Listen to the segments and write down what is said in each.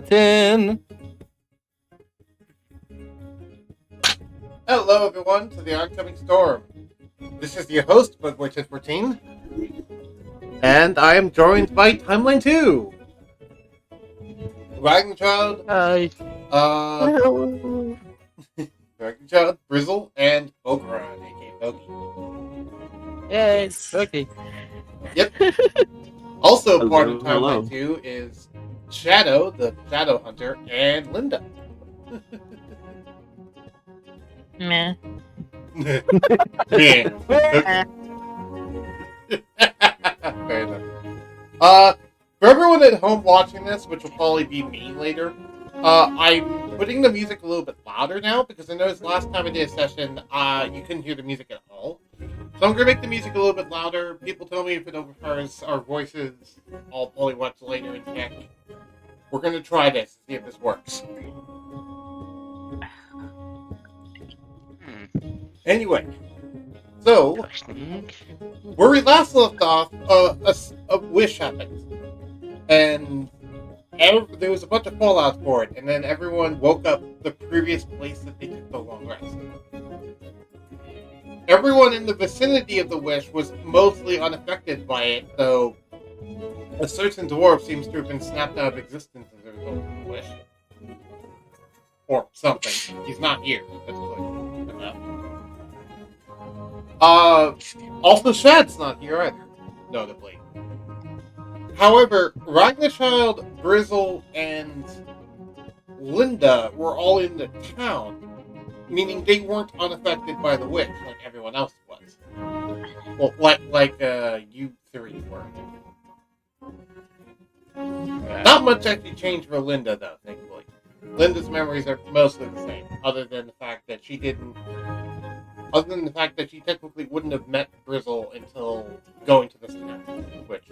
skeleton. Hello, everyone, to the Oncoming Storm. This is your host, Bugboy1014, and I am joined by Timeline 2. Ragnchild, Hi. Ragnchild, Brizzle, and Bogaran, aka Bogey. Yes. Okay. Yep. Also part of Hello. Timeline 2 is Shadow, the Shadow Hunter, and Linda. Meh. Meh. Fair enough. For everyone at home watching this, which will probably be me later, I'm putting the music a little bit louder now because I noticed last time I did a session, you couldn't hear the music at all. So I'm gonna make the music a little bit louder. People tell me if it overpowers our voices. I'll probably watch later and check. We're gonna try this, see if this works. Anyway, so where we last left off, a wish happened, and there was a bunch of fallout for it, and then everyone woke up the previous place that they took the long rest. Everyone in the vicinity of the wish was mostly unaffected by it, though a certain dwarf seems to have been snapped out of existence as a result of the wish. Or something. He's not here. That's good enough. Also Shad's not here either, notably. However, Ragnchild, Brizzle, and Linda were all in the town, meaning they weren't unaffected by the witch like everyone else was. Well, like you three were. Not much actually changed for Linda, though, thankfully. Linda's memories are mostly the same, other than the fact that she technically wouldn't have met Brizzle until going to the snap, which,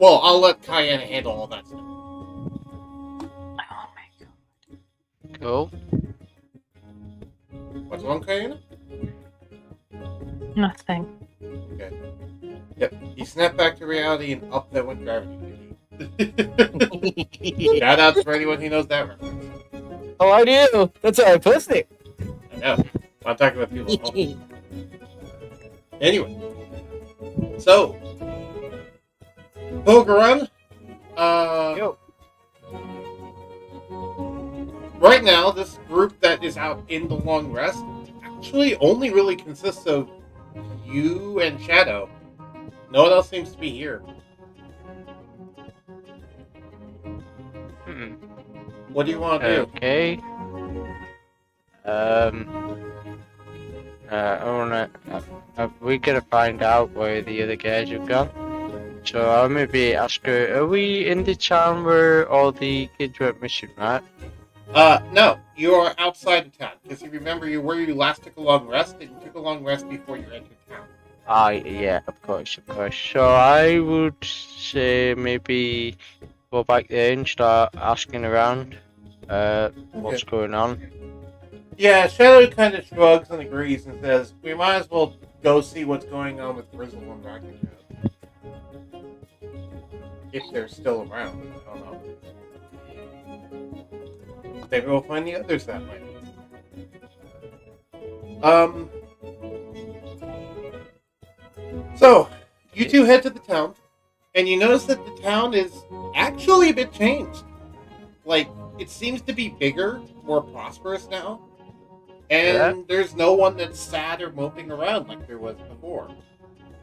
well, I'll let Cayenne handle all that stuff. Oh my god. Cool. What's wrong, Cayenne? Nothing. Okay. Yep, he snapped back to reality and up that went gravity. Shout outs for anyone who knows that reference. Oh, I do. That's why I posted it. I know. I'm talking about people at home. Anyway. So, Bogaran, Yo. right now, this group that is out in the long rest actually only really consists of you and Shadow. No one else seems to be here. What do you want to do? Okay. We gotta find out where the other guys have gone. So I'll maybe ask her, are we in the town where all the kids were at mission, right? No. You are outside of town. Because you remember where you last took a long rest, and you took a long rest before you entered town. Yeah, of course. So I would say maybe go back there and start asking around what's going on. Yeah, Shadow kind of shrugs and agrees and says, we might as well go see what's going on with Brizzle and Ragnchild. If they're still around, I don't know. Maybe we'll find the others that way. So, you two head to the town, and you notice that the town is actually a bit changed. Like, it seems to be bigger, more prosperous now. And there's no one that's sad or moping around like there was before.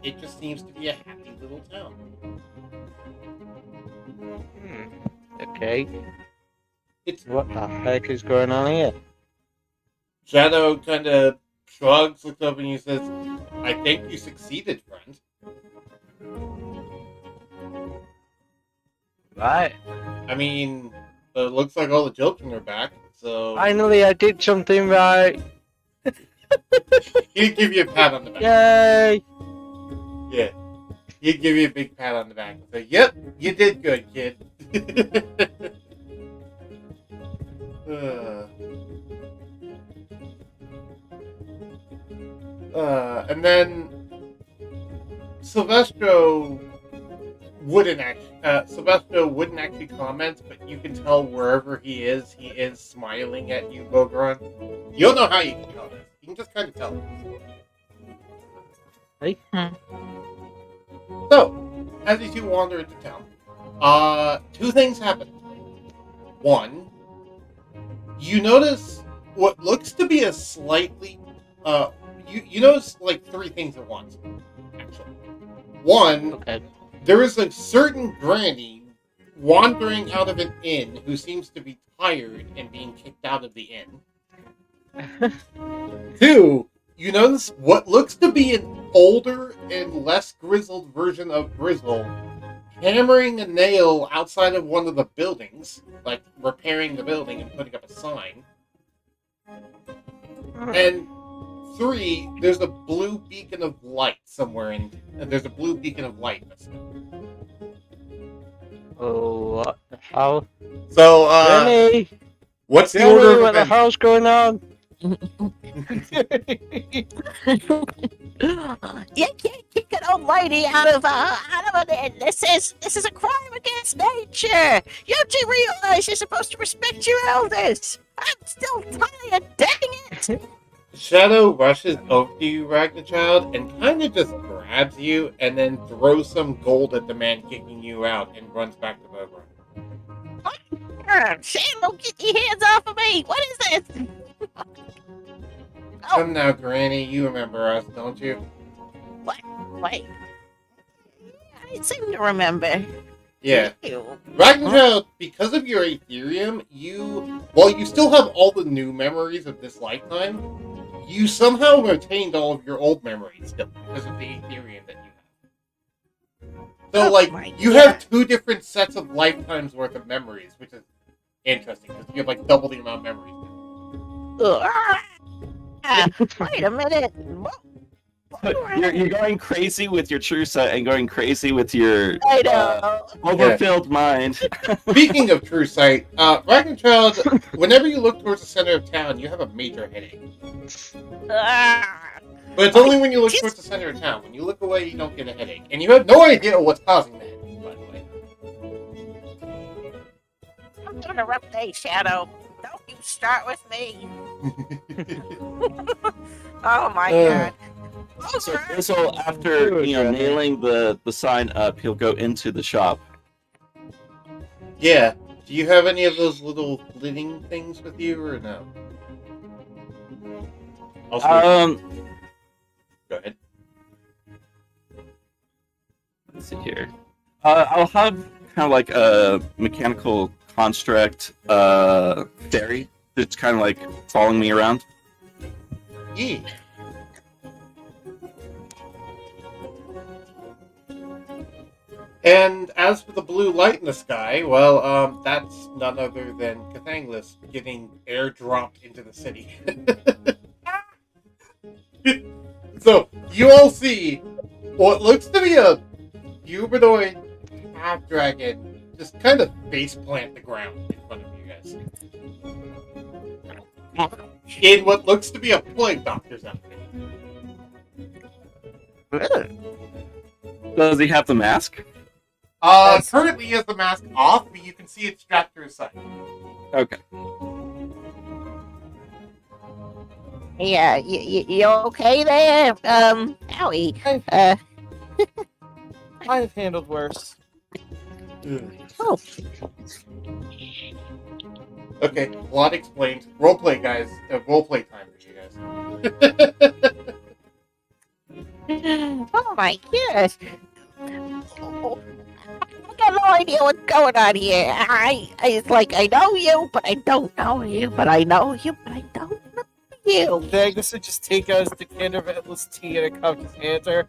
It just seems to be a happy little town. Okay. It's What the heck is going on here? Shadow kind of shrugs, looks up, and he says, I think you succeeded, friend. Right. I mean, it looks like all the children are back, so... Finally, I did something right. He'd give you a pat on the back. Yay! Yeah. He'd give you a big pat on the back and say, yep, you did good, kid. And then Silvestro wouldn't actually comment, but you can tell wherever he is smiling at you, Bogron. You don't know how you can tell this. You can just kind of tell. Hey. So, as you two wander into town, two things happen. One, you notice what looks to be a slightly, you notice like three things at once, actually. One, Okay. there is a certain granny wandering out of an inn who seems to be tired and being kicked out of the inn. Two, you notice what looks to be an older and less grizzled version of Brizzle hammering a nail outside of one of the buildings, like repairing the building and putting up a sign. And three, there's a blue beacon of light somewhere there's a blue beacon of light missing. Oh, what the hell? So, Rennie! what's the Tell order me of what the events? hell's going on? You can't kick an old lady out of an inn. This is a crime against nature. Don't you realize you're supposed to respect your elders? I'm still tired, dang it! Shadow rushes over to you, Ragnarchild, and kind of just grabs you and then throws some gold at the man kicking you out and runs back to Bobra. Shadow, get your hands off of me! What is this? Oh, Come now, Granny, you remember us, don't you? wait. I seem to remember. Yeah. You. Ragnarchild, because of your Ethereum, while you still have all the new memories of this lifetime, you somehow retained all of your old memories still because of the Ethereum that you have. So, Oh like, my you God. have two different sets of lifetimes worth of memories, which is interesting because you have like double the amount of memories. Wait a minute. You're going crazy with your true sight and going crazy with your I know. overfilled mind. Speaking of true sight, Ragnarchild, whenever you look towards the center of town, you have a major headache. But it's only when you look towards the center of town. When you look away, you don't get a headache. And you have no idea what's causing the headache, by the way. I'm doing a rough day, Shadow. Don't you start with me. Oh my God. So Brizzle, after nailing the sign up, he'll go into the shop. Yeah. Do you have any of those little flitting things with you, or no? Also, go ahead. Let's see here. I'll have kind of like a mechanical construct fairy that's kind of like following me around. Yeah. And as for the blue light in the sky, well, that's none other than Cathanglis getting airdropped into the city. So, you all see what looks to be a humanoid half-dragon just kind of faceplant the ground in front of you guys. In what looks to be a plague doctor's outfit. Does he have the mask? Currently he has the mask off, but you can see it strapped to his side. Okay. Yeah, you okay there? Howie. I've handled worse. Oh, Okay, plot explained. Roleplay, guys. Roleplay time for you guys. oh my gosh. Oh, I got no idea what's going on here. It's like I know you, but I don't know you, but I know you, but I don't know you. Magnus would just take us to Kinder of Endless Tea and a cup to answer.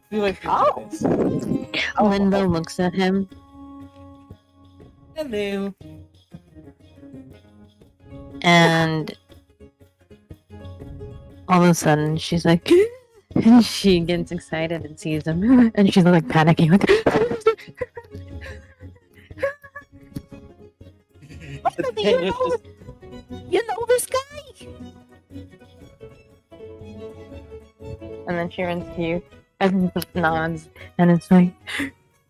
Feel like we Oh. did this. Linda looks at him. Hello. And all of a sudden she's like and she gets excited and sees him and she's like panicking like You know this guy? and then she runs to you and just nods and it's like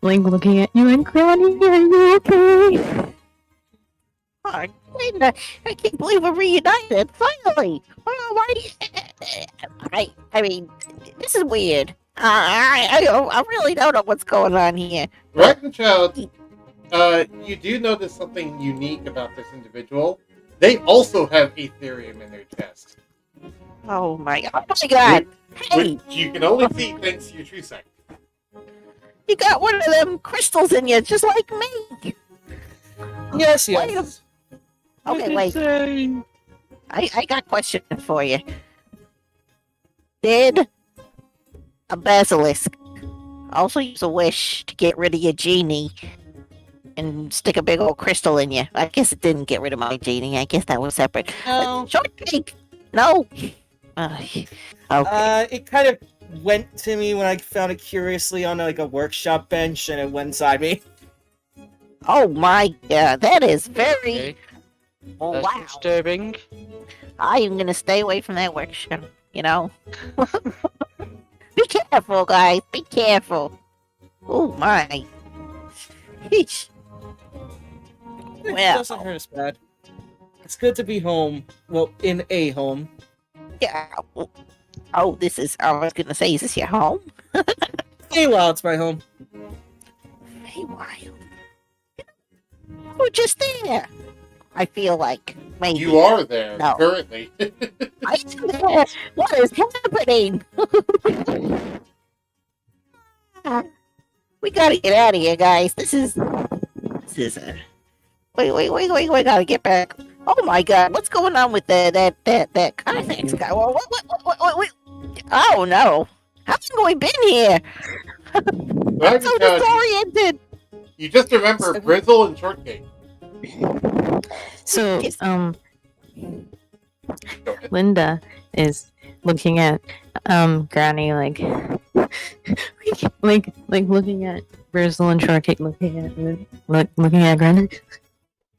looking at you and Granny, are you okay? God, Linda, I can't believe we're reunited, finally! Oh, I mean, this is weird. I really don't know what's going on here. Ragnchild, you do notice something unique about this individual. They also have Aetherium in their chest. Oh my God! Hey, Which you can only see thanks to your true sight. you got one of them crystals in you, just like me! Yes, Wait yes. Okay, wait. I got a question for you. Did a basilisk also use a wish to get rid of your genie and stick a big old crystal in you? I guess it didn't get rid of my genie. I guess that was separate. No. Shortcake! No! Okay. It kind of went to me when I found it curiously on like a workshop bench, and it went inside me. Oh my God, that is very... Okay. Oh, That's wow. disturbing. I am gonna stay away from that workshop, you know? Be careful, guys. Be careful. Oh my. Yeesh. It Well. doesn't hurt us bad. It's good to be home. Well, in a home. Yeah. Oh, this is... I was gonna say, is this your home? Meanwhile, it's my home. Hey, wild. We're just there. I feel like maybe. You are there No. currently. I'm there. What is happening? We gotta get out of here, guys. This is a... Wait, we gotta get back. Oh my God, what's going on with that Carfax guy? What? Oh no. How long have we been here? I'm so Ragnchild, disoriented. you just remember Brizzle and Shortcake. So, Yes. Go ahead. Linda is looking at Granny like looking at Brizzle and Shortcake looking at Granny.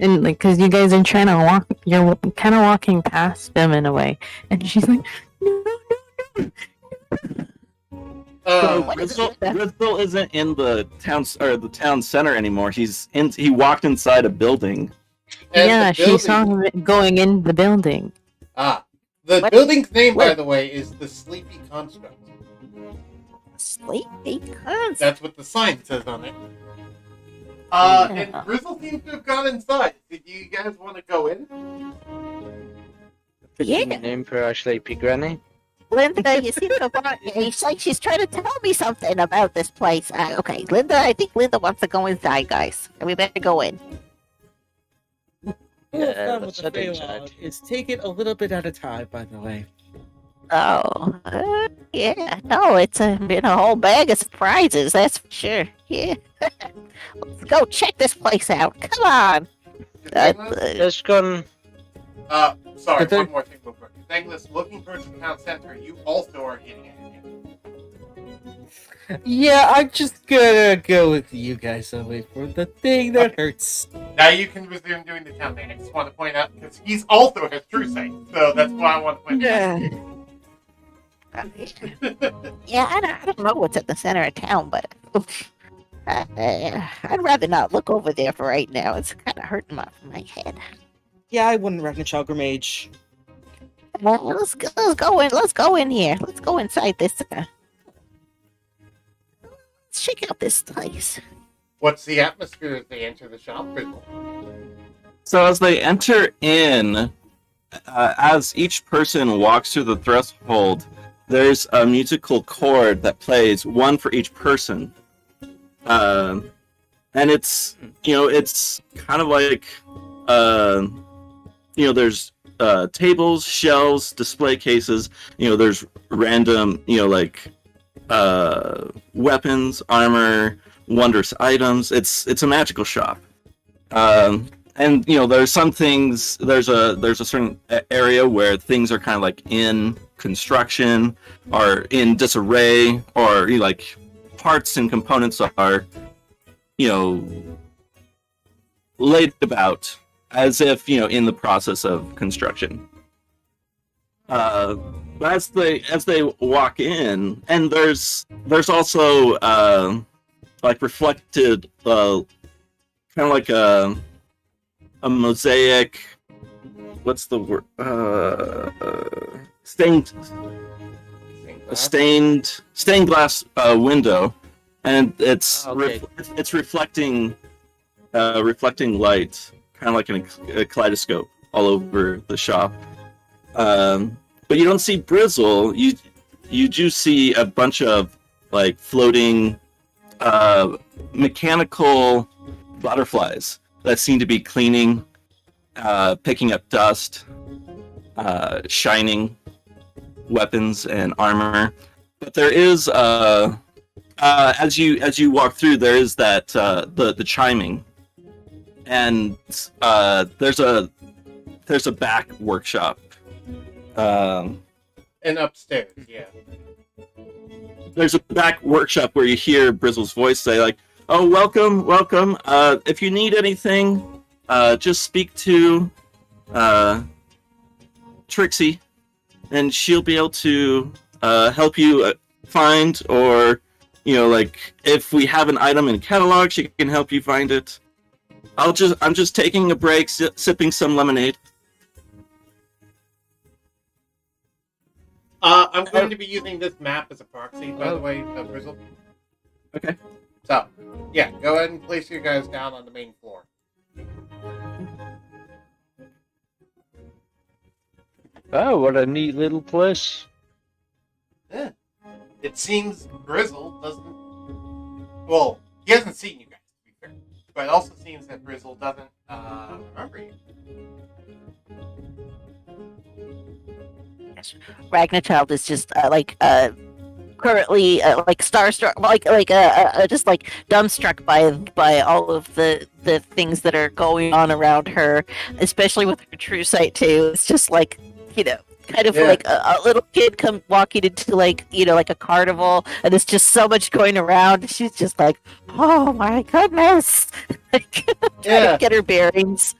And like, cause you guys are trying to walk, you're kind of walking past them in a way, and she's like, no. What is it? Brizzle isn't in the town center anymore. He walked inside a building. And Yeah, the she saw him going in the building. The What? building's name, by What? the way, is the Sleepy Construct. Sleepy cons. That's what the sign says on it. Yeah. And Brizzle seems to have gone inside. Did you guys want to go in? Yeah. Name for our sleepy granny. Linda, you seem to want... It's like she's trying to tell me something about this place. Okay, Linda, I think Linda wants to go inside, guys. And we better go in. Rule of Yeah, thumb with let's the head Feywild inside. is take it a little bit at a time, by the way. Oh, yeah. No, it's been a whole bag of surprises, that's for sure. Yeah. Let's go check this place out. Come on. Just gone. Sorry, But then- one more thing real quick. Thankless, looking towards the town center, you also are getting it. Yeah, I'm just gonna go with you guys and wait for the thing that hurts. Now you can resume doing the town thing. I just want to point out, because he's also has true sight, so that's why I want to point out. Yeah, I don't know what's at the center of town, but I'd rather not look over there for right now. It's kind of hurting my head. Yeah, I wouldn't reckon Chalker-Mage. Let's go in here. Let's go inside this. Let's check out this place. What's the atmosphere as they enter the shop, Brizzle? So as they enter in, as each person walks through the threshold, there's a musical chord that plays, one for each person. And it's kind of like, there's tables, shelves, display cases. There's random, weapons, armor, wondrous items. It's a magical shop. And there's some things. There's a certain area where things are kind of like in construction or in disarray, or like parts and components are laid about as if in the process of construction. But as they walk in, and there's also like reflected kind of like a mosaic. What's the word? Stained, a stained glass window, and it's Okay. it's reflecting light, kind of like a kaleidoscope all over the shop. But you don't see Brizzle. You do see a bunch of like floating mechanical butterflies that seem to be cleaning, picking up dust, shining weapons and armor. But there is as you walk through, there is that the chiming, and there's a back workshop. And upstairs, yeah. There's a back workshop where you hear Brizzle's voice say like, "Oh, welcome. If you need anything, just speak to Trixie, and she'll be able to help you find, or like if we have an item in catalog, she can help you find it. I'm just taking a break, sipping some lemonade." I'm going to be using this map as a proxy, by the way, Brizzle. Okay. So, yeah, go ahead and place you guys down on the main floor. Oh, what a neat little place. Yeah. It seems Brizzle doesn't... Well, he hasn't seen you guys, to be fair. But it also seems that Brizzle doesn't remember you. Ragnarchild is just currently starstruck, just like dumbstruck by all of the things that are going on around her, especially with her true sight too. It's just like kind of like a little kid come walking into like a carnival, and there's just so much going around. She's just like, oh my goodness, trying to get her bearings.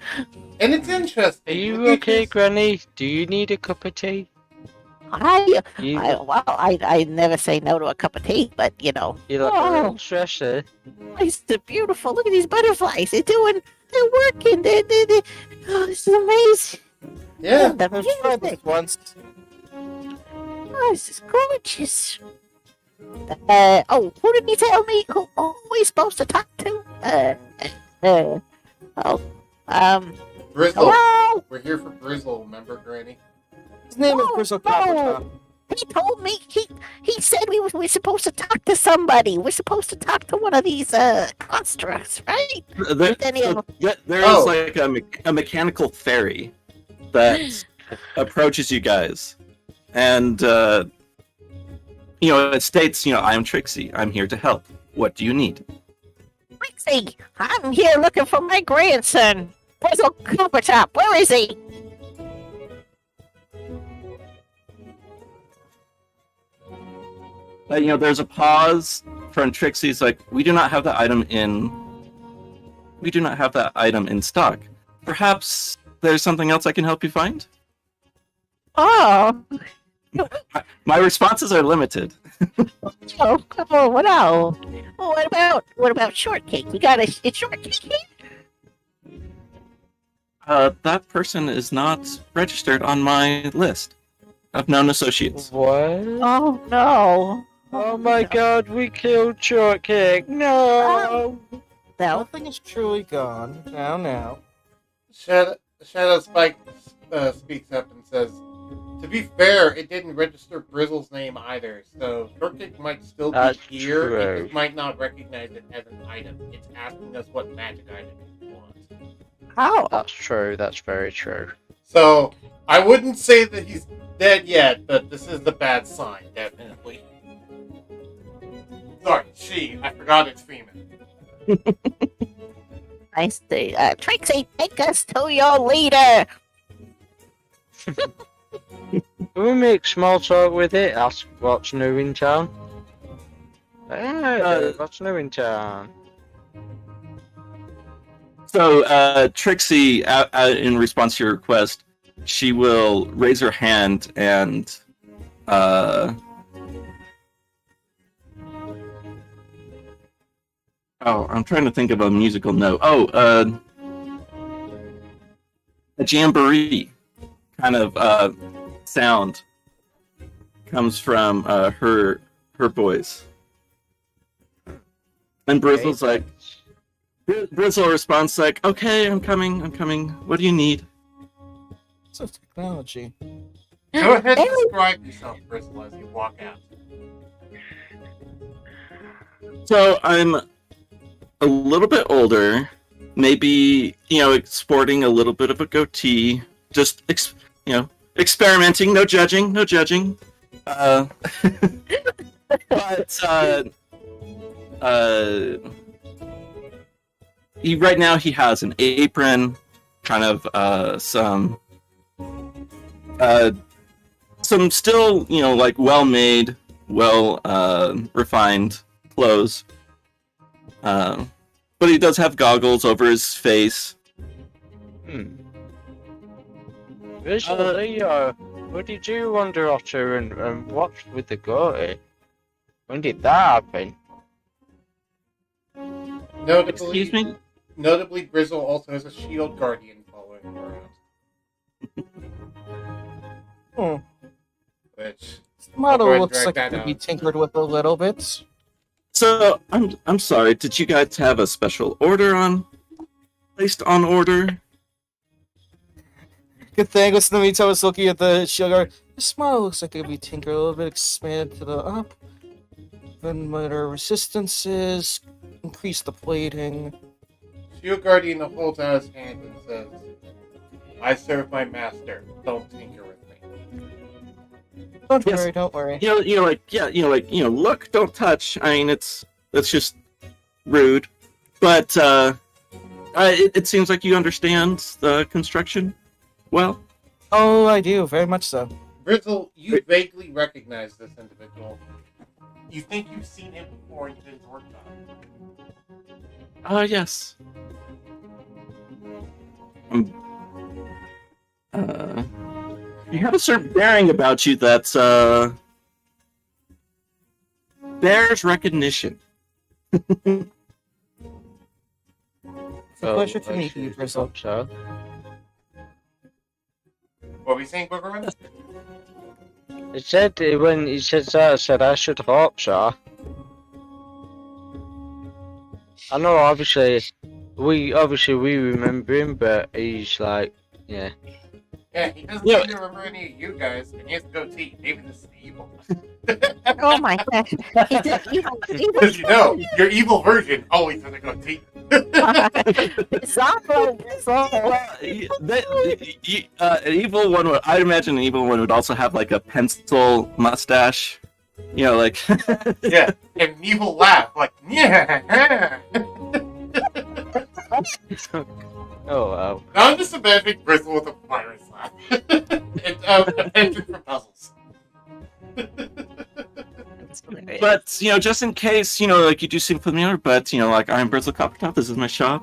And it's interesting. Are you okay, Granny? Do you need a cup of tea? I never say no to a cup of tea, but You look a little stressed there. they're beautiful. Look at these butterflies. They're working. Oh, this is amazing. Yeah. They're I've tried this music. once. Oh, this is gorgeous. Who did he tell me? Who are we supposed to talk to? Brizzle. Hello? We're here for Brizzle, remember, Granny? His name is Oh, Brizzle no. Coppertop. He told me he said we're supposed to talk to somebody. We're supposed to talk to one of these constructs, right? There Anyhow. is like a mechanical fairy that approaches you guys, and it states, "I am Trixie. I'm here to help. What do you need?" Trixie, I'm here looking for my grandson. Brizzle Coppertop, where is he? There's a pause from Trixie's like, we do not have that item in stock. Perhaps there's something else I can help you find? Oh, My responses are limited. no. What about shortcake? You got a shortcake here? That person is not registered on my list of known associates. What? Oh no. Oh my god, we killed Shortcake. No! No. Nothing is truly gone. Now. Shadow Spike speaks up and says, "To be fair, it didn't register Brizzle's name either, so Shortcake might still be That's here. true. It just might not recognize it as an item. It's asking us what magic item it wants." How? That's true, that's very true. So, I wouldn't say that he's dead yet, but this is the bad sign, definitely. Sorry, I forgot it's female. I say, Trixie, take us to your leader. Can we make small talk with it? Ask what's new in town? Hey, what's new in town? So, Trixie, in response to your request, she will raise her hand and I'm trying to think of a musical note. jamboree kind of sound comes from her voice. And Brizzle's like, Brizzle responds like, "Okay, I'm coming. What do you need?" So technology. Go ahead and describe yourself, Brizzle, as you walk out. So I'm a little bit older, maybe, sporting a little bit of a goatee, just, experimenting, no judging. Right now he has an apron, kind of, some still, like well-made, refined clothes. But he does have goggles over his face. Recently, what did you wander Otter and watch with the goatee? When did that happen? Excuse me? Notably, Brizzle also has a shield guardian following him around. Which Model and looks drag like that it could be out. tinkered with a little bit. So I'm sorry. Did you guys have a special order placed on order? Good thing Usnamito was looking at the sugar. This model looks like it could be tinkered a little bit, expanded to the up. Then motor resistances, increase the plating. Shield guardian holds out his hand and says, "I serve my master. Don't tinker with me." Don't Yes. worry, don't worry. Look, don't touch. I mean, that's just rude. But it seems like you understand the construction well. Oh, I do, very much so. Brizzle, you vaguely recognize this individual. You think you've seen him before and you've worked on. Yes. You have a certain bearing about you that bears recognition. It's a pleasure to meet you, Brizzle. So, What were you saying, Boogerman? it said when he said that, I said I should hope so. I know, obviously we remember him, but he's like, yeah. Yeah, he doesn't Yeah. seem to remember any of you guys, and he has a goatee. Maybe this is evil. Oh my god. He's an evil, Because your evil version always has a goatee. Zombo. An evil one would, I'd imagine an evil one would also have like a pencil mustache. Like Yeah, and an evil laugh, like, yeah. Oh wow. Now I'm just imagining Brizzle with a virus laugh. And a penchant for puzzles. But just in case, like you do seem familiar, but like I'm Brizzle Coppertop, this is my shop.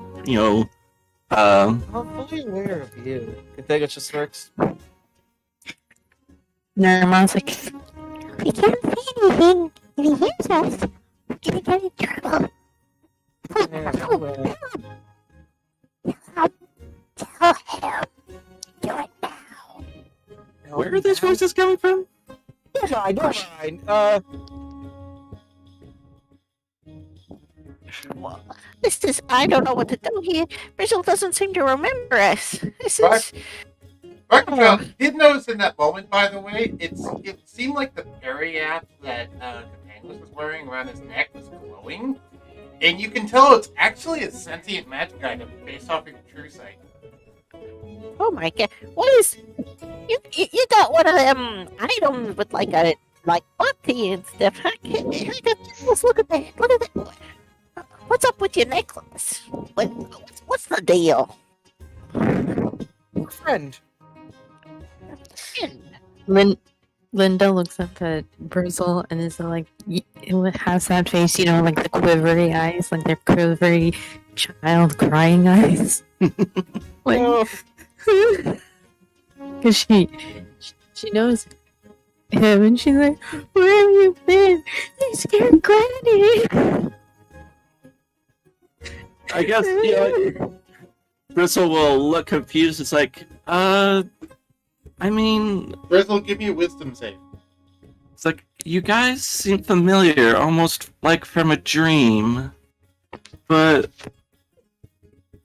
I'm fully aware of you. Good thing it just works. Mom's like, We can't say anything. If he hears us, we're gonna get in trouble. Tell him. Do it now. Where are these voices coming from? Fine. This is. I don't know what to do here. Brizzle doesn't seem to remember us. This Right. is. Rockefeller did notice in that moment, by the way, it seemed like the periath that Catangus was wearing around his neck was glowing. And you can tell it's actually a sentient magic item based off of your true sight. Oh my god. What is. You got one of them items with like a. Like body and stuff. Let's look at that. Look at that. What's up with your necklace? What's the deal? Friend. Linda looks up at Brizzle and is like, it has that face, like the quivery eyes, like they're quivery child crying eyes. Like, because she knows him and she's like, where have you been? You scared Granny. I guess Brizzle will look confused. It's like, I mean, Brizzle, give me a wisdom save. it's like, you guys seem familiar, almost like from a dream. But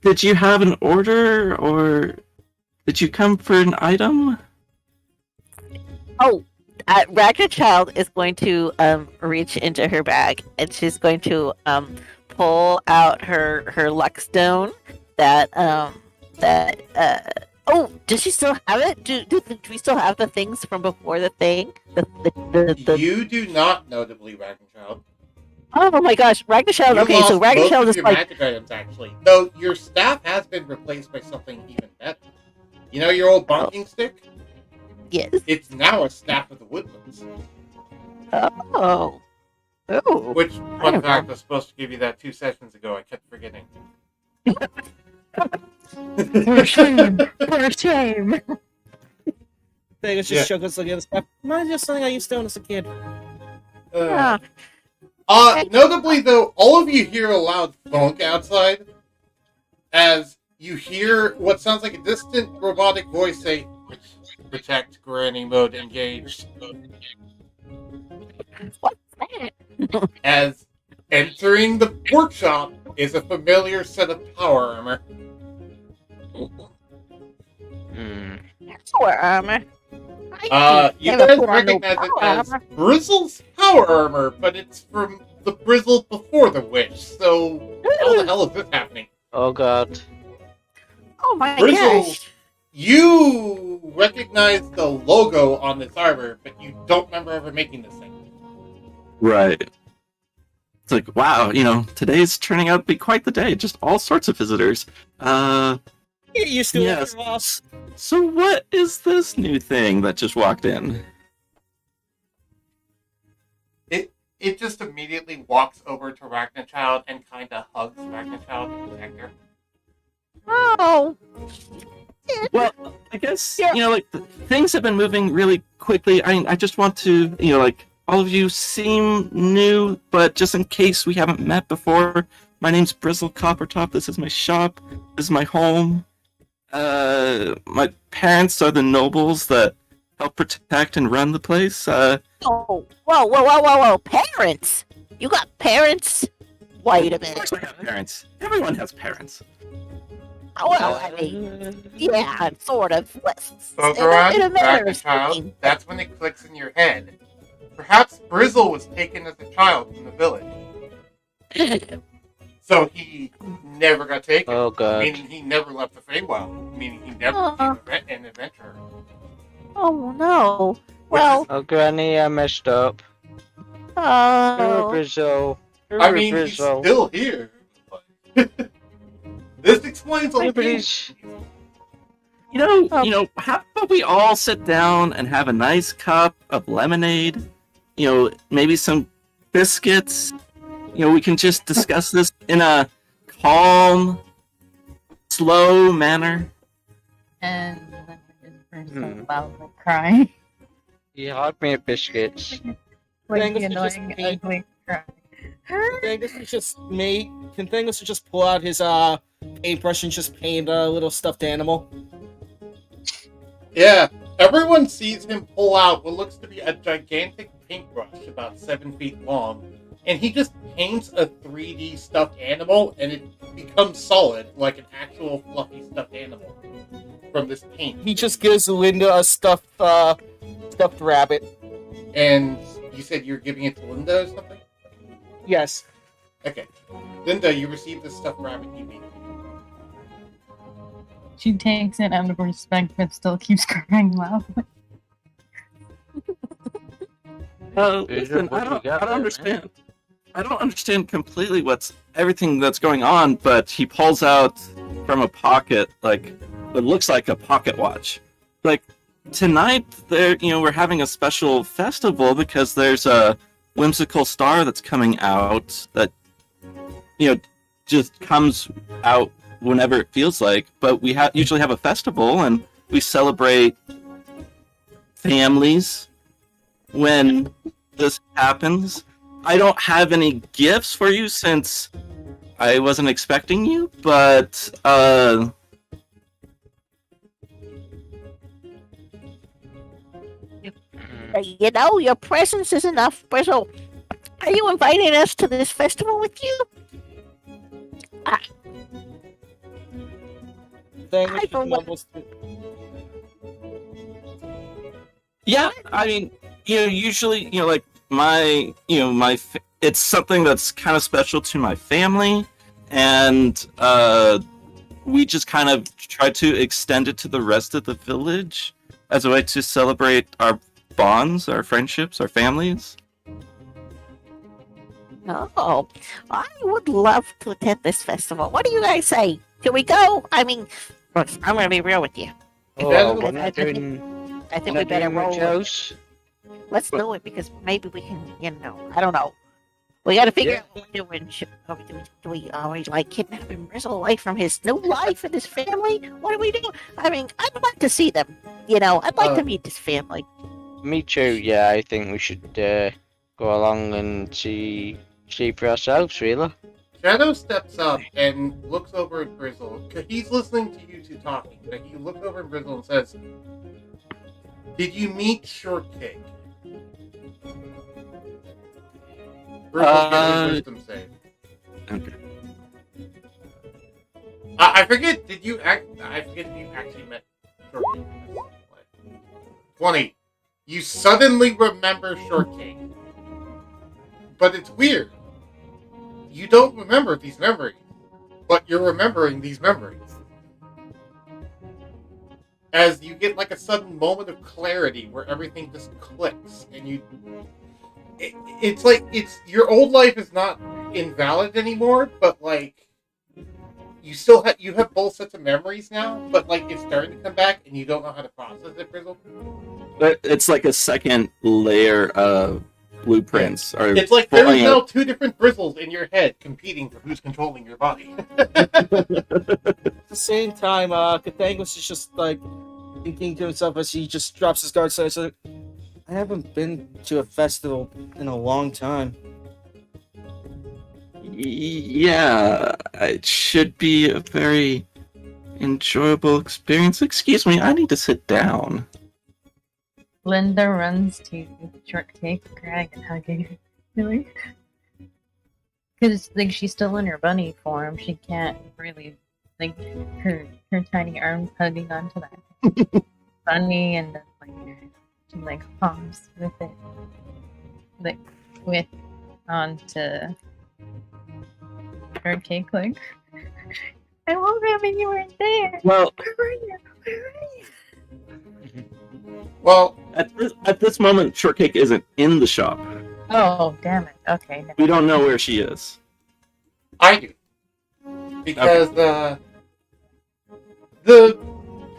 did you have an order, or did you come for an item? Oh, Ragged Child is going to reach into her bag and she's going to pull out her luck stone that oh, does she still have it? Do we still have the things from before the thing? The... You do not, notably, Ragnchild. Oh my gosh, Ragged Child. You Okay, so lost Ragged both Child of is your like magic items, actually. Though your staff has been replaced by something even better. You know your old bonking stick? yes. It's now a staff of the woodlands. Oh. Oh. Which, I fun don't fact, know. I was supposed to give you that 2 sessions ago. I kept forgetting. For shame. For shame. Thing is just chuckles looking at the stuff. Reminds me of something I used to own as a kid. Yeah. Notably, though, all of you hear a loud thunk outside as you hear what sounds like a distant robotic voice say, "Protect granny mode engaged." What's that? As entering the workshop is a familiar set of power armor. Hmm. Power armor. You Never guys put on no recognize it power as armor. Brizzle's power armor, but it's from the Brizzle before the Wish, so how the hell is this happening? Oh god. Oh my Brizzle, gosh. you recognize the logo on this armor, but you don't remember ever making this thing. Right. It's like, wow, today's turning out to be quite the day. Just all sorts of visitors. Get used to Yes. it, Ross. So what is this new thing that just walked in? It just immediately walks over to Ragnarchild and kind of hugs Ragnarchild to protect her. Oh. Well, I guess, things have been moving really quickly. I just want to, all of you seem new, but just in case we haven't met before, my name's Brizzle Coppertop. This is my shop. This is my home. My parents are the nobles that help protect and run the place. Oh, whoa! Parents? You got parents? Wait a Of minute. course I have parents. Everyone has parents. Oh, well, I mean, yeah, sort of. Ogeron, In a manner of Ragnarchild, speaking. that's when it clicks in your head. Perhaps Brizzle was taken as a child from the village. So he never got taken. Oh god. Meaning he never left the Feywild. Meaning he never became an adventurer. Oh no. Well, Oh granny, I messed up. oh. Brizzle. I mean, he's still here. This explains a lot. Nobody's. How about we all sit down and have a nice cup of lemonade? Maybe some biscuits. We can just discuss this in a calm, slow manner. And then I just burst out loudly crying. You had me at biscuits. Like Dang, the this is just annoying, me. ugly cry. Thangus is just me. Can Thangus just pull out his paintbrush and just paint a little stuffed animal? Yeah, everyone sees him pull out what looks to be a gigantic paintbrush about 7 feet long, and he just paints a 3D stuffed animal, and it becomes solid, like an actual fluffy stuffed animal from this paint. He just gives Linda a stuffed rabbit. And you said you were giving it to Linda or something? Yes. Okay. Linda, you received this stuffed rabbit you made. She takes it out of respect, but still keeps crying loudly. Listen, what I you don't got there, man? understand. I don't understand completely everything that's going on, but he pulls out from a pocket, like, what looks like a pocket watch. Like, tonight, we're having a special festival because there's a whimsical star that's coming out that, just comes out whenever it feels like. But we usually have a festival, and we celebrate families when this happens. I don't have any gifts for you since I wasn't expecting you, but You know, your presence is enough, Brizzle. Are you inviting us to this festival with you? Thing I which for one- mumbles to- Yeah, I mean, usually, like it's something that's kind of special to my family, and we just kind of try to extend it to the rest of the village as a way to celebrate our bonds, our friendships, our families. Oh, I would love to attend this festival. What do you guys say? Can we go? I mean, look, I'm going to be real with you. Oh, we're we're I not think- doing, I think we're we not better doing much roll. else. Let's do it because maybe we can, I don't know. We got to figure Yeah. out what we're doing. Do we always like kidnapping Brizzle away from his new life and his family? What do we do? I mean, I'd like to see them. I'd like to meet this family. Me too. Yeah, I think we should go along and see for ourselves, really. Shadow steps up and looks over at Brizzle. 'Cause he's listening to you two talking, but he looks over at Brizzle and says, "Did you meet Shortcake?" Brizzle, get a wisdom save. Okay. I forget. I forget if you actually met Shortcake. 20. You suddenly remember Shortcake, but it's weird. You don't remember these memories, but you're remembering these memories. As you get like a sudden moment of clarity where everything just clicks, and it's like your old life is not invalid anymore, but like you have both sets of memories now, but like it's starting to come back, and you don't know how to process it, Brizzle. But it's like a second layer of blueprints. Or It's like there's pulling now it. two different Brizzles in your head competing for who's controlling your body. At the same time, Catangus is just like thinking to himself as he just drops his guard. So like, I haven't been to a festival in a long time. Yeah, it should be a very enjoyable experience. Excuse me, I need to sit down. Linda runs to Shortcake, Greg, and hugging her. Because like she's still in her bunny form, she can't really like her tiny arms hugging onto that bunny, and then she hops with it, with onto Shortcake. Like, I love it when you weren't there. Well, Where were you? Where were you? Well, at this moment, Shortcake isn't in the shop. Oh, damn it. Okay. We don't know where she is. I do. Because the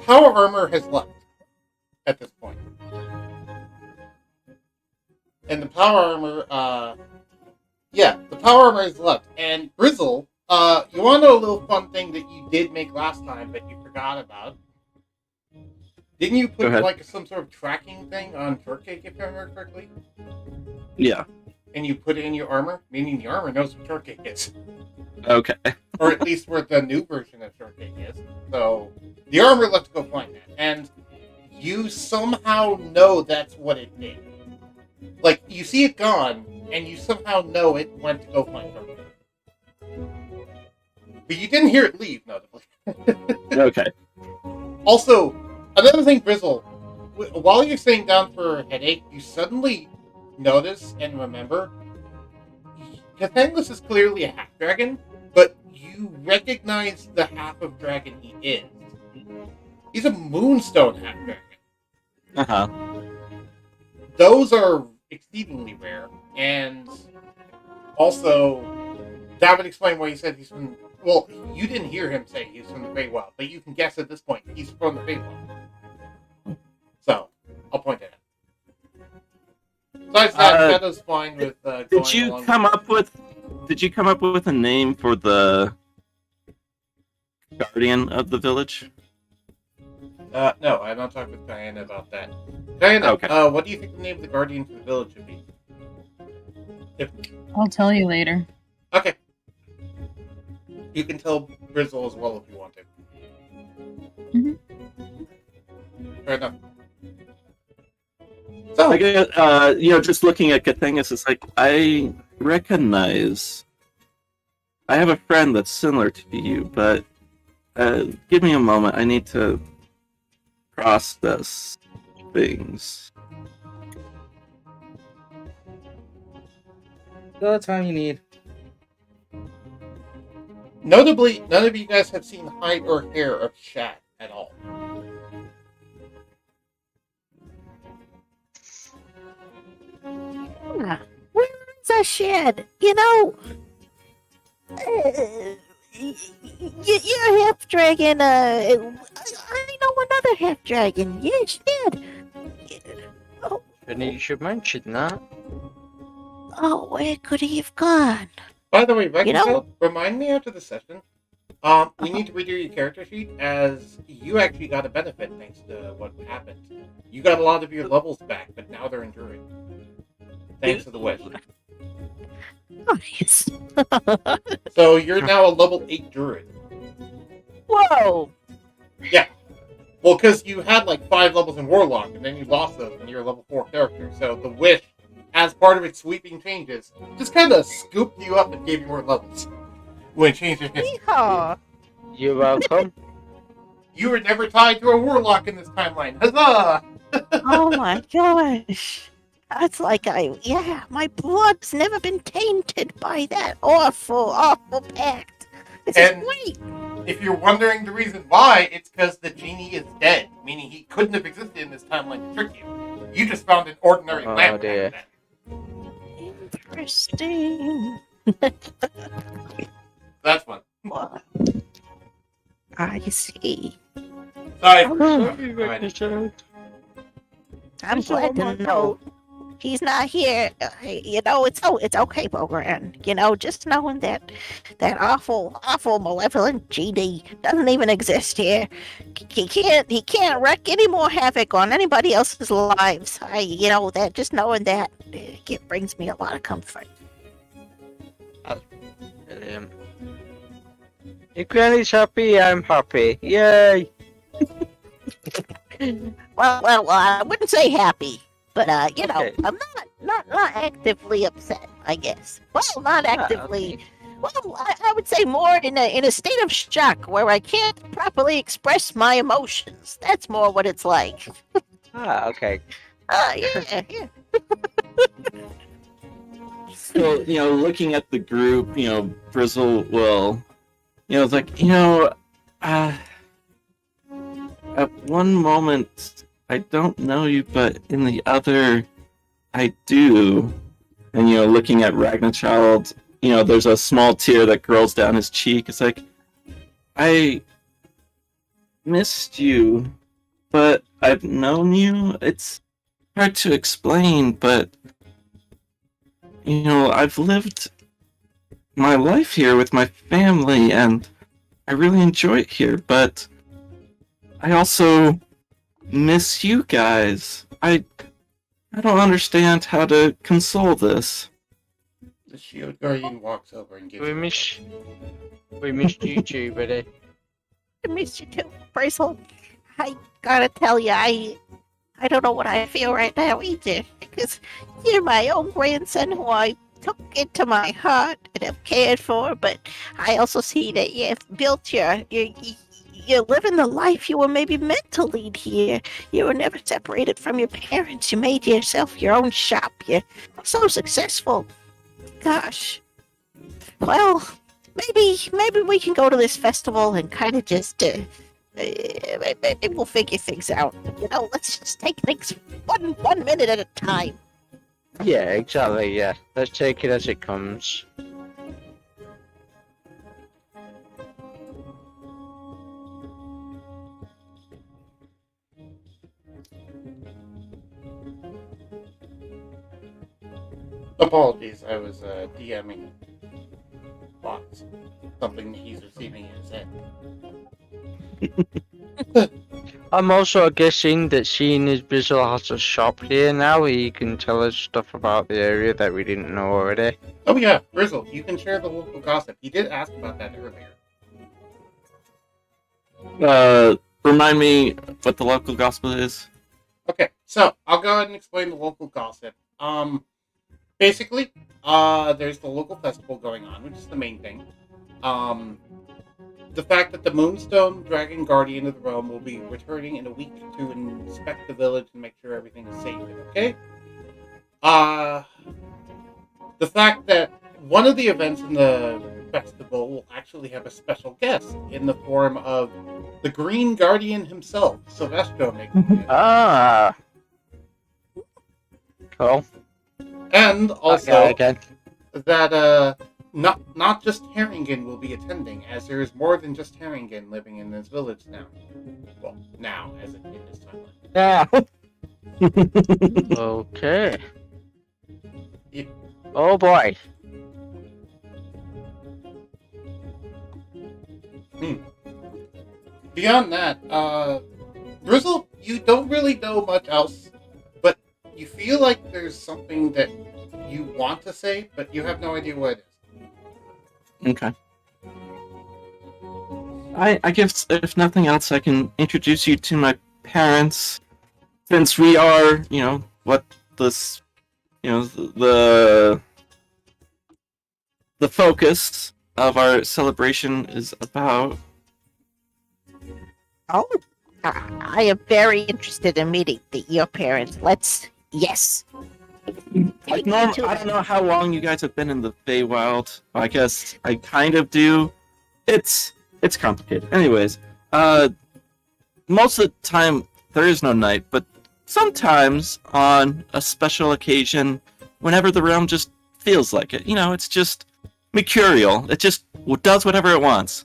power armor has left at this point. And the power armor, the power armor has left. And Brizzle, you want to know a little fun thing that you did make last time, but you forgot about? Didn't you Go put ahead. some sort of tracking thing on Shortcake, if I remember correctly? Yeah. And you put it in your armor, meaning the armor knows what Shortcake is. Okay. Or at least where the new version of Shortcake is. So, the armor left to go find that. And you somehow know that's what it did. Like, you see it gone, and you somehow know it went to go find Shortcake. But you didn't hear it leave, notably. Okay. Also, another thing, Brizzle, while you're sitting down for a headache, you suddenly notice and remember Cathangus is clearly a half-dragon, but you recognize the half of dragon he is. He's a moonstone half-dragon. Uh-huh. Those are exceedingly rare, and also, that would explain why he said he's from... Well, you didn't hear him say he's from the Feywild, but you can guess at this point he's from the Feywild. So, I'll point that out. Besides that, Shadow's fine with going Did you along come up with a name for the guardian of the village? No, I'm not talking with Diana about that. Diana, Okay. what do you think the name of the guardian for the village should be? I'll tell you later. Okay. You can tell Brizzle as well if you want to. fair enough. So, Like, just looking at Cathengus, it's like I recognize. I have a friend that's similar to you, but give me a moment. I need to process things. All the time you need. notably, none of you guys have seen hide or hair of Shat at all. Yeah. Where is a shed? You know, you're half dragon. I know another half dragon. Yeah, shed. Oh, And you should mention that. oh, where could he have gone? By the way, You know- Vector, remind me after the session. We need to redo your character sheet, as you actually got a benefit thanks to what happened. You got a lot of your levels back, but now they're enduring. Thanks to the wish. Nice. So you're now a level 8 druid. Whoa. Well, because you had like 5 levels in Warlock, and then you lost those, and you're a level 4 character. So the wish, as part of its sweeping changes, just kind of scooped you up and gave you more levels. When it changed your history. Yeehaw. You're welcome. You were never tied to a Warlock in this timeline. Huzzah! Oh my gosh. That's like my blood's never been tainted by that awful, awful pact. This And- is great. If you're wondering the reason why, it's because the genie is dead, meaning he couldn't have existed in this timeline to trick you. You just found an ordinary Oh, lamp. dear. back Interesting. then. That's fun. Well, I see. Sorry. I'm glad to know he's not here. It's okay, Bogran. Just knowing that awful, awful malevolent GD doesn't even exist here. He can't wreak any more havoc on anybody else's lives. Just knowing that it brings me a lot of comfort. If Granny's happy, I'm happy. Yay! Well, I wouldn't say happy, but Okay. I'm not actively upset, I guess. Well, not actively. Okay. Well, I would say more in a state of shock where I can't properly express my emotions. That's more what it's like. Okay. Yeah. So, looking at the group, Brizzle will, it's like, at one moment, I don't know you, but in the other, I do. And, looking at Ragnarchild, there's a small tear that curls down his cheek. It's like, I missed you, but I've known you. It's hard to explain, but, I've lived my life here with my family, and I really enjoy it here, but I also miss you guys. I don't understand how to console this. The shield guardian walks over and gives We you missed you too, buddy. I miss you too, Brizzle. I gotta tell you, I don't know what I feel right now either, because you're my own grandson who I took into my heart and have cared for, but I also see that you've built you're living the life you were maybe meant to lead here. You were never separated from your parents. You made yourself your own shop. You're so successful. Gosh. Well, maybe we can go to this festival and kind of just maybe we'll figure things out. Let's just take things one minute at a time. Yeah, exactly, yeah. Let's take it as it comes. Apologies, I was DMing Fox. Something he's receiving in his head. I'm also guessing that seeing as Brizzle has a shop here now, he can tell us stuff about the area that we didn't know already. Oh yeah, Brizzle, you can share the local gossip. He did ask about that earlier. remind me what the local gospel is? Okay, so I'll go ahead and explain the local gossip. Basically, there's the local festival going on, which is the main thing. The fact that the Moonstone Dragon Guardian of the Realm will be returning in a week to inspect the village and make sure everything is safe and okay. The fact that one of the events in the festival will actually have a special guest in the form of the Green Guardian himself, Silvestro, making Ah. Cool. and That guy also again. that not just Haringen will be attending, as there is more than just Haringen living in this village now. Well, now, as in this timeline. Yeah. Okay. Yeah. Oh boy. Beyond that, Brizzle, you don't really know much else, but you feel like there's something that you want to say, but you have no idea what it is. Okay. I guess, if nothing else, I can introduce you to my parents, since we are, what this, the focus of our celebration is about. Oh, I am very interested in meeting your parents. Yes. Like, I don't know how long you guys have been in the Feywild. I guess I kind of do. It's complicated. Anyways, most of the time there is no night, but sometimes on a special occasion, whenever the realm just feels like it, it's just mercurial. It just does whatever it wants.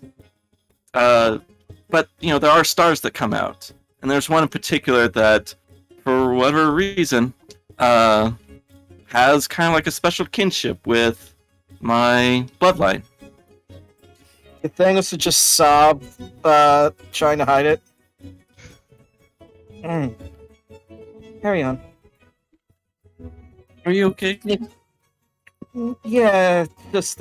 But there are stars that come out, and there's one in particular that, for whatever reason, has kind of like a special kinship with my bloodline. Nathaniel should just sob, trying to hide it. Carry on. Are you okay? Yeah, just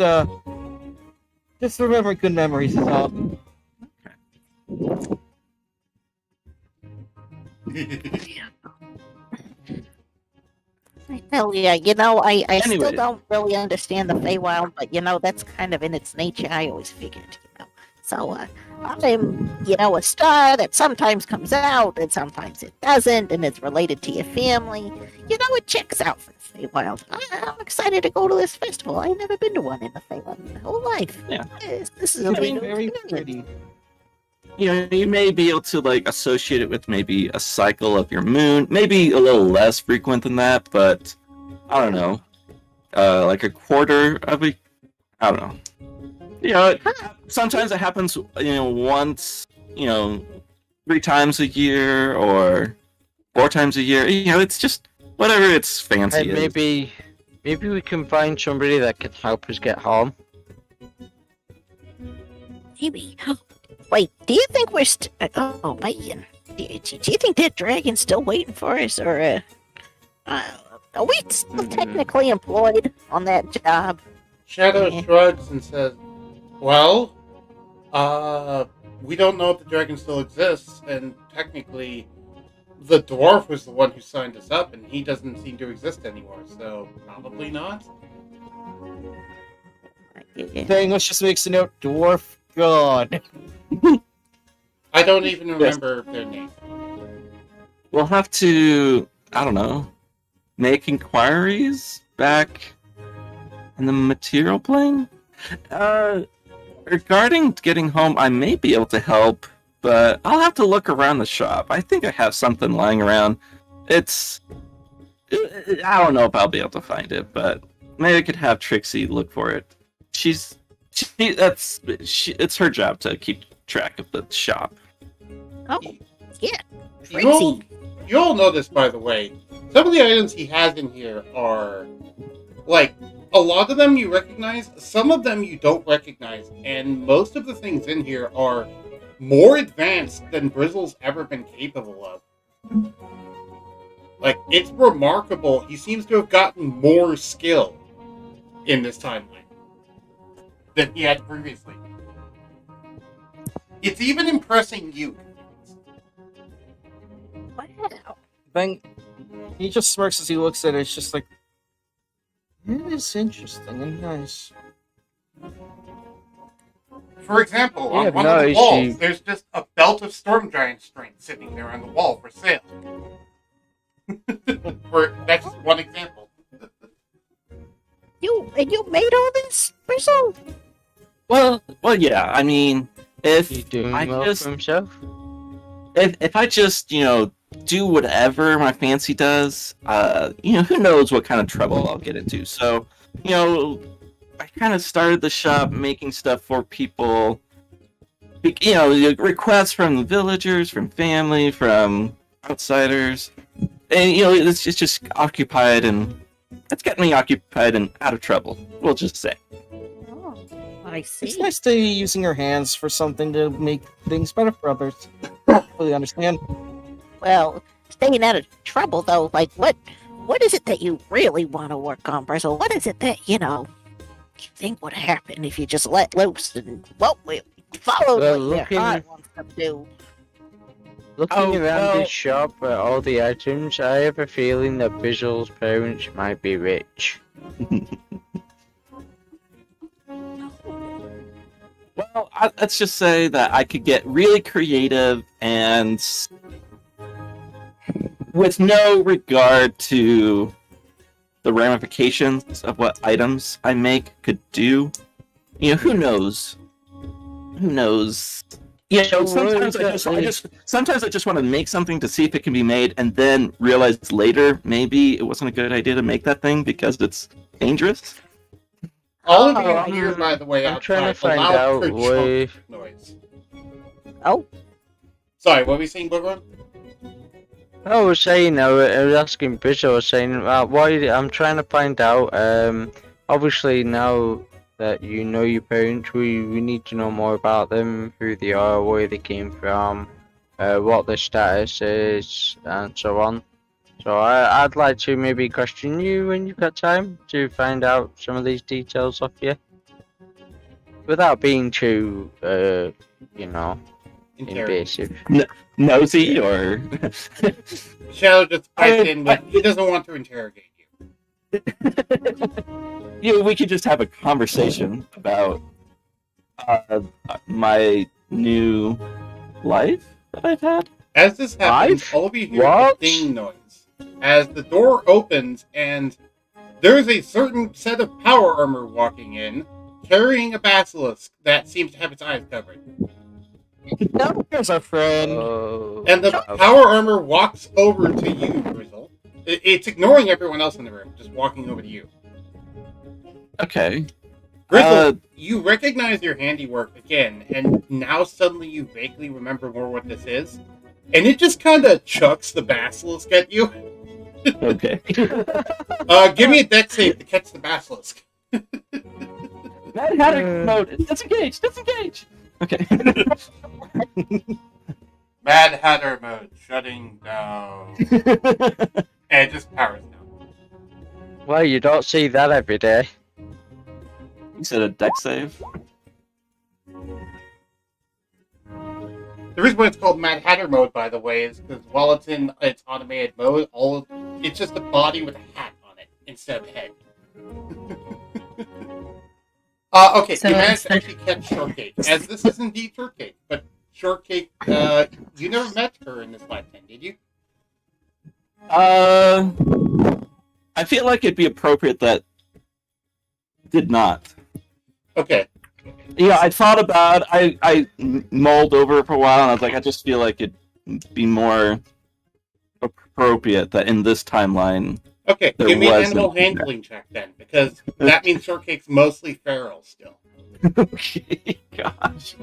remember good memories is all. Hell yeah, I still Anyways. don't really understand the Feywild, but that's kind of in its nature. I always figured, So, I'm, a star that sometimes comes out and sometimes it doesn't, and it's related to your family. It checks out for the Feywild. I'm excited to go to this festival. I've never been to one in the Feywild my whole life. Yeah. This is a Very, new very experience. pretty. You may be able to associate it with maybe a cycle of your moon, maybe a little less frequent than that, but I don't know, like a quarter of a, I don't know. Sometimes it happens, once, 3 times a year or 4 times a year. It's just whatever its fancy And is. maybe we can find somebody that can help us get home. Maybe. Wait, do you think we're oh, man. Do you think that dragon's still waiting for us, or, are we still technically employed on that job? Shadow Yeah. shrugs and says, well, we don't know if the dragon still exists, and technically the dwarf was the one who signed us up, and he doesn't seem to exist anymore, so probably not. Nathaniel just makes a note, dwarf god. I don't even remember their name. We'll have to, I don't know, make inquiries back in the material plane? Regarding getting home, I may be able to help, but I'll have to look around the shop. I think I have something lying around. I don't know if I'll be able to find it, but maybe I could have Trixie look for it. It's her job to keep track of the shop. Oh, yeah. You'll know this, by the way. Some of the items he has in here are, a lot of them you recognize, some of them you don't recognize, and most of the things in here are more advanced than Brizzle's ever been capable of. It's remarkable. He seems to have gotten more skill in this timeline than he had previously. It's even impressing you. Then he just smirks as he looks at it. It's just like, it is interesting and nice. For example, on Yeah, one no, of the walls, she- there's just a belt of storm giant strength sitting there on the wall for sale. That's just one example. You made all this, Brizzle? Well, yeah. I mean, if He's doing I well just for himself. if I just do whatever my fancy does, who knows what kind of trouble I'll get into. So, I kind of started the shop making stuff for people. Requests from the villagers, from family, from outsiders, and it's just occupied, and it's getting me occupied and out of trouble. We'll just say. Oh, I see. It's nice to be using your hands for something to make things better for others. Fully understand. Well, staying out of trouble though, like what is it that you really want to work on, Brizzle? What is it that, you think would happen if you just let loose and we follow Well, what your heart wants to do? Looking around this shop at all the items, I have a feeling that Brizzle's parents might be rich. Well, let's just say that I could get really creative and with no regard to the ramifications of what items I make could do. Who knows? Who knows? Sometimes I just want to make something to see if it can be made, and then realize later maybe it wasn't a good idea to make that thing because it's dangerous. All of you hear, by the way, I'm outside, trying to find a loud out kerchunk noise. Oh, Sorry, what were we saying, Booger? I was saying, I was asking Brizzle, I was saying, I'm trying to find out, obviously now that you know your parents, we need to know more about them, who they are, where they came from, what their status is, and so on. So I'd like to maybe question you when you've got time to find out some of these details off you. Without being too, invasive. Nosy or Shadow just pipes in, but he doesn't want to interrogate you. we could just have a conversation about my new life that I've had. As this happens, Live? all of you hear What? a ding noise as the door opens, and there's a certain set of power armor walking in, carrying a basilisk that seems to have its eyes covered. No, here's our friend. And the power armor walks over to you, Brizzle. It's ignoring everyone else in the room, just walking over to you. Okay. Brizzle, you recognize your handiwork again, and now suddenly you vaguely remember more what this is. And it just kind of chucks the basilisk at you. Okay. Give me a dex save to catch the basilisk. Mad Hatter mode. Disengage. Okay. Mad Hatter mode, shutting down. And it just powers down. Well, you don't see that every day. You said a dex save? The reason why it's called Mad Hatter mode, by the way, is because while it's in its automated mode, it's just a body with a hat on it instead of a head. Okay, So you managed it's to actually catch Shortcake, as this is indeed Shortcake, but Shortcake, you never met her in this lifetime, did you? I feel like it'd be appropriate that did not. Okay. Yeah, I thought about I mulled over it for a while, and I was like, I just feel like it'd be more appropriate that in this timeline. Okay, There give me an wasn't. animal handling check then, because that means Shortcake's mostly feral still. Okay, gosh.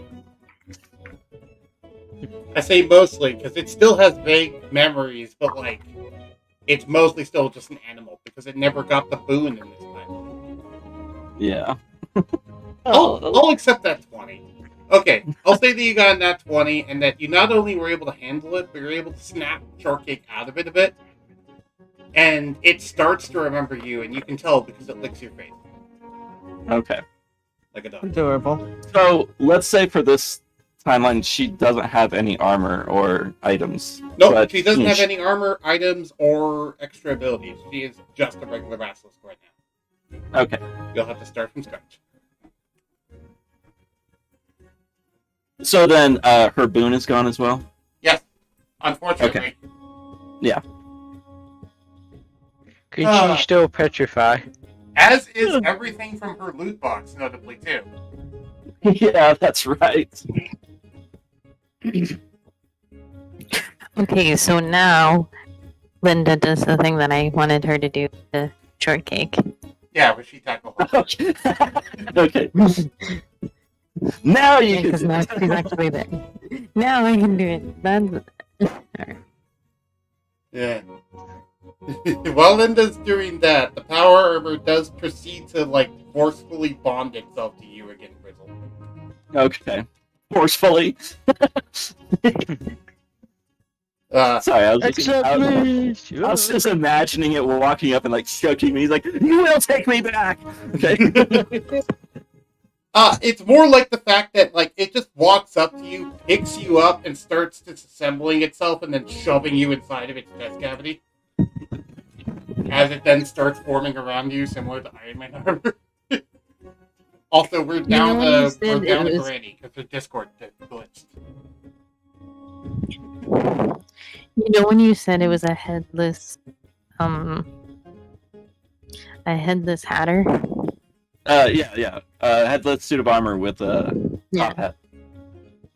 I say mostly, because it still has vague memories, but it's mostly still just an animal, because it never got the boon in this time. Yeah. I'll accept that 20. Okay, I'll say that you got that 20, and that you not only were able to handle it, but you're able to snap Shortcake out of it a bit. And it starts to remember you, and you can tell because it licks your face. Okay. Like a dog. Adorable. So let's say for this timeline, she doesn't have any armor or items. Nope, but, she doesn't you know, have any armor, items, or extra abilities. She is just a regular basilisk right now. Okay. You'll have to start from scratch. So then, her boon is gone as well. Yes, unfortunately. Yeah. Could she still petrify? As is everything from her loot box, notably, too. Yeah, that's right. Okay, so now Linda does the thing that I wanted her to do, the shortcake. Yeah, where she tackled her. Okay. Okay. Now you Because can. now she's actually there. Now I can do it. That's... Yeah. While Linda's doing that, the power armor does proceed to, like, forcefully bond itself to you again, Brizzle. Okay. Forcefully. Sorry, I was just imagining it walking up and like choking me. He's like, "You will take me back." Okay. It's more like the fact that, like, it just walks up to you, picks you up, and starts disassembling itself and then shoving you inside of its chest cavity. As it then starts forming around you, similar to Iron Man armor. Also, we're down to Granny, because the Discord glitched. You know when you said it was a headless hatter? Yeah. Headless suit of armor with a top hat.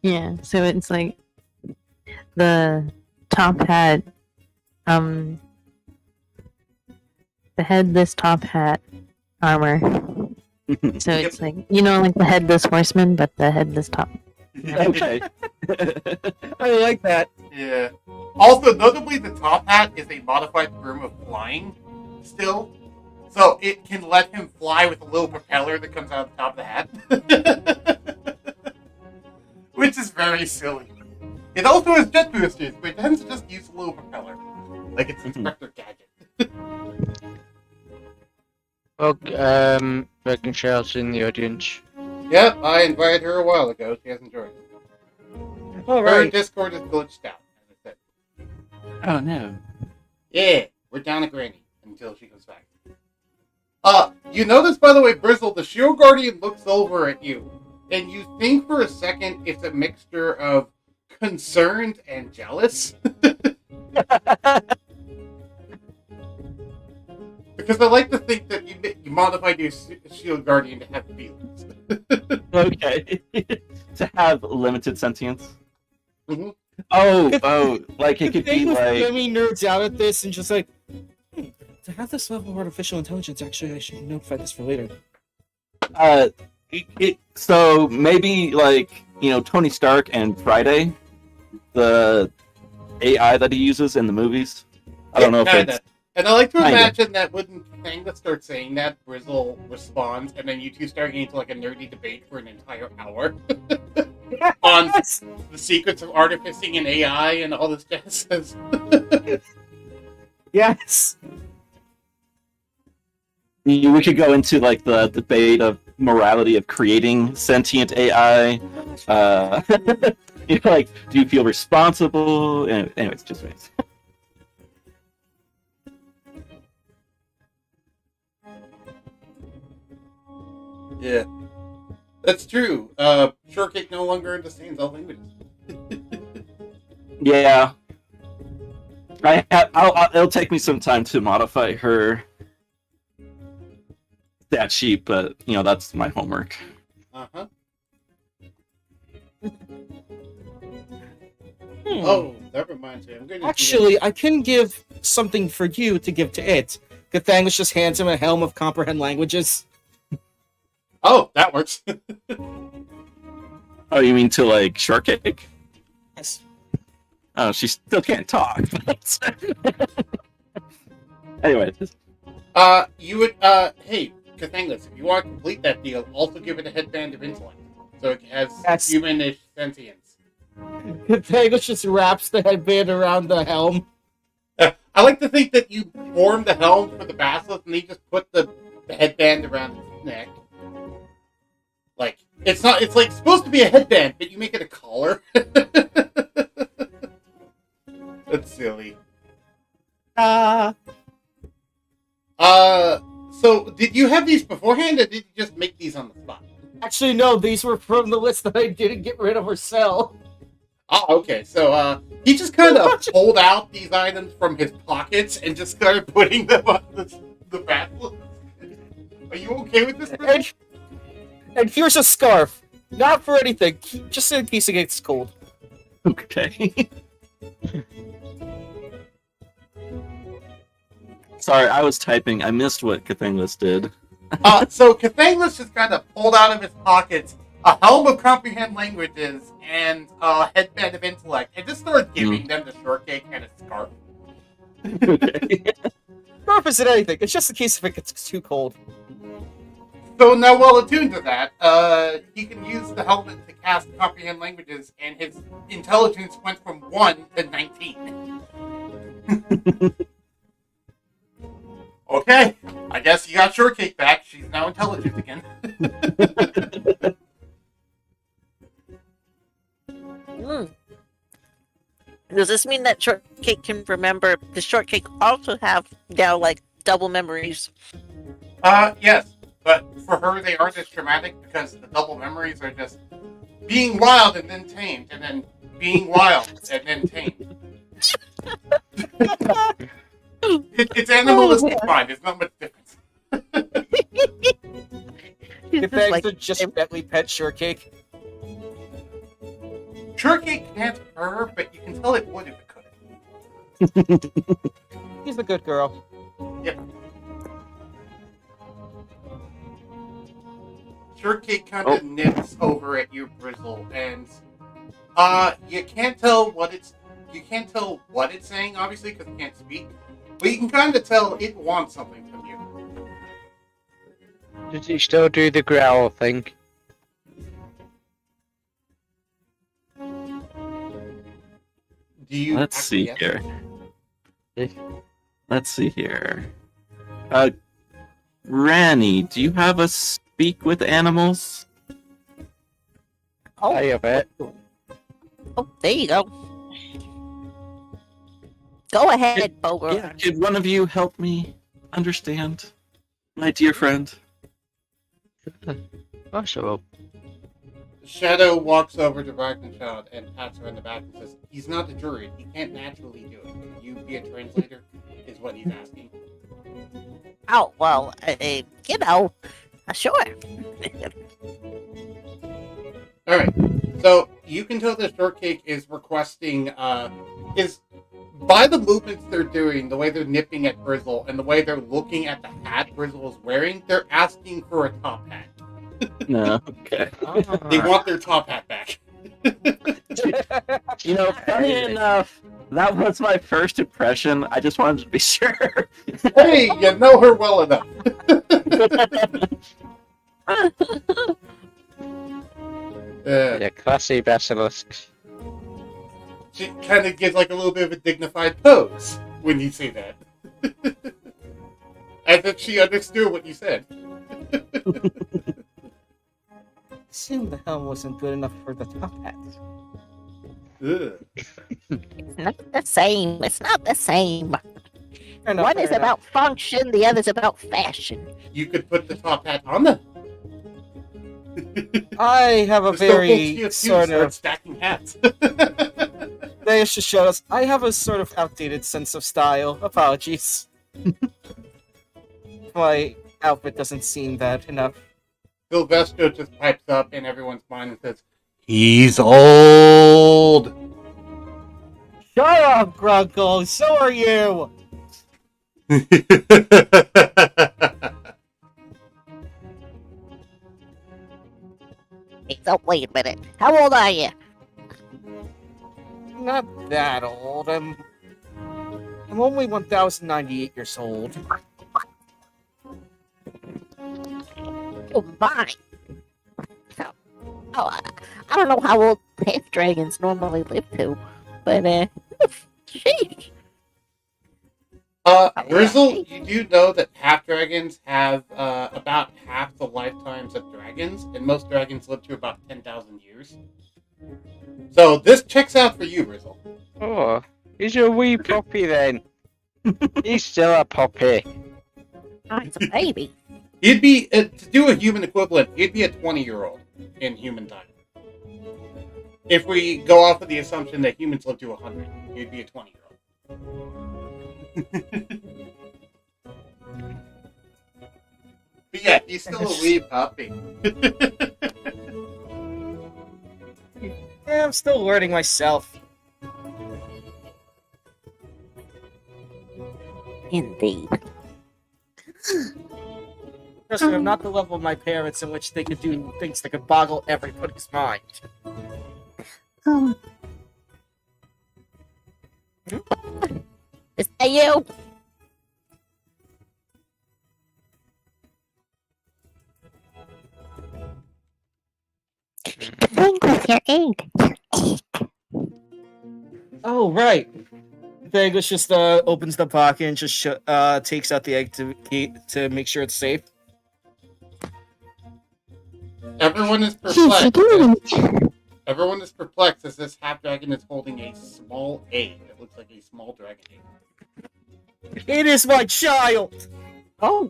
Yeah, so it's like the top hat, the headless top hat armor. So it's like, you know, like the headless horseman, but the headless top. Okay. I like that. Yeah. Also, notably, the top hat is a modified form of flying still. So it can let him fly with a little propeller that comes out of the top of the hat. Which is very silly. It also has jet boosters, but it tends to just use a little propeller. Like it's Inspector Gadget. Well, Regan Cheryl's in the audience. Yep, I invited her a while ago. She hasn't joined. All Her right. Discord is glitched out, as I said. Oh no. Yeah, we're down to Granny until she comes back. You notice, by the way, Brizzle, the Shield Guardian looks over at you, and you think for a second it's a mixture of concerned and jealous. Because I like to think that you modified your Shield Guardian to have feelings. Okay. To have limited sentience. Mhm. Oh, like it could be like. Jimmy nerds out at this and just like, to have this level of artificial intelligence, actually, I should notify this for later. So maybe like, you know, Tony Stark and Friday, the AI that he uses in the movies. I don't know if Kinda. it's. And I like to Kinda. imagine that when Kanga starts saying that, Brizzle responds, and then you two start getting into like a nerdy debate for an entire hour on the secrets of artificing and AI and all this jazz. Yes. We could go into like the debate of morality of creating sentient AI. You know, like, do you feel responsible? Anyways, just wait. Yeah. That's true. Shortcake no longer understands all languages. Yeah. It'll take me some time to modify her stat sheet, but you know that's my homework. Uh-huh. Oh, that reminds me. I'm going to actually, I can give something for you to give to it. Gathangus just hands him a helm of comprehend languages. Oh, that works. Oh, you mean to like shortcake? Yes. Oh, she still can't talk. Anyway. You would, hey, Kathangus, if you want to complete that deal, also give it a headband of intellect. So it has Yes. humanish sentience. Gathangus just wraps the headband around the helm. I like to think that you formed the helm for the basilisk and you just put the headband around its neck. Like, it's not, it's like supposed to be a headband, but you make it a collar. That's silly. So did you have these beforehand, or did you just make these on the spot? Actually, no, these were from the list that I didn't get rid of or sell. Oh, okay. So, he just kind of pulled out these items from his pockets and just started putting them on the bathroom. Are you okay with this? And here's a scarf. Not for anything, just in case it gets cold. Okay. Sorry, I was typing. I missed what Cathangus did. So Cathangus just kind of pulled out of his pockets a helm of comprehend languages and a headband of intellect, and just started giving them the shortcake and a scarf. Okay. Scarf isn't anything, it's just in case if it gets too cold. So now, well attuned to that, he can use the helmet to cast comprehend languages, and his intelligence went from 1 to 19. Okay, I guess you got shortcake back. She's now intelligent again. Does this mean that Shortcake can remember? Does Shortcake also have now like double memories? Yes, but for her they aren't as traumatic because the double memories are just being wild and then tamed, and then being wild and then tamed. It's animalistic fine. There's not much difference. If thanks to just Bentley pet shortcake. Shortcake can't purr, but you can tell it would if it could. She's a good girl. Yep. Shortcake kind of nips over at you, Brizzle, and you can't tell what it's saying, obviously, because it can't speak. But you can kind of tell it wants something from you. Does he still do the growl thing? Do you? Let's see here. Let's see here. Granny, do you have a speak with animals? Oh, I have it. oh, there you go. Go ahead, Bogart. Yeah, could one of you help me understand, my dear friend? Oh, so Shadow walks over to Ragnarchild and pats her in the back and says, "He's not a druid. He can't naturally do it. Can you be a translator?" Is what he's asking. Oh, well, you know, sure. Alright, so you can tell that Shortcake is requesting, is by the movements they're doing, the way they're nipping at Brizzle, and the way they're looking at the hat Brizzle is wearing, they're asking for a top hat. No, okay. They want their top hat back. You know, funny enough, that was my first impression. I just wanted to be sure. Hey, you know her well enough. yeah, classy basilisk. She kind of gives like a little bit of a dignified pose when you say that. As if she understood what you said. Assume the helm wasn't good enough for the top hat. Ugh. It's not the same. It's not the same. Fair enough, One fair is enough. about function, the other's about fashion. You could put the top hat on them. I have a Just don't very pull TF2, sort start of. stacking hats. They should show us. I have a sort of outdated sense of style. Apologies. My outfit doesn't seem that enough. Sylvester just pipes up in everyone's mind and says, "He's old." Shut up, Grunkle. So are you. Hey, so wait a minute. How old are you? Not that old. I'm only 1,098 years old. Oh my! I don't know how old half dragons normally live to, but sheesh. Brizzle, you do know that half dragons have about half the lifetimes of dragons, and most dragons live to about 10,000 years. So this checks out for you, Brizzle. Oh, he's a wee puppy then. He's still a puppy. Oh, it's a baby. He'd be, to do a human equivalent, he'd be a 20-year-old in human time. If we go off of the assumption that humans live to 100, he'd be a 20-year-old. But yeah, he's still a wee puppy. Yeah, I'm still learning myself. Indeed. Trust me, I'm not the level of my parents in which they could do things that could boggle everybody's mind. Is that you? Playing with your egg. Oh, right. Vegas just opens the pocket and just takes out the egg to make sure it's safe. Everyone is She's perplexed. doing. Everyone is perplexed as this half dragon is holding a small egg. It looks like a small dragon egg. It is my child! Oh.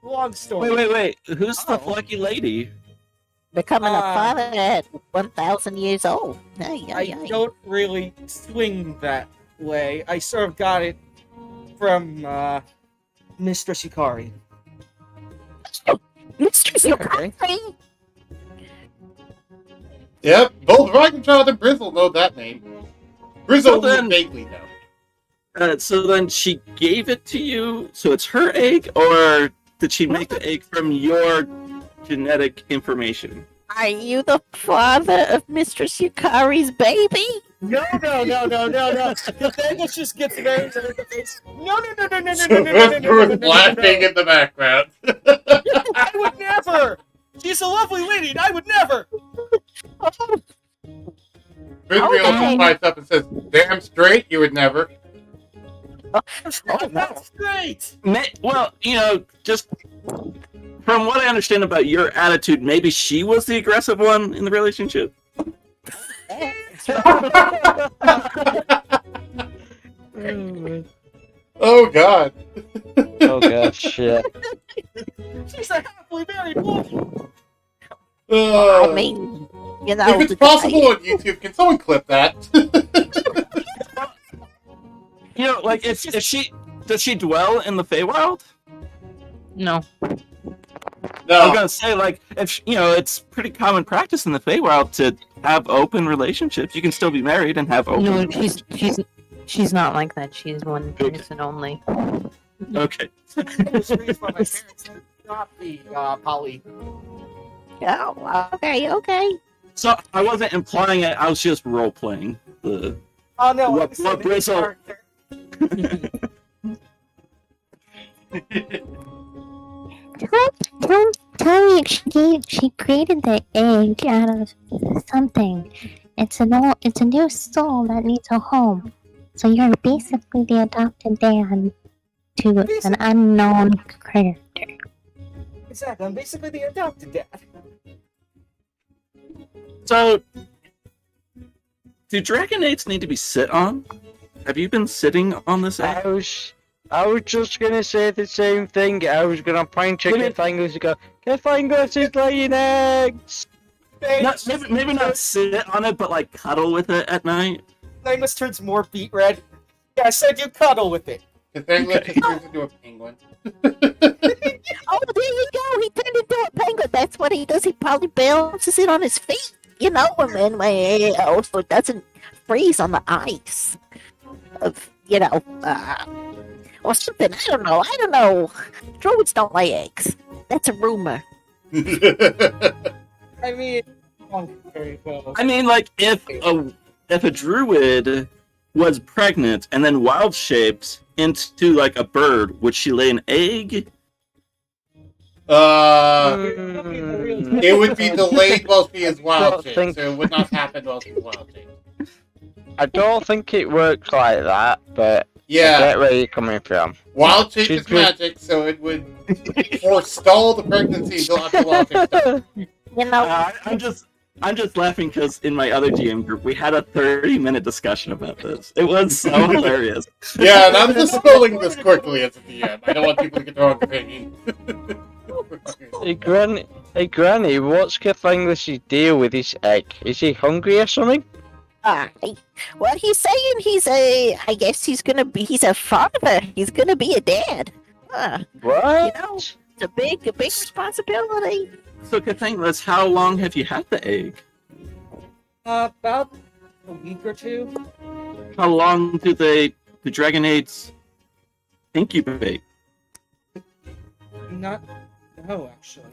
Long story. Wait. Who's the lucky lady? Becoming a father at 1,000 years old. I don't really swing that way. I sort of got it from Mr. Shikari. Mistress, you're crazy. Yep, both Dragonchild and Brizzle know that name. Brizzle So then- vaguely know. So then she gave it to you, so it's her egg, or did she make the egg from your genetic information? Are you the father of Mistress Yukari's baby? No. Vegas just gets very into the face. No. We're laughing in the background. I would never! She's a lovely lady, and I would never! Brizzle also pipes up and says, "Damn straight, you would never." That's great! Well, just from what I understand about your attitude, maybe she was the aggressive one in the relationship. Oh god. Oh god, shit. She's a happily married woman! I mean, you know. if it's possible on YouTube, can someone clip that? Like if she does she dwell in the Feywild? No. I was No. gonna say, like, if it's pretty common practice in the Feywild to have open relationships. You can still be married and have open. No, relationships. she's not like that. She's one person only. Okay. I was raised by my parents, not the poly. Oh, okay. So I wasn't implying it. I was just role playing the. Oh no, What- I'm saying what the Brizzle- character. Tell me she created the egg out of something. It's a new soul that needs a home. So you're basically the adopted dad to an unknown character. Exactly, I'm basically the adopted dad. So, do dragonates need to be sit on? Have you been sitting on this egg? I was just gonna say the same thing. I was gonna point to Kefangos and go, Kefangos is laying eggs! Maybe not sit on it, but like cuddle with it at night. Nameless turns more beet red. Yeah, I said you cuddle with it. The thing that just turns into a penguin. Oh, there you go. He turned into a penguin. That's what he does. He probably balances it on his feet. And then so it doesn't freeze on the ice. Or something. I don't know. Druids don't lay eggs. That's a rumor. I mean, very well. I mean, like if a druid was pregnant and then wild shaped into like a bird, would she lay an egg? It would be delayed while she is wild Don't shaped, think- so it would not happen while she's wild shaped. I don't think it works like that, but I Yeah, get where you're coming from. wild shape She's is good. magic, so it would forestall the pregnancy until after wild shape's done. You know, I'm just laughing because in my other GM group we had a 30-minute discussion about this. It was so hilarious. Yeah, and I'm just spelling this quickly as a DM. I don't want people to get the wrong opinion. Hey Granny, what's Cathanglish's deal with his egg? Is he hungry or something? well, he's saying he's a father. He's gonna be a dad. What? You know, it's a big responsibility. So Cathanglus, how long have you had the egg? About a week or two. How long do the dragonades incubate? Not. No, actually.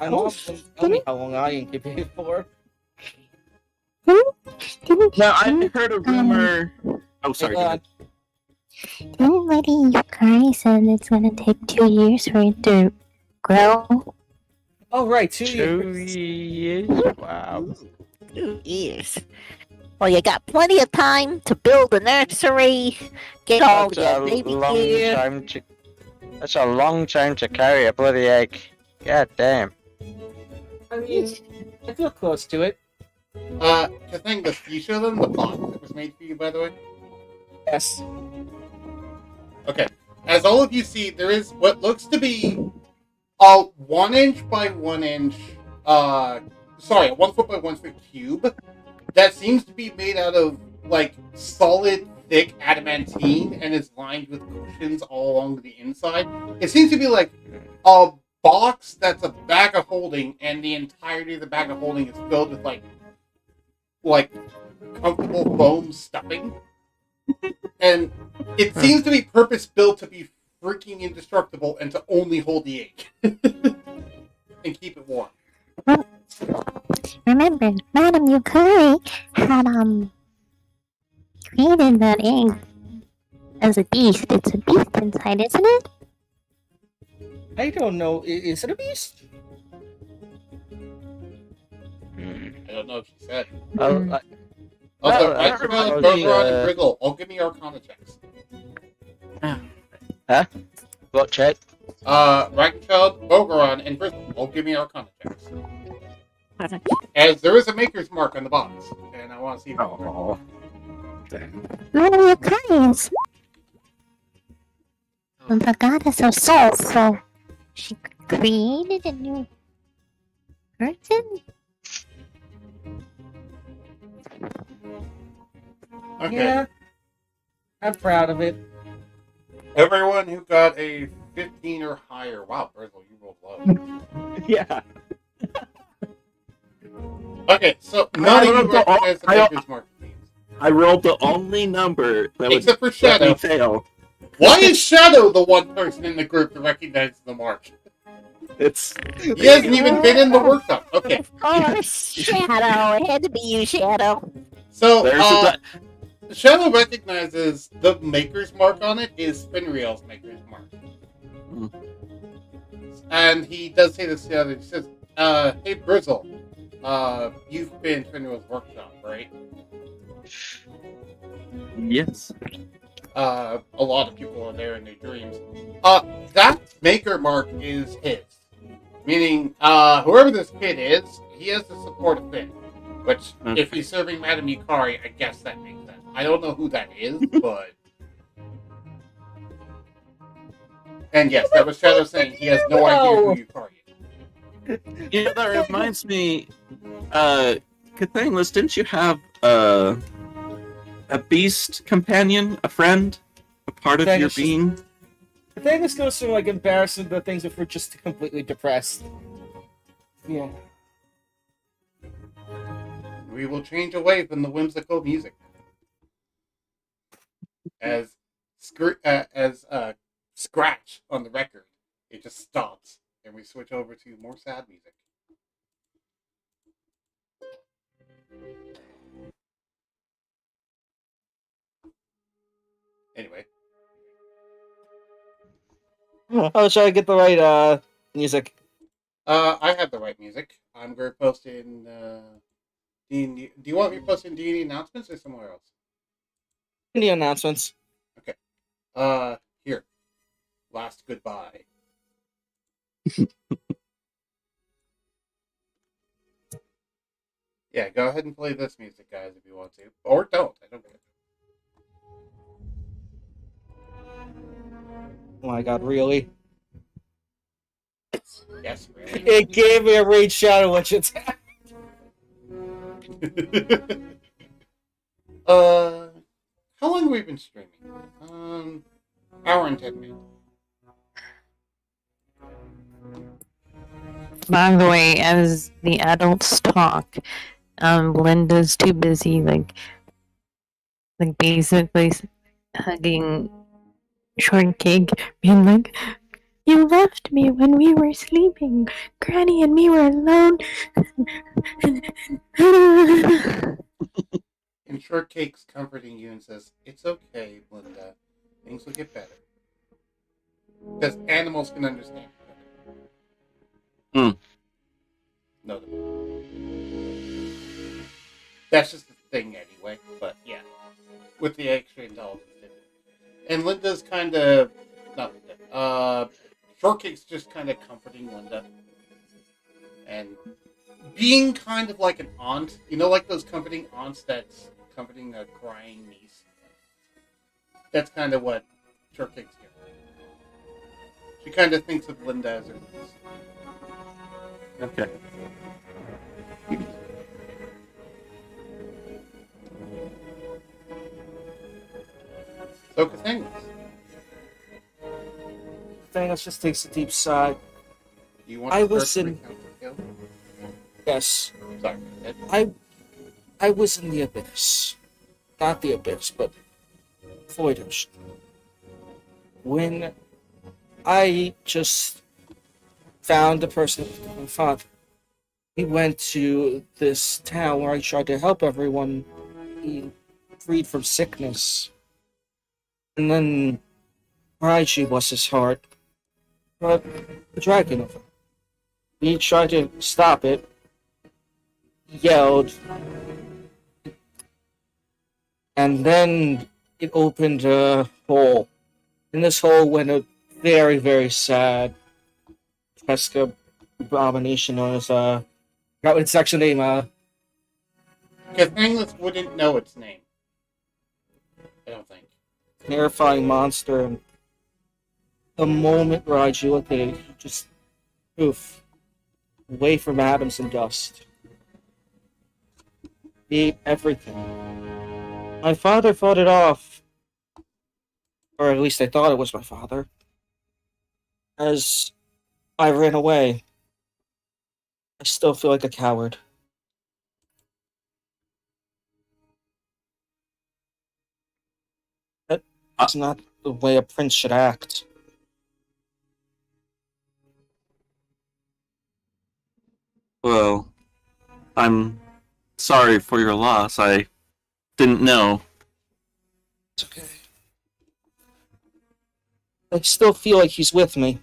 My mom didn't tell me how long I incubated for. No, I heard a rumor. Oh, sorry. Go ahead. Didn't Lady Yukari said it's gonna take 2 years for it to grow? Oh, right, 2 years. years? Wow. 2 years. Well, you got plenty of time to build a nursery, get all your baby gear. That's a long time to carry a bloody egg. God damn. I mean, I feel close to it. Cathangus, do you show them the box that was made for you, by the way? Yes. Okay. As all of you see, there is what looks to be a 1 inch by 1 inch, a 1 foot by 1 foot cube that seems to be made out of, like, solid, thick adamantine and is lined with cushions all along the inside. It seems to be like a box that's a bag of holding, and the entirety of the bag of holding is filled with, like comfortable foam stuffing. And it seems to be purpose-built to be freaking indestructible and to only hold the egg. And keep it warm. Remember, Madame Yukari had created that egg as a beast. It's a beast inside, isn't it? I don't know. Is it a beast? I don't know if she said. Also, Also, Ragnchild, Bogaron, and Brizzle, all give me Arcana checks. Huh? What check? Ragnchild, Bogaron, and Brizzle, all give me Arcana checks. As there is a maker's mark on the box, and I want to see if Oh, damn. Madame Yukari is the goddess of souls, so she created a new person? Okay. Yeah. I'm proud of it. Everyone who got a 15 or higher. Wow, Brizzle, you rolled low. Yeah. Okay, so none of you rolled the- recognize the I- maker's mark. I rolled the only number that would Except for let Shadow. me fail. Why is Shadow the one person in the group that recognizes the mark? It's He hasn't even been in the workshop. Okay, Of course, Shadow. It had to be you, Shadow. so there's Shadow recognizes the maker's mark on it is Finreal's maker's mark. Hmm. And he does say this to the other. He says, hey, Brizzle, you've been to Finreal's workshop, right? yes. A lot of people are there in their dreams. That maker mark is his. Meaning, whoever this kid is, he has the support of Finn. Which, if he's serving Madame Yukari, I guess that makes sense. I don't know who that is, but... And yes, that was Shadow saying he has no idea who Yukari is. You know, that reminds me, Cathanglus, didn't you have a beast companion, a friend, a part of your Cathanglus being? The thing this goes from like embarrassing to things if we're just completely depressed. Yeah. We will change away from the whimsical music. As scratch on the record, it just stops, and we switch over to more sad music. Anyway, I was trying to get the right music. I have the right music. I'm going to post in Do you want me posting D&D announcements or somewhere else? Any announcements? Here. Last goodbye. Yeah, go ahead and play this music, guys, if you want to. Or don't. I don't care. Oh my god, really? Yes, really? It gave me a Raid Shadow Witch attack. How long have we been streaming? Hour and 10 minutes. By the way, as the adults talk, Linda's too busy, like basically hugging Shortcake, being like, "You left me when we were sleeping. Granny and me were alone." And Shortcake's comforting you and says, "It's okay, Linda. Things will get better." Because animals can understand. Hmm. No. That's just the thing anyway, but yeah. With the extra intelligence. And Linda's kind of... Not Linda. Shortcake's just kind of comforting Linda. And being kind of like an aunt. You know, like those comforting aunts that's comforting a crying niece. That's kind of what Shortcake's doing. She kind of thinks of Linda as her niece. Okay. So, Cathangos. Thanos just takes a deep sigh. Do you want I to was first in- recount the kill? Yes, Sorry. Ed. I was in the abyss. Not the abyss, but Void Ocean. When I just found the person with my father. He went to this town where I tried to help everyone be freed from sickness. And then Raiji was his heart. But the dragon of him. He tried to stop it. Yelled. And then it opened a hole. In this hole went a very, very sad Pesca abomination known as forgot what its actual name, Cathangos wouldn't know its name. I don't think. terrifying monster. And the moment Raiji looked at it, he just poof. Away from atoms and dust. He ate everything. My father fought it off. Or at least I thought it was my father. As I ran away. I still feel like a coward. That's not the way a prince should act. Well, I'm sorry for your loss. I didn't know. It's okay. I still feel like he's with me.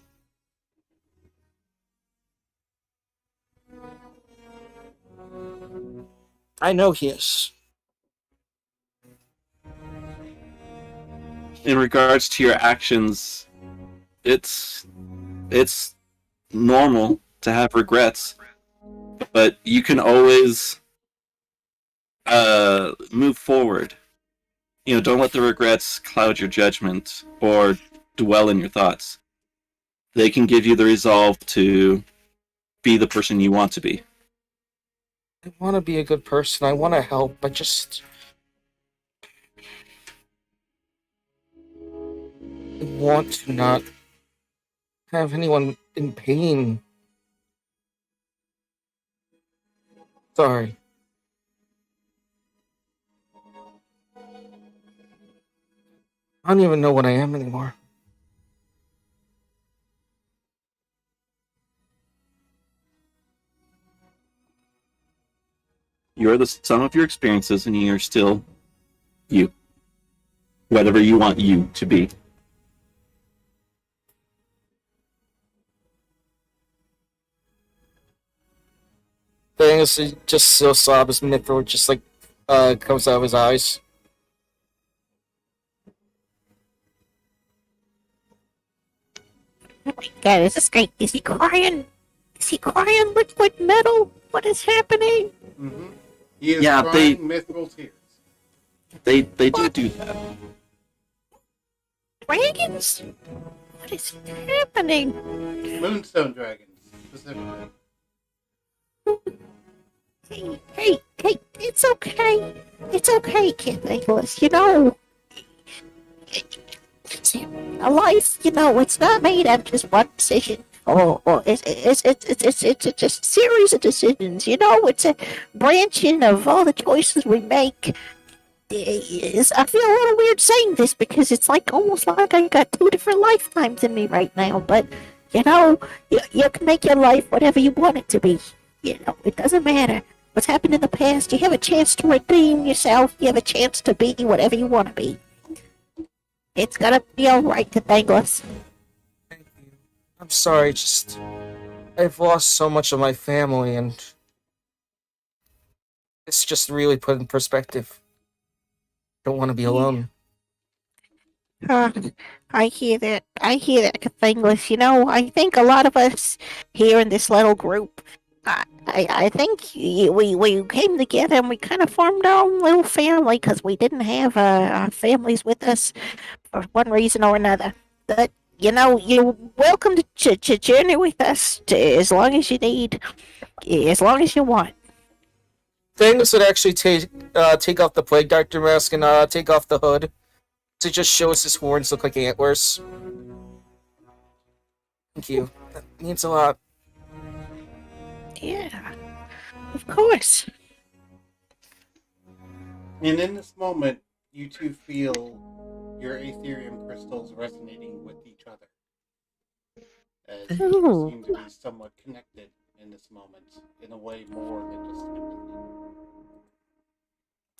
I know he is. In regards to your actions, it's normal to have regrets, but you can always move forward. You know, don't let the regrets cloud your judgment or dwell in your thoughts. They can give you the resolve to be the person you want to be. I want to be a good person. I want to help. I just... I want to not have anyone in pain. Sorry. I don't even know what I am anymore. You're the sum of your experiences, and you're still you. Whatever you want you to be. Thanos just still saw his mithril just like comes out of his eyes. Oh my god, this is great. Is he crying? Is he crying liquid metal? What is happening? Mm-hmm. He is Yeah, crying mithril tears. They do that. Dragons? What is happening? Moonstone dragons, specifically. Hey, it's okay. It's okay, Kid Nicholas. You know, a life, you know, it's not made out of just one decision. Or it's just a series of decisions. You know, it's a branching of all the choices we make. I feel a little weird saying this because it's like almost like I got two different lifetimes in me right now. But you know, you can make your life whatever you want it to be. You know, it doesn't matter what's happened in the past. You have a chance to redeem yourself. You have a chance to be whatever you want to be. It's gonna be all right, Cathanglus. Thank you. I'm sorry, just I've lost so much of my family, and it's just really put in perspective. I don't want to be alone. I hear that. I hear that, Cathanglus. You know, I think a lot of us here in this little group, I think we came together and we kind of formed our own little family because we didn't have our families with us for one reason or another. But you know, you're welcome to journey with us as long as you need, as long as you want. Thanos would actually take off the Plague Doctor mask and take off the hood. So it just shows his horns look like antlers. Thank you. That means a lot. Yeah, of course. And in this moment, you two feel your Aetherium crystals resonating with each other. As you Ooh. seem to be somewhat connected in this moment, in a way more than just empathy.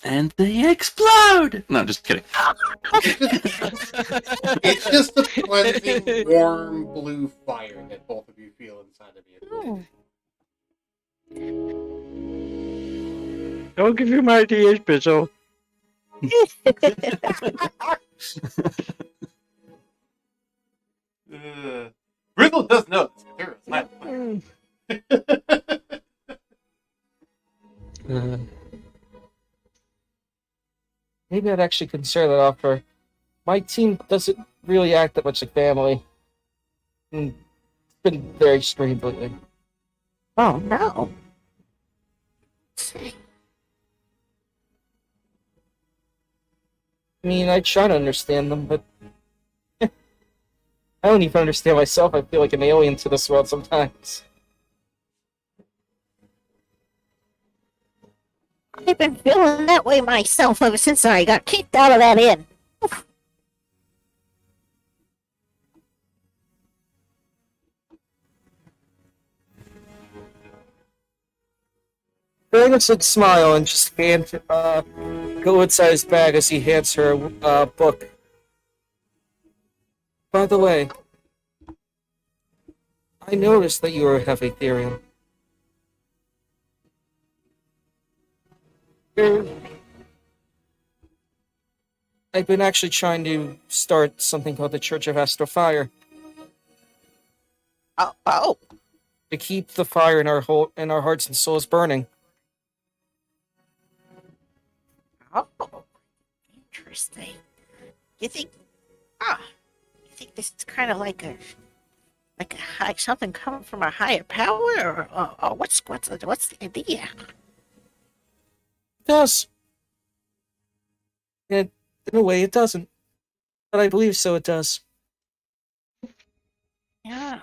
And they explode! No, just kidding. It's just the cleansing, warm blue fire that both of you feel inside of you. Oh. Don't give you my ideas, Brizzle. Brizzle does know this. There is not. Maybe I'd actually consider that offer. My team doesn't really act that much like family. It's been very strange lately. Oh no. I mean, I try to understand them, but I don't even understand myself. I feel like an alien to this world sometimes. I've been feeling that way myself ever since I got kicked out of that inn. Thanos would smile and just go inside his bag as he hands her a book. By the way, I noticed that you have Aetherium. I've been actually trying to start something called the Church of Astral Fire Oh, to keep the fire in our hearts and souls burning. oh, interesting. You think? You think this is kind of like a something coming from a higher power, or what's the idea? It does. In a way, it doesn't. But I believe so it does. Yeah,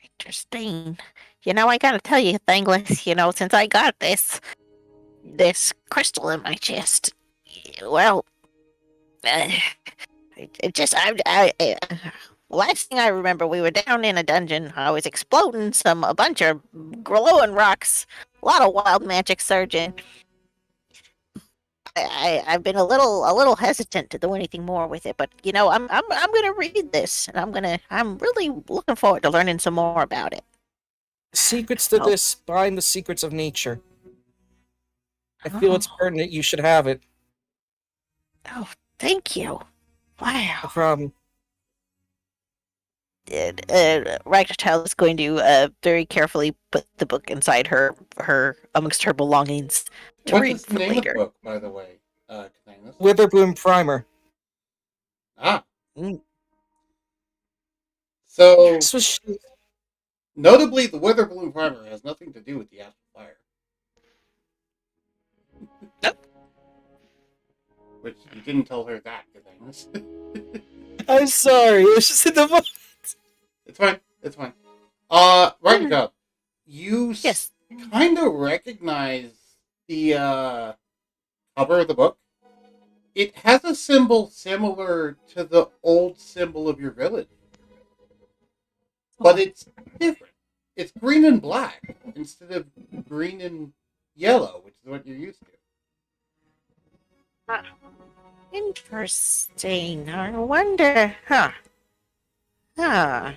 interesting. You know, I gotta tell you, Thangless. You know, since I got this crystal in my chest, well, last thing I remember, we were down in a dungeon. I was exploding a bunch of glowing rocks, a lot of wild magic surging. I've been a little hesitant to do anything more with it, but you know, I'm gonna read this, and I'm really looking forward to learning some more about it. Secrets to Oh. this bind the secrets of nature. I feel it's pertinent you should have it. Oh, thank you. No Wow. problem. Ragchild is going to very carefully put the book inside her amongst her belongings to What read is the for name later. of the book, by the way, Cathainus? Witherbloom Primer. Ah. Mm. So, This was notably, the Witherbloom Primer has nothing to do with the Astral Fire. Which, you didn't tell her that, Cathainus. I'm sorry. It was just in the book. It's fine. It's fine. Right, job. You Yes. kind of recognize the cover of the book. It has a symbol similar to the old symbol of your village, but it's different. It's green and black instead of green and yellow, which is what you're used to. Interesting. I wonder. Huh. I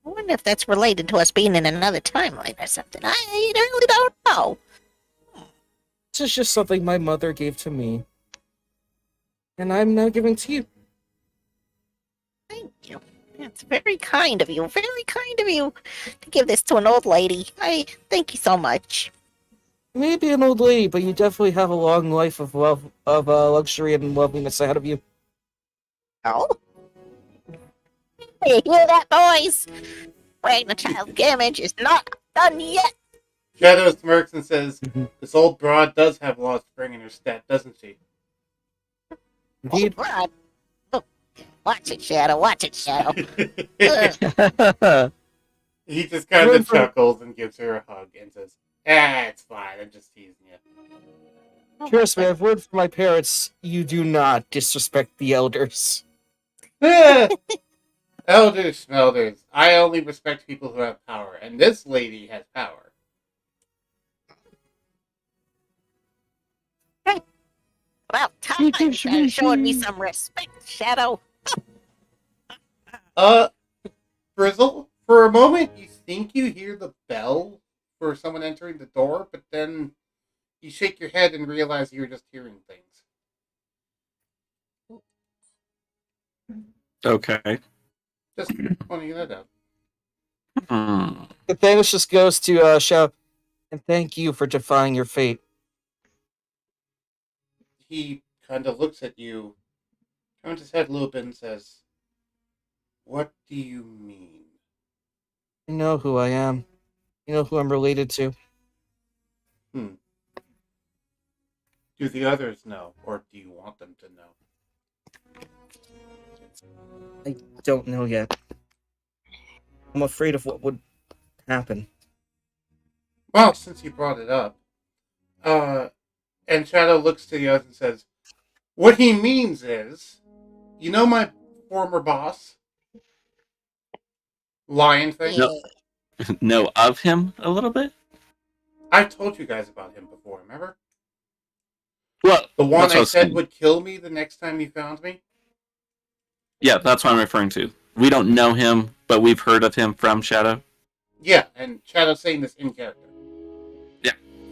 wonder if that's related to us being in another timeline or something. I really don't know. This is just something my mother gave to me. And I'm now giving to you. Thank you. That's very kind of you. Very kind of you to give this to an old lady. I thank you so much. You may be an old lady, but you definitely have a long life of luxury and loveliness ahead of you. Oh? You hear that, boys? Ragchild Gamage is not done yet. Shadow smirks and says, "This old broad does have laws to bring in her stead, doesn't she?" Indeed. Oh, God. Oh, watch it, Shadow. Watch it, Shadow. He just kind of chuckles and gives her a hug and says, it's fine. I'm just teasing you." Trust me, I've word from my parents. You do not disrespect the elders. Elders, smelders. I only respect people who have power, and this lady has power. Well, time for showing me some respect, Shadow. Brizzle, for a moment you think you hear the bell for someone entering the door, but then you shake your head and realize you're just hearing things. Okay. Just pointing that out. Thanos just goes to shout, and thank you for defying your fate. He kind of looks at you, turns his head a little bit and says, "What do you mean?" You know who I am. You know who I'm related to. Do the others know, or do you want them to know? I don't know yet. I'm afraid of what would happen. Well, since you brought it up, and Shadow looks to the others and says, "What he means is, you know my former boss? Lion thing? No. Know of him a little bit? I told you guys about him before, remember? Well, The one that's what I was said saying. would kill me the next time he found me? Yeah, that's what I'm referring to. We don't know him, but we've heard of him from Shadow. Yeah, and Shadow's saying this in character.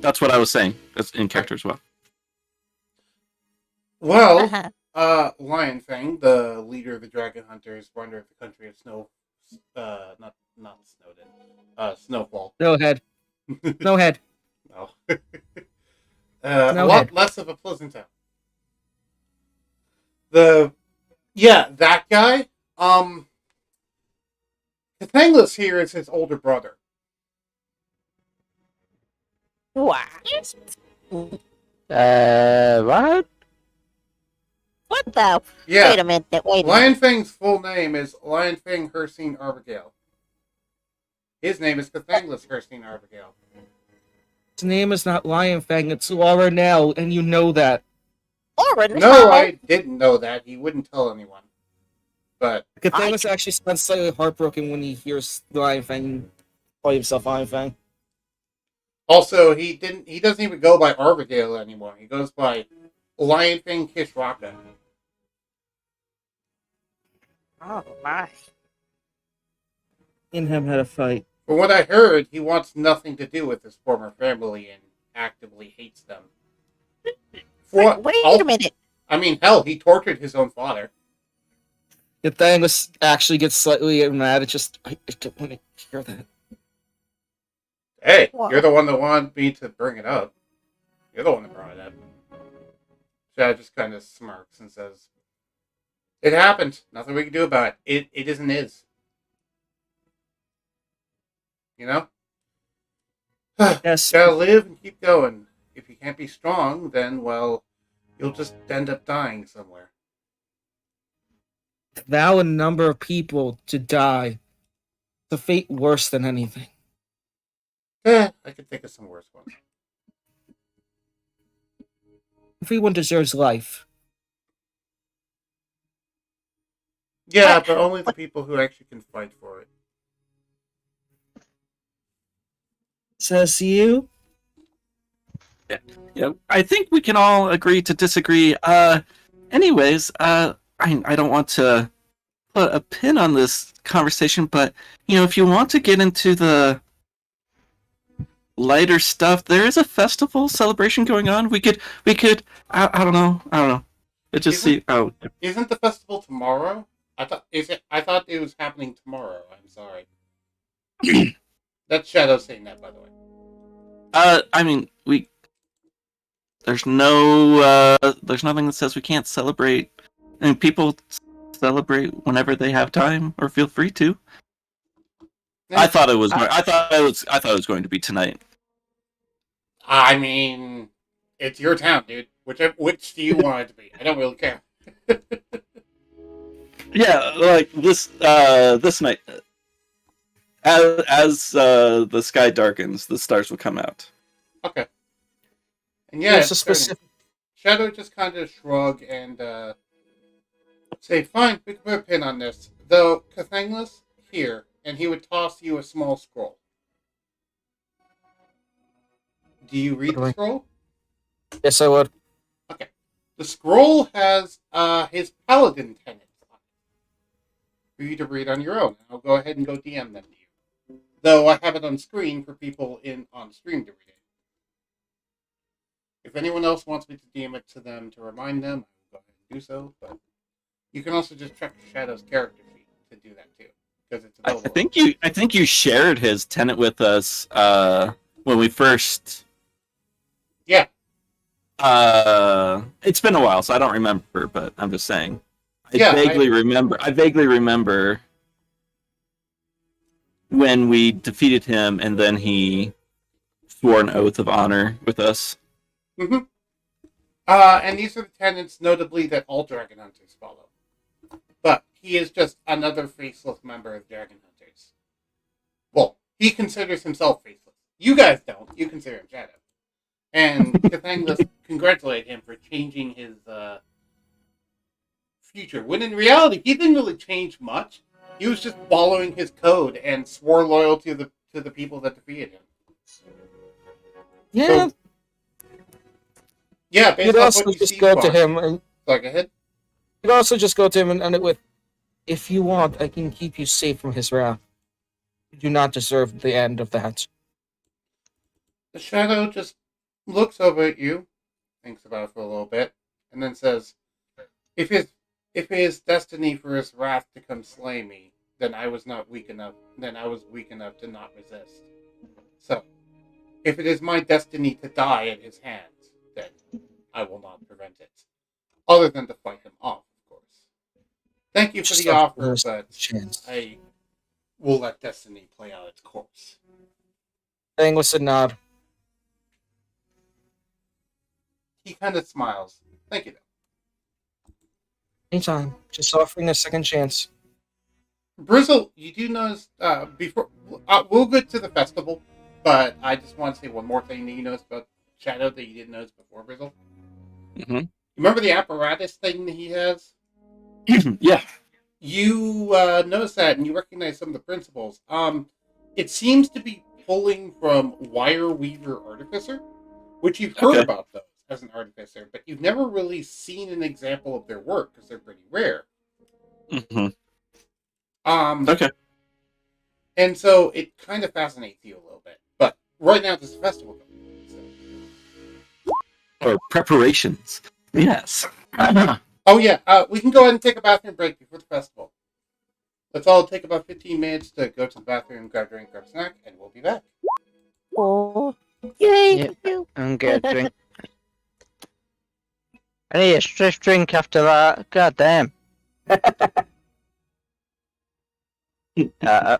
That's what I was saying. That's in character as well. Well, Lion Fang, the leader of the Dragon Hunters, ruler of the country of Snow, not Snowden, Snowfall. No head. No head. No. No a lot head. less of a pleasant town. That guy. Cathanglis here is his older brother. What? What? What the? Yeah. Wait a minute. Wait a minute. Lion Fang's full name is Lion Fang Hercene Arbigail. His name is Cathanglis Hercene Arbigail. His name is not Lion Fang, it's Laura Nell, and you know that. Oren, No, I didn't know that. He wouldn't tell anyone. But Cathanas actually sounds slightly heartbroken when he hears Lion Fang call himself Lion Fang. also, he doesn't even go by Arbigail anymore. He goes by Lion Fang Kishraka. Oh my. Me and him had a fight. From what I heard, he wants nothing to do with his former family and actively hates them. Wait a minute. I mean, hell, he tortured his own father. Cathangus actually gets slightly mad. It's just, I don't want to hear that. Hey, What? you're the one that wanted me to bring it up. You're the one that brought it up. Chad just kind of smirks and says, "It happened. Nothing we can do about it. It isn't his. You know? Yes. Gotta live and keep going. If you can't be strong, then, well, you'll just end up dying somewhere." Thou a number of people to die. The fate worse than anything. I could think of some worse ones. Everyone deserves life. Yeah, but only the people who actually can fight for it. Says you? Yeah, I think we can all agree to disagree. Anyways, I don't want to put a pin on this conversation, but if you want to get into the lighter stuff, there is a festival celebration going on. We could. I don't know. It just Isn't the festival tomorrow? I thought it was happening tomorrow. I'm sorry. That's Shadow saying that, by the way. I mean, there's nothing that says we can't celebrate. I mean, people celebrate whenever they have time or feel free to. I thought it was going to be tonight. I mean, it's your town, dude. Which do you want it to be? I don't really care. Yeah, like this night, as the sky darkens, the stars will come out. Okay. And yeah, There's a it's specific. Shadow just kind of shrug and say, "Fine, we can put a pin on this." Though Cathangus here, and he would toss you a small scroll. Do you read the scroll? Yes, I would. Okay. The scroll has his paladin tenets on it for you to read on your own. I'll go ahead and go DM them to you. Though I have it on screen for people on stream to read it. If anyone else wants me to DM it to them to remind them, I will go ahead and do so. But you can also just check the Shadow's character sheet to do that too, because it's available. I think you shared his tenet with us when we first. Yeah. It's been a while, so I don't remember, but I'm just saying. I vaguely remember when we defeated him, and then he swore an oath of honor with us. Mm-hmm. And these are the tenets, notably, that all Dragon Hunters follow. But he is just another faceless member of Dragon Hunters. Well, he considers himself faceless. You guys don't. You consider him Shadow. And Cathangus congratulate him for changing his future. When in reality, he didn't really change much. He was just following his code and swore loyalty to the people that defeated him. Yeah. So, yeah, based You'd off also what you just see go to far. him and Go ahead. you'd also just go to him and end it with, "If you want, I can keep you safe from his wrath. You do not deserve the end of that." The Shadow just looks over at you, thinks about it for a little bit, and then says, If it is destiny for his wrath to come slay me, then I was weak enough to not resist. So, if it is my destiny to die at his hands, then I will not prevent it. Other than to fight him off, of course. Thank you for Just the offer, first but chance. I will let destiny play out its course. Cathangus a nod. He kind of smiles. Thank you, though. Anytime. Just offering a second chance. Brizzle, you do notice, before, we'll get to the festival, but I just want to say one more thing that you noticed about Shadow that you didn't notice before, Brizzle. Mm-hmm. Remember the apparatus thing that he has? Yeah. You notice that and you recognize some of the principles. It seems to be pulling from Wire Weaver Artificer, which you've heard about those as an artificer, but you've never really seen an example of their work because they're pretty rare. Mm-hmm. Okay. And so it kind of fascinates you a little bit. But right now there's a festival going on. So. Or preparations. Yes. Oh yeah, we can go ahead and take a bathroom break before the festival. Let's all take about 15 minutes to go to the bathroom, grab a drink, grab a snack, and we'll be back. Oh, yay! Yep. You. And get a drink. I need a stiff drink after that. God damn. Uh,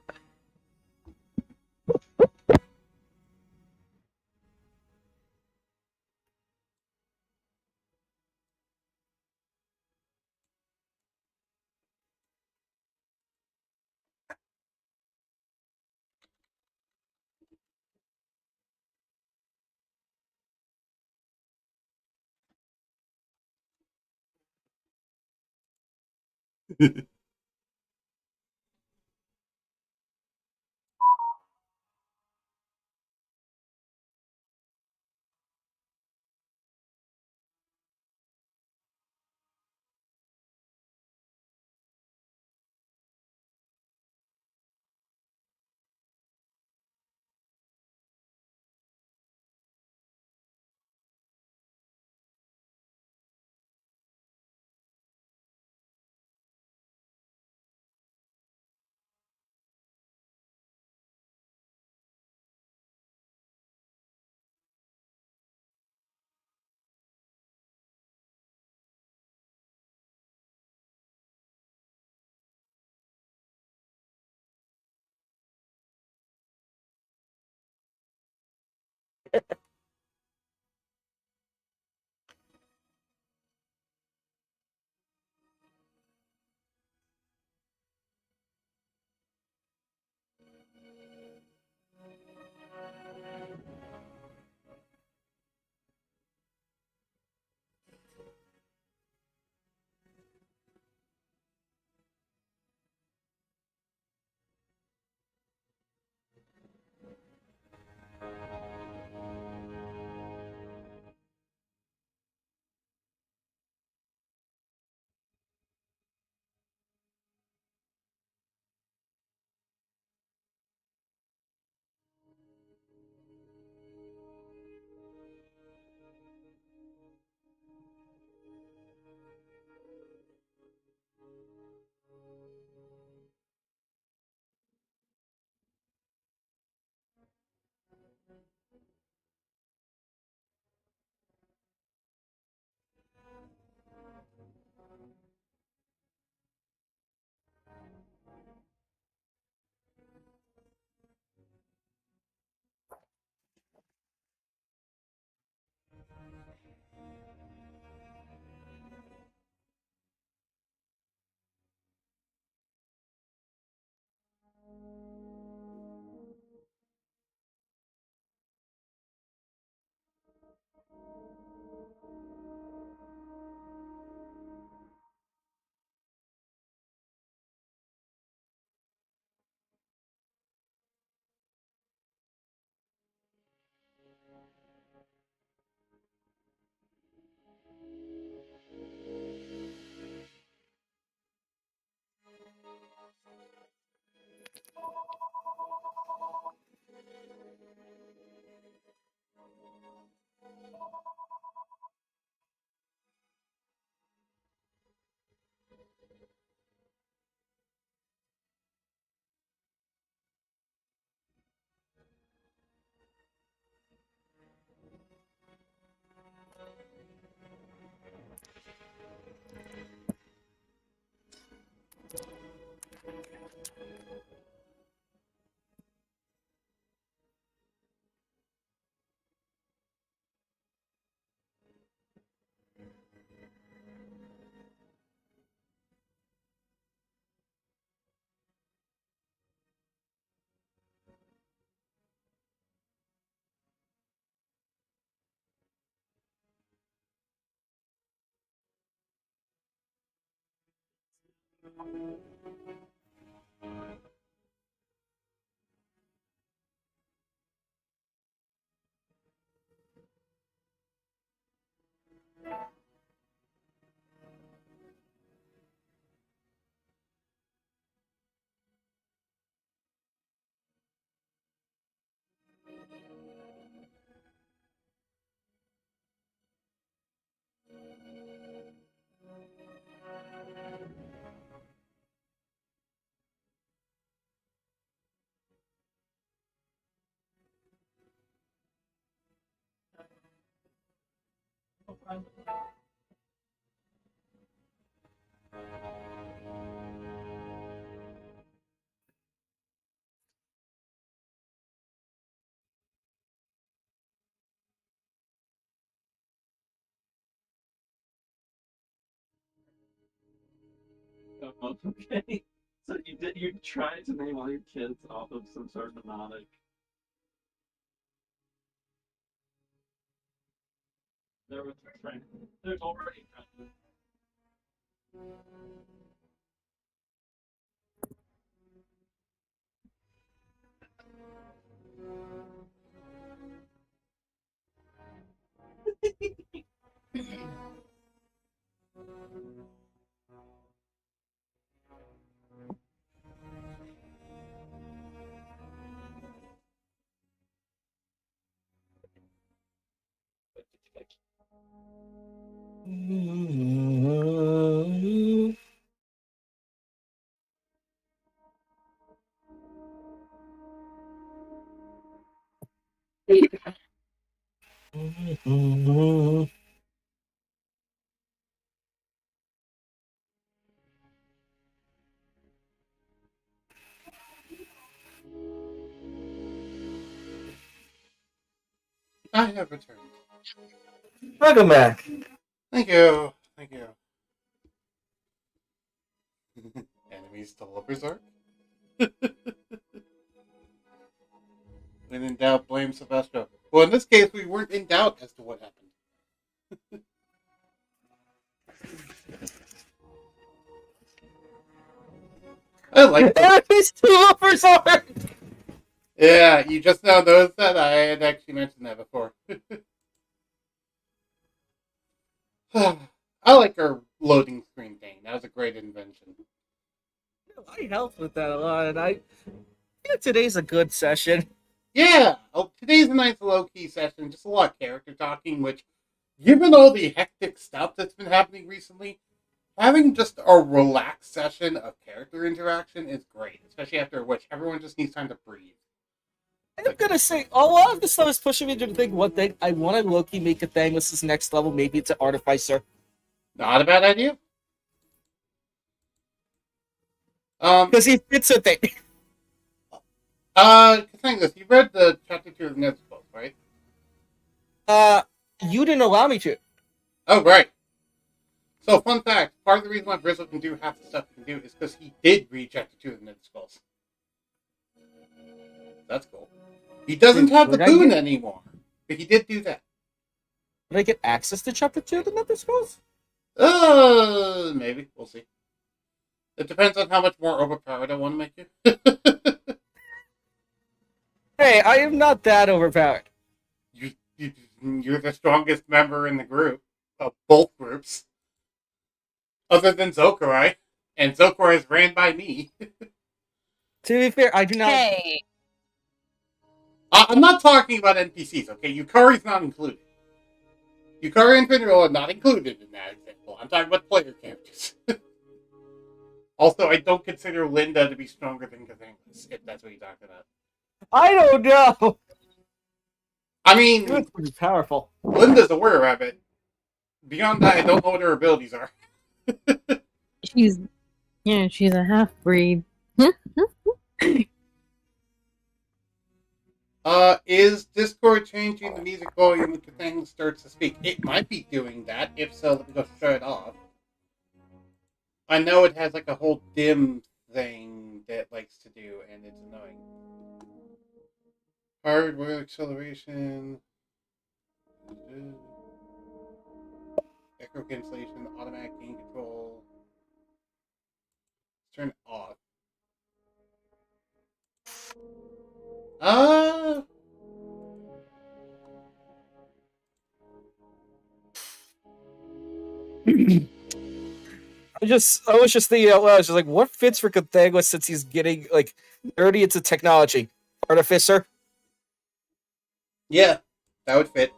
Oh, okay. So you tried to name all your kids off of some sort of mnemonic. There was trying. There's already trying. I have returned. Welcome back. Thank you. Thank you. Enemies still a berserk? When in doubt, blame Sylvester. Well, in this case, we weren't in doubt as to what happened. I like that. Enemies still a berserk. Yeah, you just now noticed that? I had actually mentioned that before. I like our loading screen thing. That was a great invention. I helped with that a lot, and today's a good session. Yeah, today's a nice low-key session. Just a lot of character talking, which, given all the hectic stuff that's been happening recently, having just a relaxed session of character interaction is great, especially after which everyone just needs time to breathe. I'm gonna say a lot of this stuff is pushing me to think one thing. I want to low-key make a thing. This is next level. Maybe it's an artificer. Not a bad idea. Because he fits with it. Katangas, you read the chapter 2 of Ned's book, right? You didn't allow me to. Oh, right. So, fun fact, part of the reason why Brizzle can do half the stuff he can do is because he did read chapter 2 of Ned's Skulls. That's cool. He doesn't have the boon anymore, but he did do that. Did I get access to chapter 2 of the Nether Scrolls? Maybe. We'll see. It depends on how much more overpowered I want to make you. Hey, I am not that overpowered. You're the strongest member in the group, of both groups. Other than Zokurai. And Zokurai is ran by me. To be fair, I do not... Hey, I'm not talking about NPCs, okay? Yukari's not included. Yukari and Finral are not included in that example. I'm talking about player characters. Also, I don't consider Linda to be stronger than Kathangus, if that's what you're talking about. I don't know. I mean, It's pretty powerful. Linda's aware of it. Beyond that, I don't know what her abilities are. She's a half breed. Is Discord changing the music volume when Kathangus starts to speak? It might be doing that. If so, let me go shut it off. I know it has like a whole dim thing that it likes to do, and it's annoying. Hardware acceleration. Echo cancellation, automatic gain control. Let's turn it off. I was just thinking out loud. I was just like, what fits for Cathagua since he's getting like 30 into technology? Artificer? Yeah, that would fit.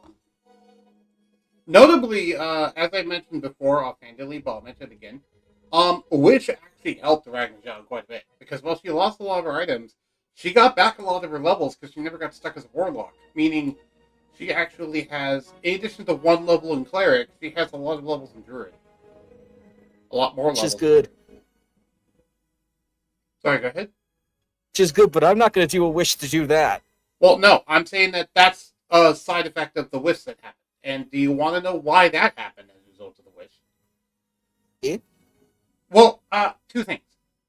Notably, as I mentioned before offhandedly, but I'll mention it again, Witch actually helped Ragnarok quite a bit, because while she lost a lot of her items, she got back a lot of her levels because she never got stuck as a warlock, meaning she actually has, in addition to one level in Cleric, she has a lot of levels in Druid. A lot more Which levels. is good. Sorry, go ahead. Which is good, but I'm not going to do a wish to do that. Well, no, I'm saying that that's a side effect of the wish that happened. And do you want to know why that happened as a result of the wish? Yeah. Well, two things.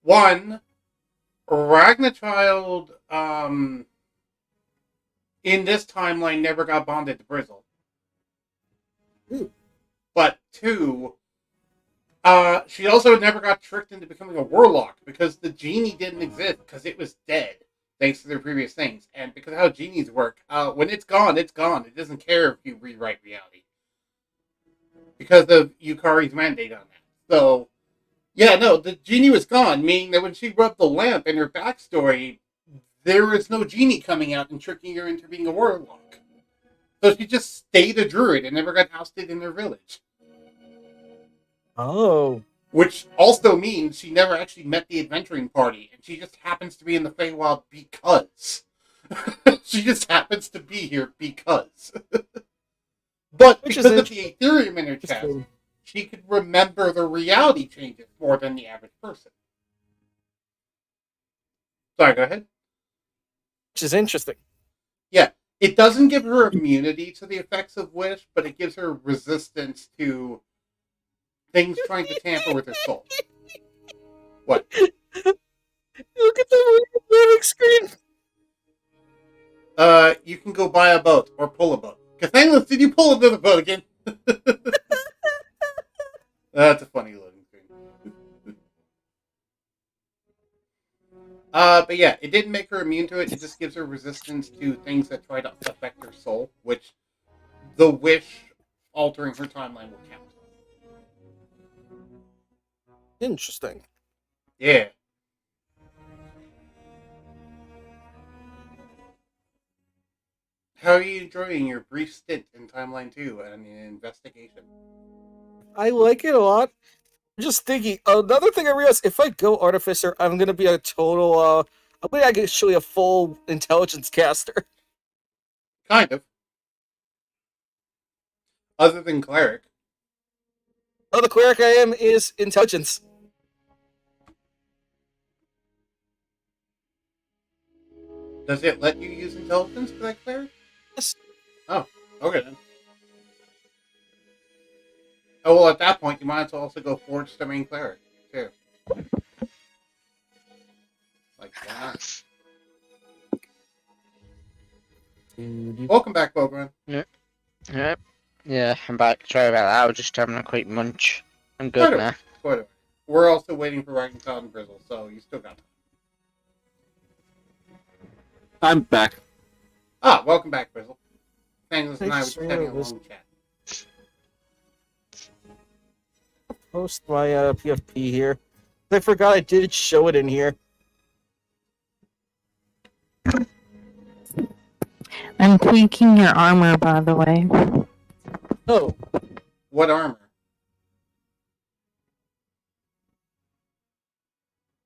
One, Ragnachild, in this timeline never got bonded to Brizzle. Ooh. But two, she also never got tricked into becoming a warlock because the genie didn't exist because it was dead, thanks to their previous things. And because of how genies work, when it's gone, it's gone. It doesn't care if you rewrite reality. Because of Yukari's mandate on that. So, yeah, no, the genie was gone, meaning that when she rubbed the lamp in her backstory, there was no genie coming out and tricking her into being a warlock. So she just stayed a druid and never got ousted in her village. Oh. Which also means she never actually met the adventuring party, and she just happens to be in the Feywild because. She just happens to be here because. But Which because is of the Ethereum in her chest, she could remember the reality changes more than the average person. Sorry, go ahead. Which is interesting. Yeah, it doesn't give her immunity to the effects of Wish, but it gives her resistance to things trying to tamper with her soul. What? Look at the moving screen. You can go buy a boat or pull a boat. Cathangless, did you pull another boat again? That's a funny loading screen. But yeah, it didn't make her immune to it. It just gives her resistance to things that try to affect her soul, which the wish altering her timeline will count. Interesting. Yeah. How are you enjoying your brief stint in Timeline 2 and in investigation? I like it a lot. I'm just thinking, another thing I realized, if I go Artificer, I'm going to be a total, I'm going to actually a full intelligence caster. Kind of. Other than Cleric. Oh, the cleric I am is intelligence. Does it let you use intelligence for that Cleric? Yes. Oh, okay then. Oh, well, at that point, you might as well also go Forge the main Cleric, too. Like that. Welcome back, Bogran. Yep. Yeah, I'm back. Sorry about that. I was just having a quick munch. I'm good now. Quite a We're also waiting for Ragnarok and Brizzle, so you still got time. I'm back. Ah, welcome back, Brizzle. Thanks, and I were Thanks just for having a this. long chat. Post my PFP here. I forgot I did show it in here. I'm tweaking your armor, by the way. Oh, What armor?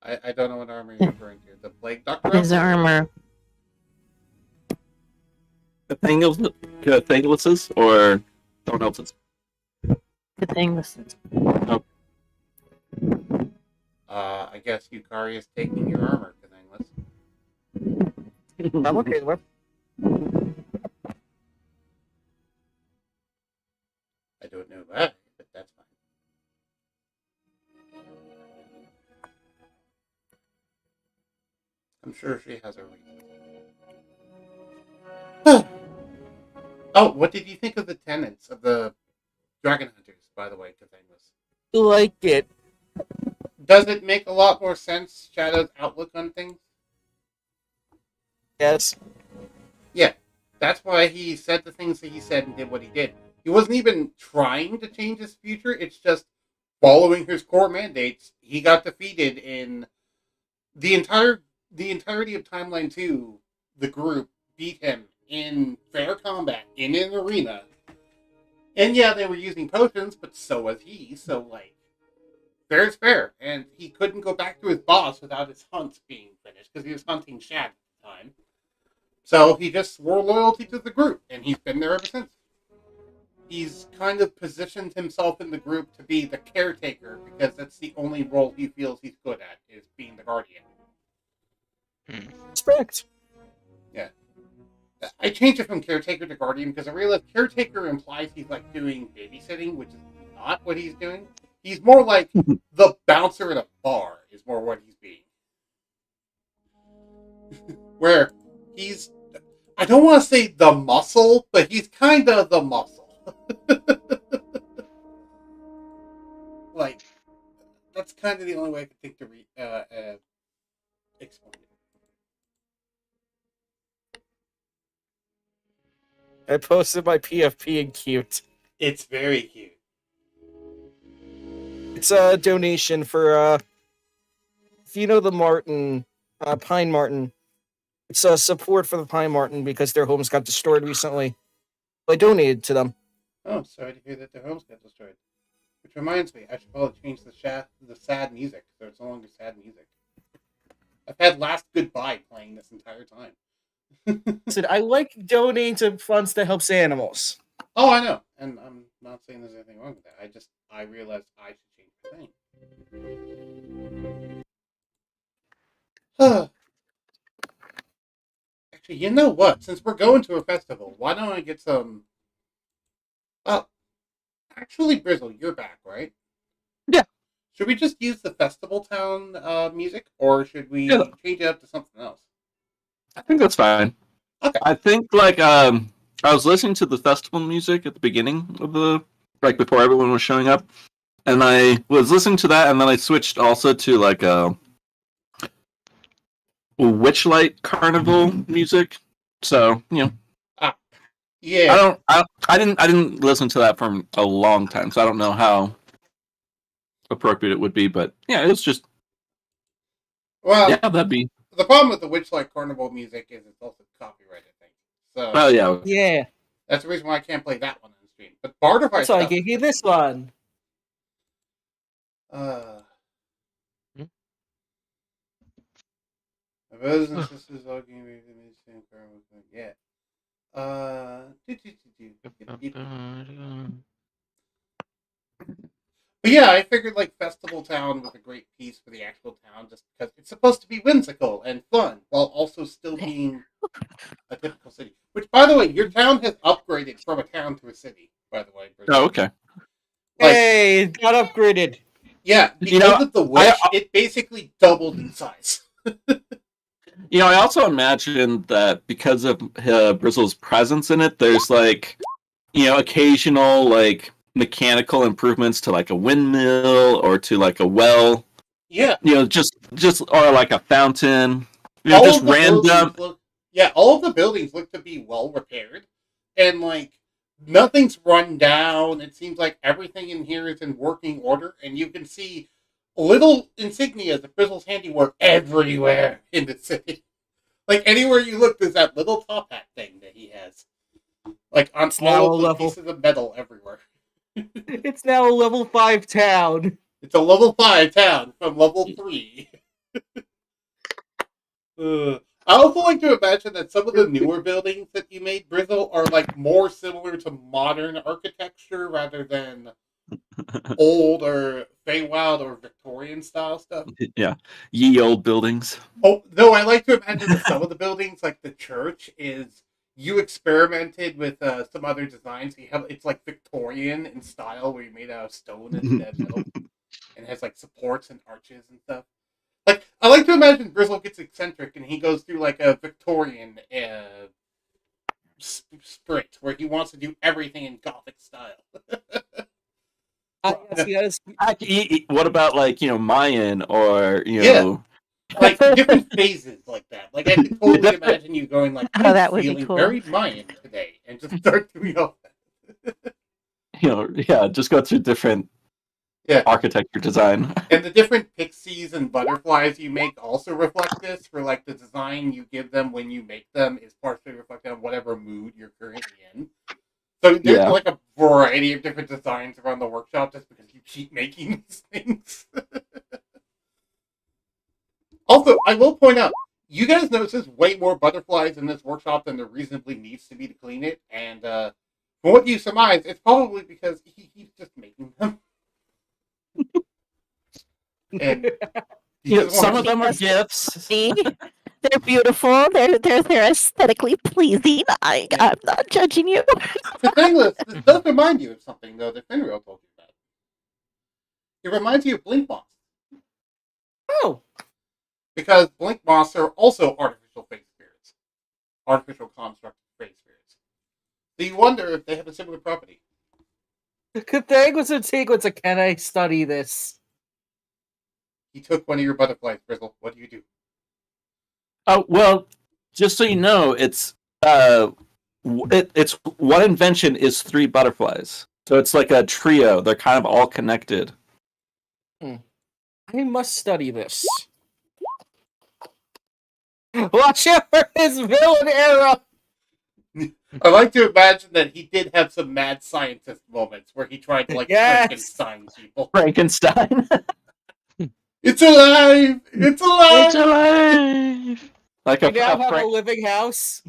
I don't know what armor you're referring to. The Plague Doctor? His armor. Cathangless's or someone else's? The thing was. I guess Yukari is taking your armor, Cathangless. I'm okay with I don't know that, but that's fine. I'm sure she has a reason. Oh, what did you think of the tenets of the Dragon Hunters, by the way, Cathangless? like it. Does it make a lot more sense, Shadow's outlook on things? Yes. Yeah, that's why he said the things that he said and did what he did. He wasn't even trying to change his future, it's just following his core mandates. He got defeated in the entirety of Timeline 2, the group beat him in fair combat in an arena. And yeah, they were using potions, but so was he. So, like, fair is fair. And he couldn't go back to his boss without his hunt being finished, because he was hunting Shad at the time. So he just swore loyalty to the group, and he's been there ever since. He's kind of positioned himself in the group to be the caretaker, because that's the only role he feels he's good at, is being the guardian. Respect. I changed it from caretaker to guardian because I realized caretaker implies he's like doing babysitting, which is not what he's doing. He's more like the bouncer at a bar is more what he's being. Where he's, I don't want to say the muscle, but he's kind of the muscle. Like, that's kind of the only way I could think to explain it. I posted my PFP in cute. It's very cute. It's a donation for if you know the Martin, Pine Martin. It's a support for the Pine Martin because their homes got destroyed recently. I donated to them. Oh, sorry to hear that their homes got destroyed. Which reminds me, I should probably change the sad music, so it's no longer sad music. I've had Last Goodbye playing this entire time. Said I like donating to funds that helps animals. Oh, I know, and I'm not saying there's anything wrong with that. I realized I should change my thing. Actually, you know what? Since we're going to a festival, why don't I get some? Well, actually, Brizzle, you're back, right? Yeah. Should we just use the festival town music, or should we change it up to something else? I think that's fine. Okay. I think like I was listening to the festival music at the beginning of the before everyone was showing up, and I was listening to that, and then I switched also to like Witchlight Carnival music. So Yeah. I didn't listen to that for a long time, so I don't know how appropriate it would be, but yeah, it's just Well, yeah, that'd be. the problem with the Witchlight Carnival music is it's also copyrighted, I think. So Oh yeah. Yeah, that's the reason why I can't play that one on the stream. But Bardify so I stuff. gave you this one. My brothers and sisters all getting ready to meet the same carnival. Yeah. But yeah, I figured like Festival Town was a great piece for the actual town, just because it's supposed to be whimsical and fun, while also still being a typical city. Which, by the way, your town has upgraded from a town to a city. By the way. Oh, okay. Like, Hey, it got upgraded. yeah, because You know, of the witch, it basically doubled in size. I also imagine that because of Brizzle's presence in it, there's like, occasional like mechanical improvements to like a windmill or to like a well. Yeah. Just or like a fountain. All Just of the random. all of the buildings look to be well repaired, and like nothing's run down. It seems like everything in here is in working order, and you can see little insignias of Brizzle's handiwork everywhere in the city. Like anywhere you look, there's that little top hat thing that he has, like on all of the pieces of metal everywhere. It's now a level 5 town. It's a level 5 town from level 3. I also like to imagine that some of the newer buildings that you made, Brizzle, are like more similar to modern architecture rather than old or Feywild or Victorian style stuff. Yeah, ye old buildings. Oh no, I like to imagine that some of the buildings, like the church, is you experimented with some other designs. You have it's like Victorian in style, where you made out of stone and metal, and has like supports and arches and stuff. Like I like to imagine Brizzle gets eccentric and he goes through like a Victorian sprint where he wants to do everything in Gothic style. Yes. What about like Mayan or Yeah. Like different phases like that. Like I could totally imagine you going like, Oh, I'm that would be feeling cool. very Mayan today, and just start doing all that. just go through different Yeah. architecture design. And the different pixies and butterflies you make also reflect this. For like the design you give them when you make them is partially reflected on whatever mood you're currently in. So there's Yeah. like a variety of different designs around the workshop just because you keep making these things. Also, I will point out, you guys notice there's way more butterflies in this workshop than there reasonably needs to be to clean it. And from what you surmise, it's probably because he's just making them. And Some of them are gifts. See? They're beautiful. They're aesthetically pleasing. I'm not judging you. Pythagoras, this does remind you of something, though, that Finrio told you about. It reminds you of blink moths. Oh, Because blink moths are also artificial face spirits. Artificial construct face spirits. So you wonder if they have a similar property. Cathagos and Sequence, can I study this? He took one of your butterflies, Brizzle. What do you do? Oh well, just so you know, it's one invention is 3 butterflies, so it's like a trio. They're kind of all connected. I must study this. Watch out for his villain era! I like to imagine that he did have some mad scientist moments where he tried to, like, Yes! Frankenstein people. Frankenstein. It's alive! It's alive! It's alive! Like We now a, have a living house.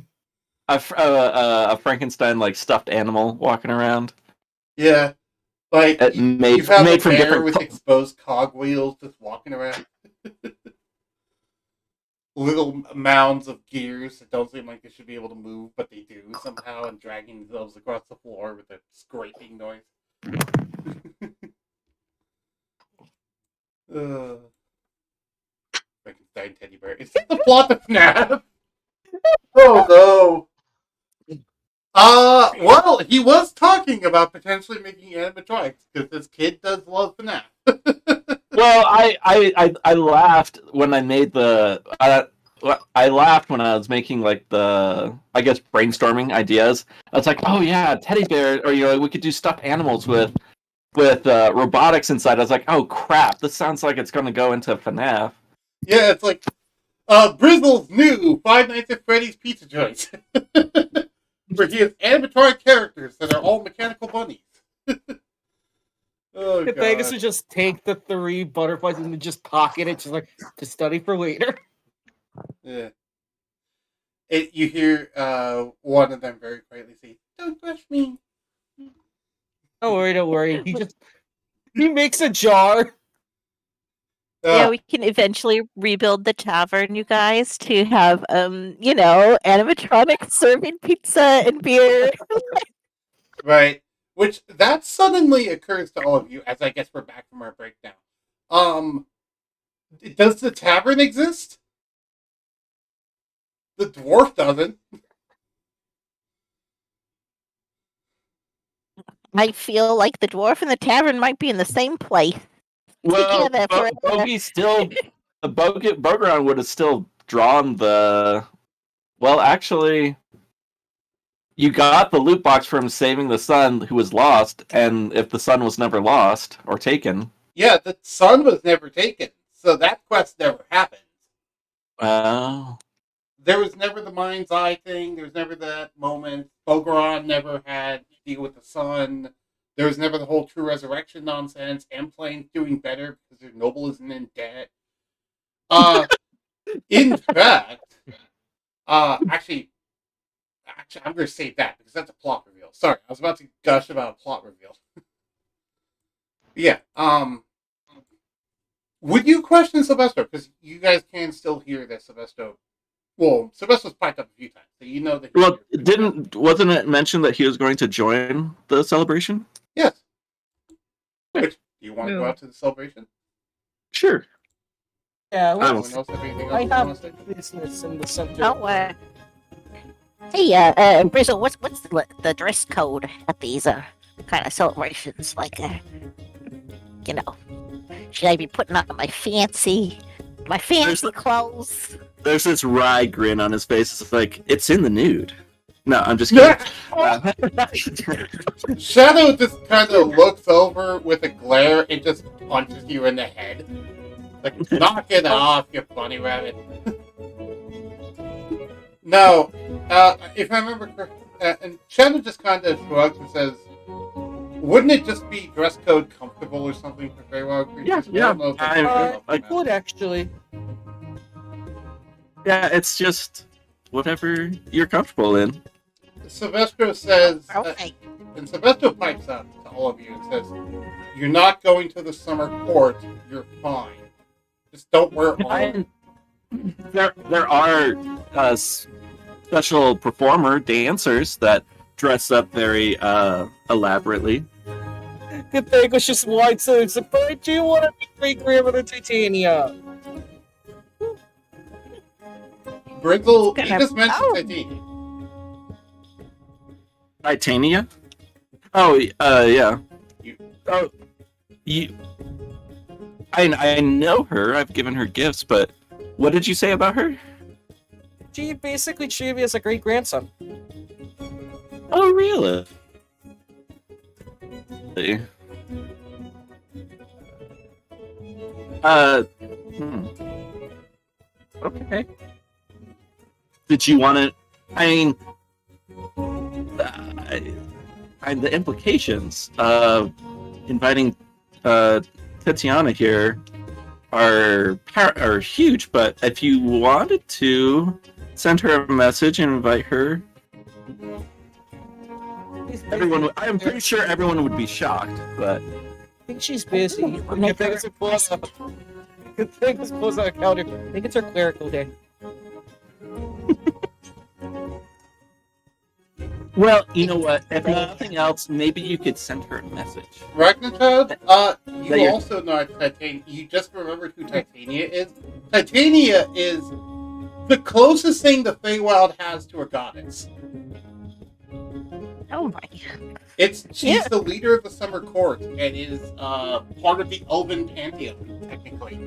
a Frankenstein like stuffed animal walking around. Yeah. Like, Made you have a from bear different. with exposed cogwheels just walking around. Little mounds of gears that don't seem like they should be able to move, but they do somehow, and dragging themselves across the floor with a scraping noise. Frankenstein teddy bear. Is this the plot of FNAF? Oh no. Well, he was talking about potentially making animatronics because this kid does love FNAF. Well, I laughed when I made the. I laughed when I was making like the, I guess, brainstorming ideas. I was like, oh yeah, teddy bear, or we could do stuffed animals with robotics inside. I was like, oh crap, this sounds like it's going to go into FNAF. Yeah, it's like Brizzle's new Five Nights at Freddy's pizza joint, where he has animatronic characters that are all mechanical bunnies. Oh Cathagos god! would just take the 3 butterflies and then just pocket it, just like, to study for later. Yeah. You hear one of them very quietly say, "Don't brush me." Don't worry. He makes a jar. Yeah, we can eventually rebuild the tavern, you guys, to have animatronics serving pizza and beer. Right. Which that suddenly occurs to all of you as I guess we're back from our breakdown. Does the tavern exist? The dwarf doesn't. I feel like the dwarf and the tavern might be in the same place. Well, Together forever. Bogey's still the Bogran would have still drawn the. Well, actually, you got the loot box from saving the son who was lost, and if the son was never lost or taken. Yeah, the son was never taken, so that quest never happened. Oh. There was never the mind's eye thing. There was never that moment. Bogaron never had to deal with the son. There was never the whole true resurrection nonsense. Emplane's doing better because their noble isn't in debt. In fact, actually, I'm going to save that because that's a plot reveal. Sorry, I was about to gush about a plot reveal. Yeah. Would you question Silvestro? Because you guys can still hear that Silvestro. Well, Silvestro's piped up a few times, so you know that. Well, wasn't it mentioned that he was going to join the celebration? Yes. Which, do you want to go out to the celebration? Sure. Yeah, I Anyone else have anything else I you want to say? have business in the center. Oh, hey, Brizzle, what's the dress code at these kind of celebrations? Like, should I be putting on my fancy clothes? There's this wry grin on his face. It's like, it's in the nude. No, I'm just kidding. Shadow just kind of looks over with a glare and just punches you in the head. Like, knock it off, you bunny rabbit. No, if I remember correctly, and Shadow just kind of shrugs and says, wouldn't it just be dress code comfortable or something for Feywild creatures? Yeah, I don't know if that's I could actually. Yeah, it's just whatever you're comfortable in. Silvestro says, Okay. and Silvestro pipes up to all of you and says, you're not going to the summer court, you're fine. Just don't wear armor. There are special performer dancers that dress up very elaborately. Cathegus just whites and says, "But do you want to be great grandmother Titania?" Brizzle, It's he gonna- just mentioned oh. Titania. Titania? Oh, yeah. You- Oh, you. I know her. I've given her gifts, but what did you say about her? She basically treated me as a great grandson. Oh, really? Okay. Did you want to? I mean, the implications of inviting Tatiana here are huge. But if you wanted to send her a message and invite her, I'm pretty sure everyone would be shocked. But I think she's busy. Cathegus pulls out a calendar. I think it's her clerical day. well, you know what? If nothing else, maybe you could send her a message. Ragnarchad, That you you're- also know Titania. You just remembered who Titania is. Titania is the closest thing the Feywild has to a goddess. Oh my. She's Yeah. the leader of the Summer Court and is part of the Elven pantheon, technically.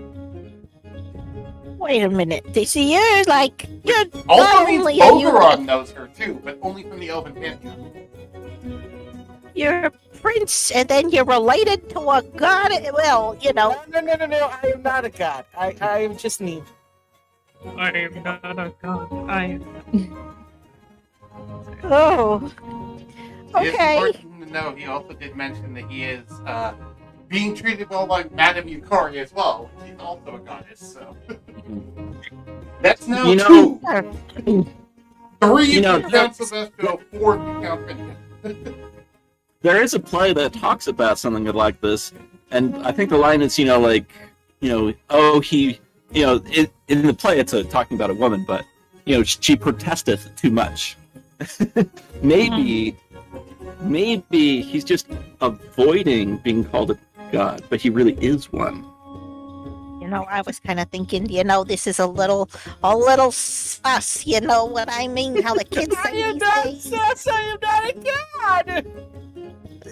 Wait a minute. So you're like you're Also not means only are you Oberon knows her too, but only from the Elven pantheon. you're a prince and then you're related to a god. Well, you know. No. I am not a god. I am just me. I am not a god. I am. Oh. It's Okay. important to know he also did mention that he is being treated well by Madame Yukari as well. She's also a goddess, so. That's now You know- two. Three You know, if you count Silvestro, four if you count Finnegan. There is a play that talks about something like this, and I think the line is, oh, he, in the play it's talking about a woman, but, she protesteth too much. maybe he's just avoiding being called a god, but he really is one. You know, I was kind of thinking, this is a little sus. You know what I mean? How the kids I say am these not days. sus. I am not a god.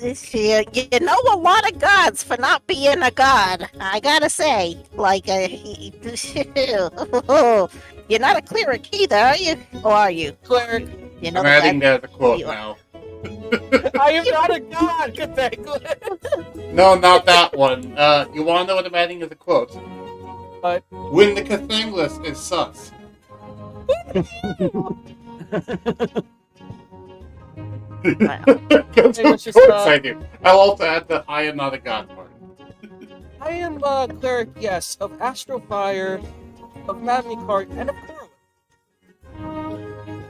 You know a lot of gods for not being a god. I gotta say, like, you're not a cleric either, are you? Or are you? Cleric. You know I'm the adding guy- that as a quote You- now. I am not a god. Cathegus. No, not that one. You want to know what I'm adding as a quote? What? When the Cathanglis is sus. Wow. Because Hey, of let's just, course I do. I'll also add the I am not a god part. I am a cleric, yes, of Astral Fire, of Madame Card, and of Corwin.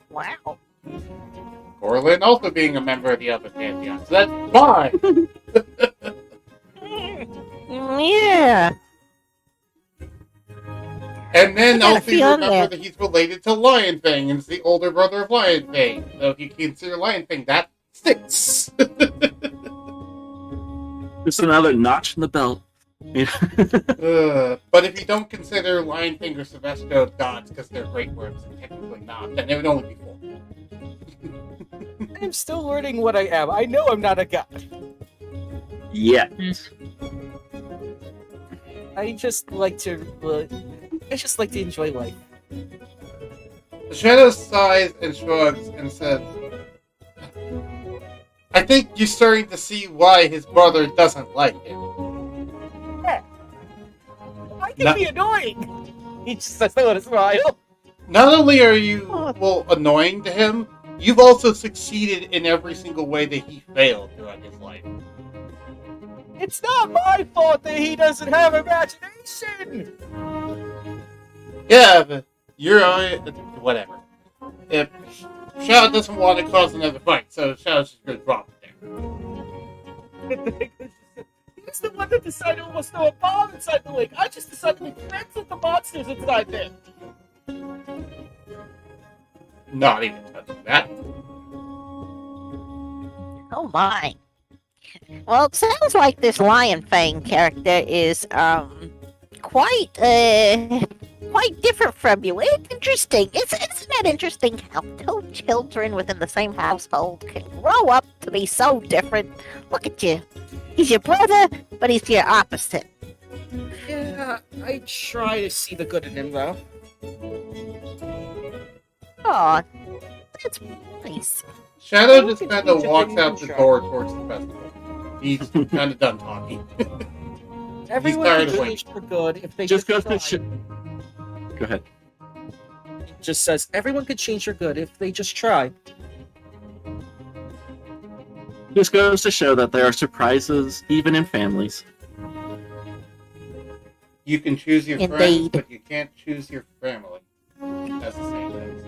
Wow. Corlin also being a member of the Elven Pantheon, so that's fine. Yeah. And then I got a also you feeling remember that- that he's related to Lion Fang and is the older brother of Lion Fang. So if you consider Lion Fang, that six. Just another notch in the belt. But if you don't consider Lion Fang or Silvestro gods because they're great worms and technically not, then it would only be four. I'm still learning what I am. I know I'm not a god. Yeah. I just like to enjoy life. The shadow sighs and shrugs and says, think you're starting to see why his brother doesn't like him. I can be annoying. He just says that with a smile. Not only are you, annoying to him, you've also succeeded in every single way that he failed throughout his life. It's not my fault that he doesn't have imagination. Yeah, but you're whatever. If Shadow doesn't want to cause another fight, so Shadow's just gonna drop it there. He's the one that decided to almost throw a bomb inside the lake. I just decided to make friends with the monsters inside there. Not even touching that. Oh my. Well, it sounds like this Lion Fang character is quite different from you. It's interesting. Isn't that interesting how two children within the same household can grow up to be so different? Look at you. He's your brother, but he's your opposite. Yeah, I try to see the good in him, though. Aw, that's nice. Shadow just kind of walks out the door towards the festival. He's kind of done talking. Everyone tired can of change for good if they Just just goes try. to Go ahead. Just says everyone could change for good if they just try. Just goes to show that there are surprises even in families. You can choose your friends, Indeed. but you can't choose your family. That's the same thing.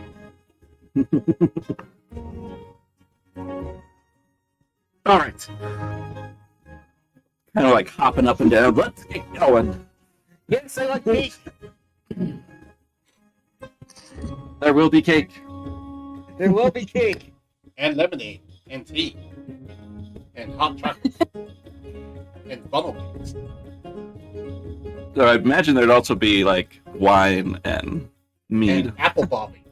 All right. Kind of like hopping up and down. Let's get going. Yes, I like cake. There will be cake. There will be cake. And lemonade, and tea, and hot chocolate, and funnel cakes. So I imagine there'd also be like wine and mead. And apple bobbing.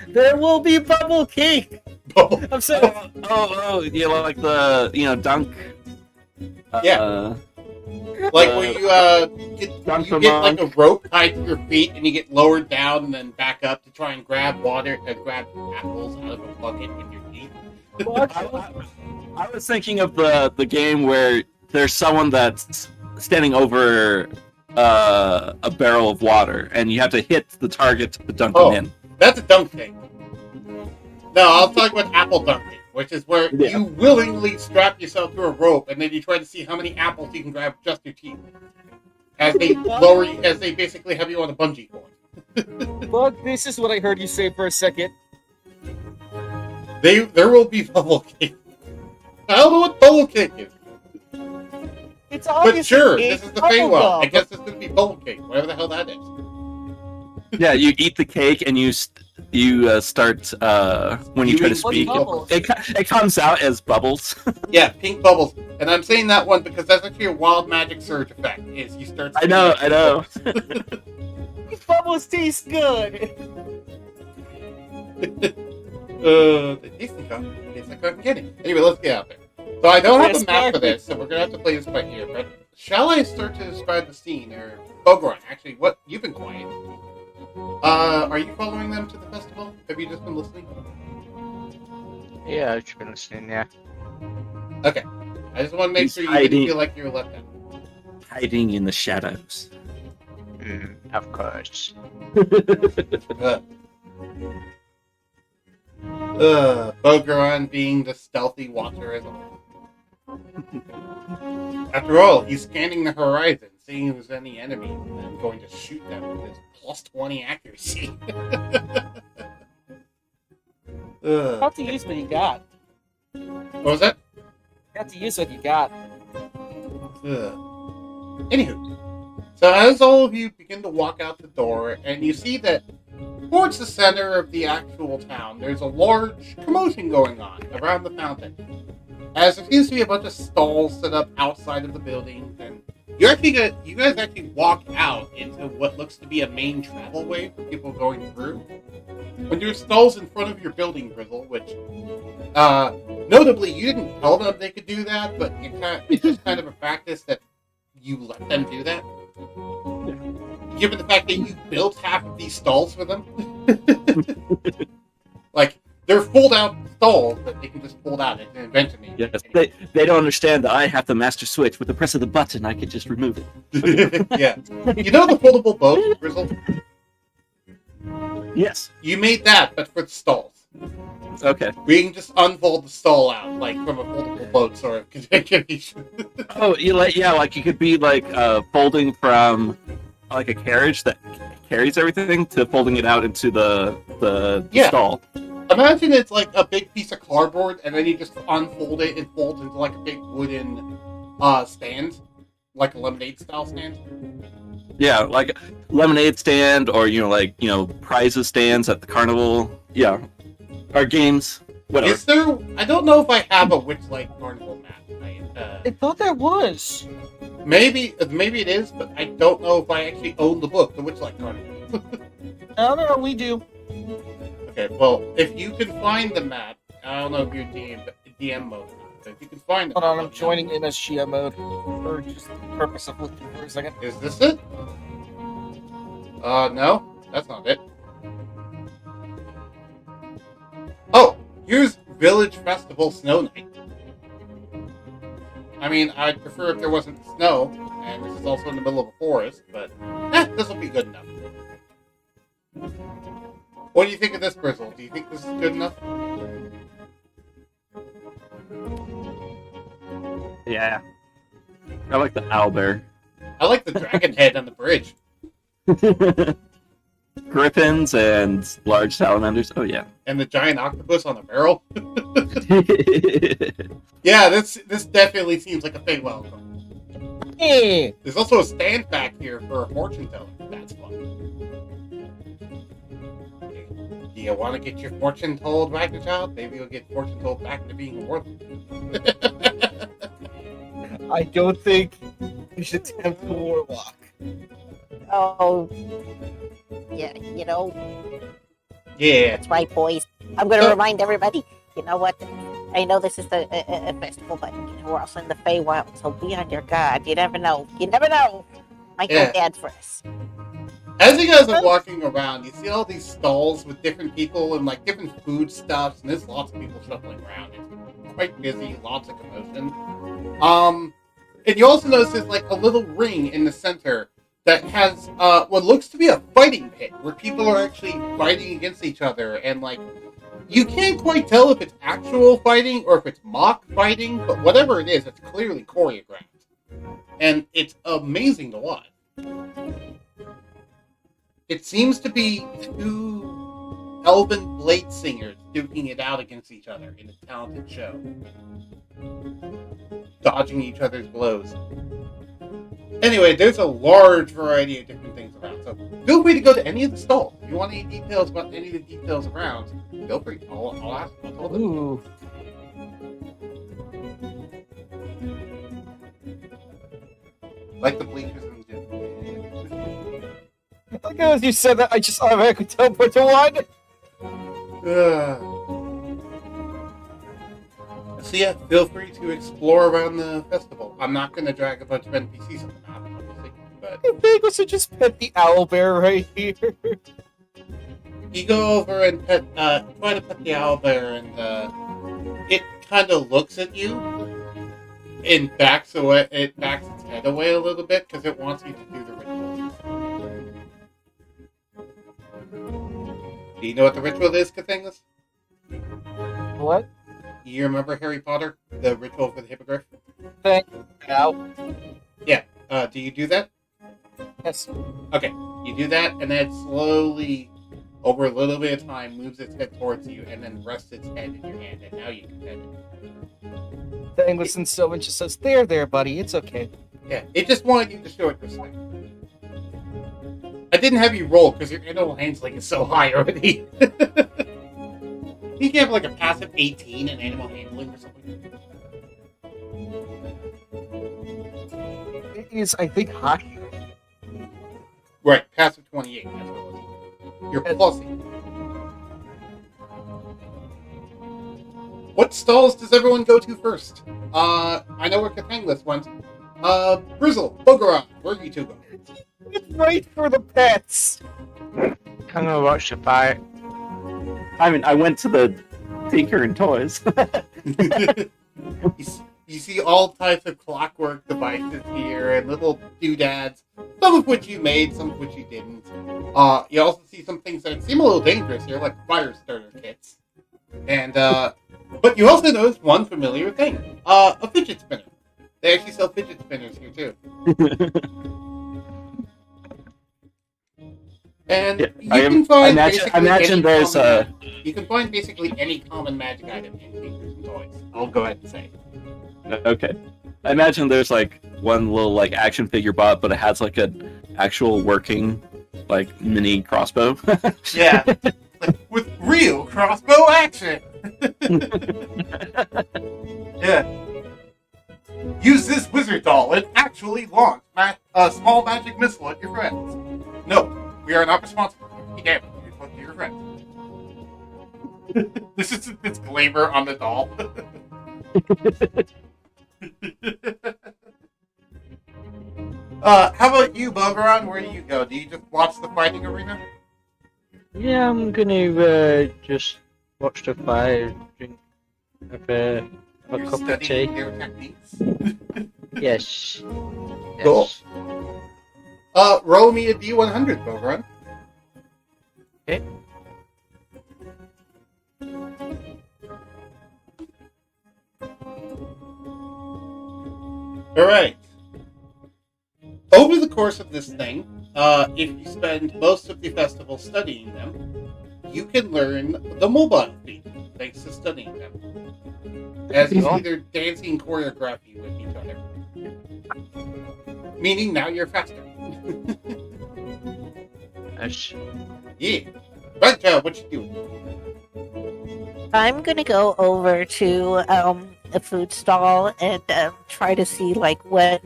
There will be bubble cake. I'm sorry. Yeah, like the dunk. Yeah. Like when you get like a rope tied to your feet and you get lowered down and then back up to try and grab water and grab apples out of a bucket with your teeth. I was thinking of the game where there's someone that's standing over a barrel of water and you have to hit the target to dunk them in. That's a dunk tank. No, I was talking about apple dunking, which is where you willingly strap yourself to a rope and then you try to see how many apples you can grab with just your teeth. As they lower you, as they basically have you on a bungee cord. Bug, this is what I heard you say for a second. There will be bubble cake. I don't know what bubble cake is. It's But obviously sure, cake, this is the Feywild. bubblegum. I guess it's going to be bubble cake, whatever the hell that is. Yeah, you eat the cake and you start when you try to speak. bubbles. It comes out as bubbles. Yeah, pink bubbles. And I'm saying that one because that's actually a wild magic surge effect. Is you start. I know. These bubbles taste good. They taste like cotton. Tastes like cotton candy. Anyway, let's get out there. So I don't have a map for this, so we're gonna have to play this by ear. But shall I start to describe the scene? Or Bogoran, actually, what you've been quiet. Are you following them to the festival? Have you just been listening? Yeah, I've just been listening, yeah. Okay. I just want to make He's sure you hiding. didn't feel like you were left out. Hiding in the shadows. Of course. Bogoran being the stealthy watcher as well. After all, he's scanning the horizon, seeing if there's any enemy, and going to shoot them with his plus 20 accuracy. Have to use what you got. What was that? You have to use what you got. Anywho, so as all of you begin to walk out the door, and you see that towards the center of the actual town, there's a large commotion going on around the fountain. As there seems to be a bunch of stalls set up outside of the building, and you guys actually walk out into what looks to be a main travel way for people going through. When there's stalls in front of your building, Brizzle, which, notably, you didn't tell them they could do that, but it's just kind of a practice that you let them do that. Given the fact that you built half of these stalls for them. Like, they're fold-out stalls that they can just fold out. It's an invention. Yes, they don't understand that I have the master switch. With the press of the button, I could just remove it. Yeah. You know the foldable boat, Brizzle? Yes. You made that, but for the stalls. Okay. We can just unfold the stall out, like from a foldable boat sort of configuration. Oh, like you could be like folding from like a carriage that carries everything to folding it out into the Yeah. stall. Imagine it's like a big piece of cardboard, and then you just unfold it and folds into like a big wooden stand, like a lemonade style stand. Yeah, like a lemonade stand, or prizes stands at the carnival. Yeah, or games, whatever. Is there? I don't know if I have a Witchlight Carnival map. I thought there was. Maybe it is, but I don't know if I actually own the book, The Witchlight Carnival. No, we do. Okay, well, if you can find the map, I don't know if you're DM mode, but if you can find it. Hold on, I'm joining in as Shia mode for just the purpose of looking for a second. Is this it? No, that's not it. Oh, here's Village Festival Snow Night. I mean, I'd prefer if there wasn't snow, and this is also in the middle of a forest, but this will be good enough. What do you think of this, Brizzle? Do you think this is good enough? Yeah, I like the owlbear. I like the dragon head on the bridge. Griffins and large salamanders. Oh yeah. And the giant octopus on the barrel. Yeah, this definitely seems like a Feywild. Hey, There's also a stand back here for a fortune teller. That's fun. Do you want to get your fortune told, Ragnarchild? Maybe you'll get fortune told back into being immortal. I don't think we should attempt the warlock. Oh, yeah, Yeah. that's right, boys. I'm going to remind everybody, you know what? I know this is a festival, but we're also in the Feywild, so be on your guard. You never know. Might go Yeah. bad for us. As you guys are walking around, you see all these stalls with different people and like different foodstuffs, and there's lots of people shuffling around. It's quite busy, lots of commotion. And you also notice there's like a little ring in the center that has what looks to be a fighting pit where people are actually fighting against each other, and like you can't quite tell if it's actual fighting or if it's mock fighting, but whatever it is, it's clearly choreographed, and it's amazing to watch. It seems to be two elven blade singers duking it out against each other in a talented show, dodging each other's blows. Anyway, there's a large variety of different things around, so feel free to go to any of the stalls. If you want any details about any of the details around, feel free. I'll ask. I'll tell them. Ooh. Like the bleachers and the Like as you said that, I just automatically teleport to one. So yeah, feel free to explore around the festival. I'm not going to drag a bunch of NPCs on the map, obviously, but I think we should just pet the owlbear right here. you go over and try to pet the owlbear, and it kind of looks at you and backs away. It backs its head away a little bit because it wants you to do the ritual. Do you know what the ritual is, Kathingus? What? You remember Harry Potter, the ritual for the hippogriff? Ow. Yeah. Do you do that? Yes. Okay. You do that, and then it slowly, over a little bit of time, moves its head towards you, and then rests its head in your hand, and now you can pet it. Thing listens so and just says, there, buddy, it's okay. Yeah. It just wanted you to show it respect. I didn't have you roll because your animal handling is so high already. You can have like a passive 18 in animal handling or something. It is, I think, high. Right, passive 28. That's what it was. You're plussy. What stalls does everyone go to first? I know where Katanglis went. Brizzle, Bogaron, where are you two going? It's right for the pets. I'm gonna watch the fight. I mean, I went to the tinkering toys. You see all types of clockwork devices here and little doodads, some of which you made, some of which you didn't. You also see some things that seem a little dangerous here, like fire starter kits. And but you also notice one familiar thing: a fidget spinner. They actually sell fidget spinners here too. And Yeah, you can find basically imagine any there's common you can find basically any common magic item in Figures and Toys. I'll go ahead and say. Okay. I imagine there's like one little like action figure bot, but it has like an actual working like mini crossbow. Yeah, like, with real crossbow action. Yeah. Use this wizard doll and actually launch a small magic missile at your friends. No, we are not responsible for any damage you inflict to your friends. This is a disclaimer on the doll. How about you, Bogaron? Where do you go? Do you just watch the fighting arena? Yeah, I'm gonna just watch the fire, drink a You're cup of tea. studying their techniques. Yes. Cool. Yes. Roll me a D100, Bogaron. Okay. Alright. Over the course of this thing, if you spend most of the festival studying them, you can learn the mobile feat, thanks to studying them. As you see their dancing choreography with each other. Meaning now you're faster. Yes. Yeah. Right, child, what you doing? I'm gonna go over to a food stall and try to see like what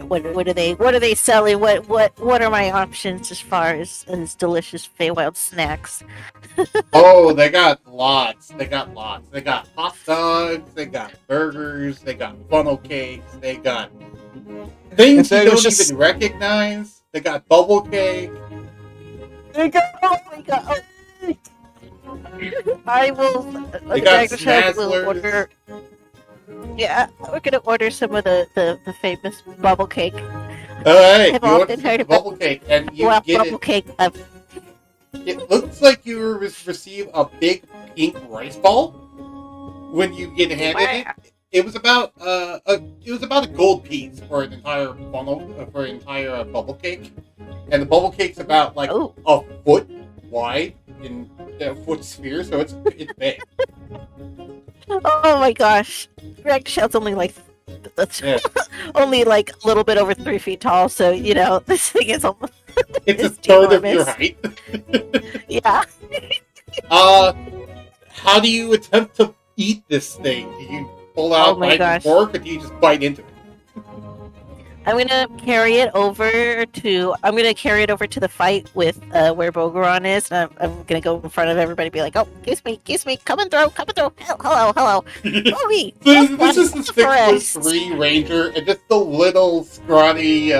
what are they selling? What are my options as far as delicious Feywild snacks? Oh, they got lots. They got lots. They got hot dogs. They got burgers. They got funnel cakes. They got things If you it was don't just- even recognize. They got bubble cake. Oh my god! I will. They got will Snazzlers. order. Yeah, we're gonna order some of the famous bubble cake. Hey, I've you often ordered heard the about- bubble cake, and you Well, get bubble it. cake. It looks like you receive a big pink rice ball when you get handed it. It was about a gold piece for an entire funnel for an entire bubble cake, and the bubble cake's about like Oh, a foot wide in a foot sphere, so it's big. oh my gosh! Greg Shell's only like that's Yeah. only like a little bit over 3 feet tall, so this thing is almost It's a It's third of your enormous. height. yeah. How do you attempt to eat this thing? Do you pull out Oh my knife and gosh. fork, or do you just bite into it? I'm gonna carry it over to the fight with where Bogaron is, and I'm gonna go in front of everybody and be like, "Oh, kiss me, coming through. Hello. Bogey, This is the forest. 6'3" ranger, and just the little scrawny,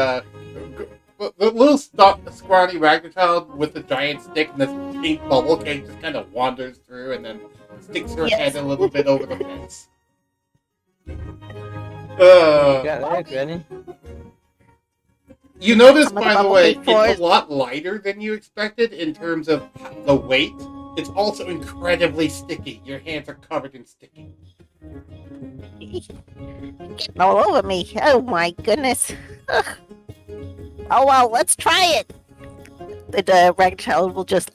scrawny ragnar child with the giant stick, and this pink bubble cake just kind of wanders through, and then sticks her Yes. head a little bit over the fence. Get there, Granny. You notice, I'm a by the bubble way, cake for it's it. a lot lighter than you expected in terms of the weight. It's also incredibly sticky. Your hands are covered in sticky. getting all over me. Oh my goodness. Ugh. Oh well, let's try it. The Ragchild will just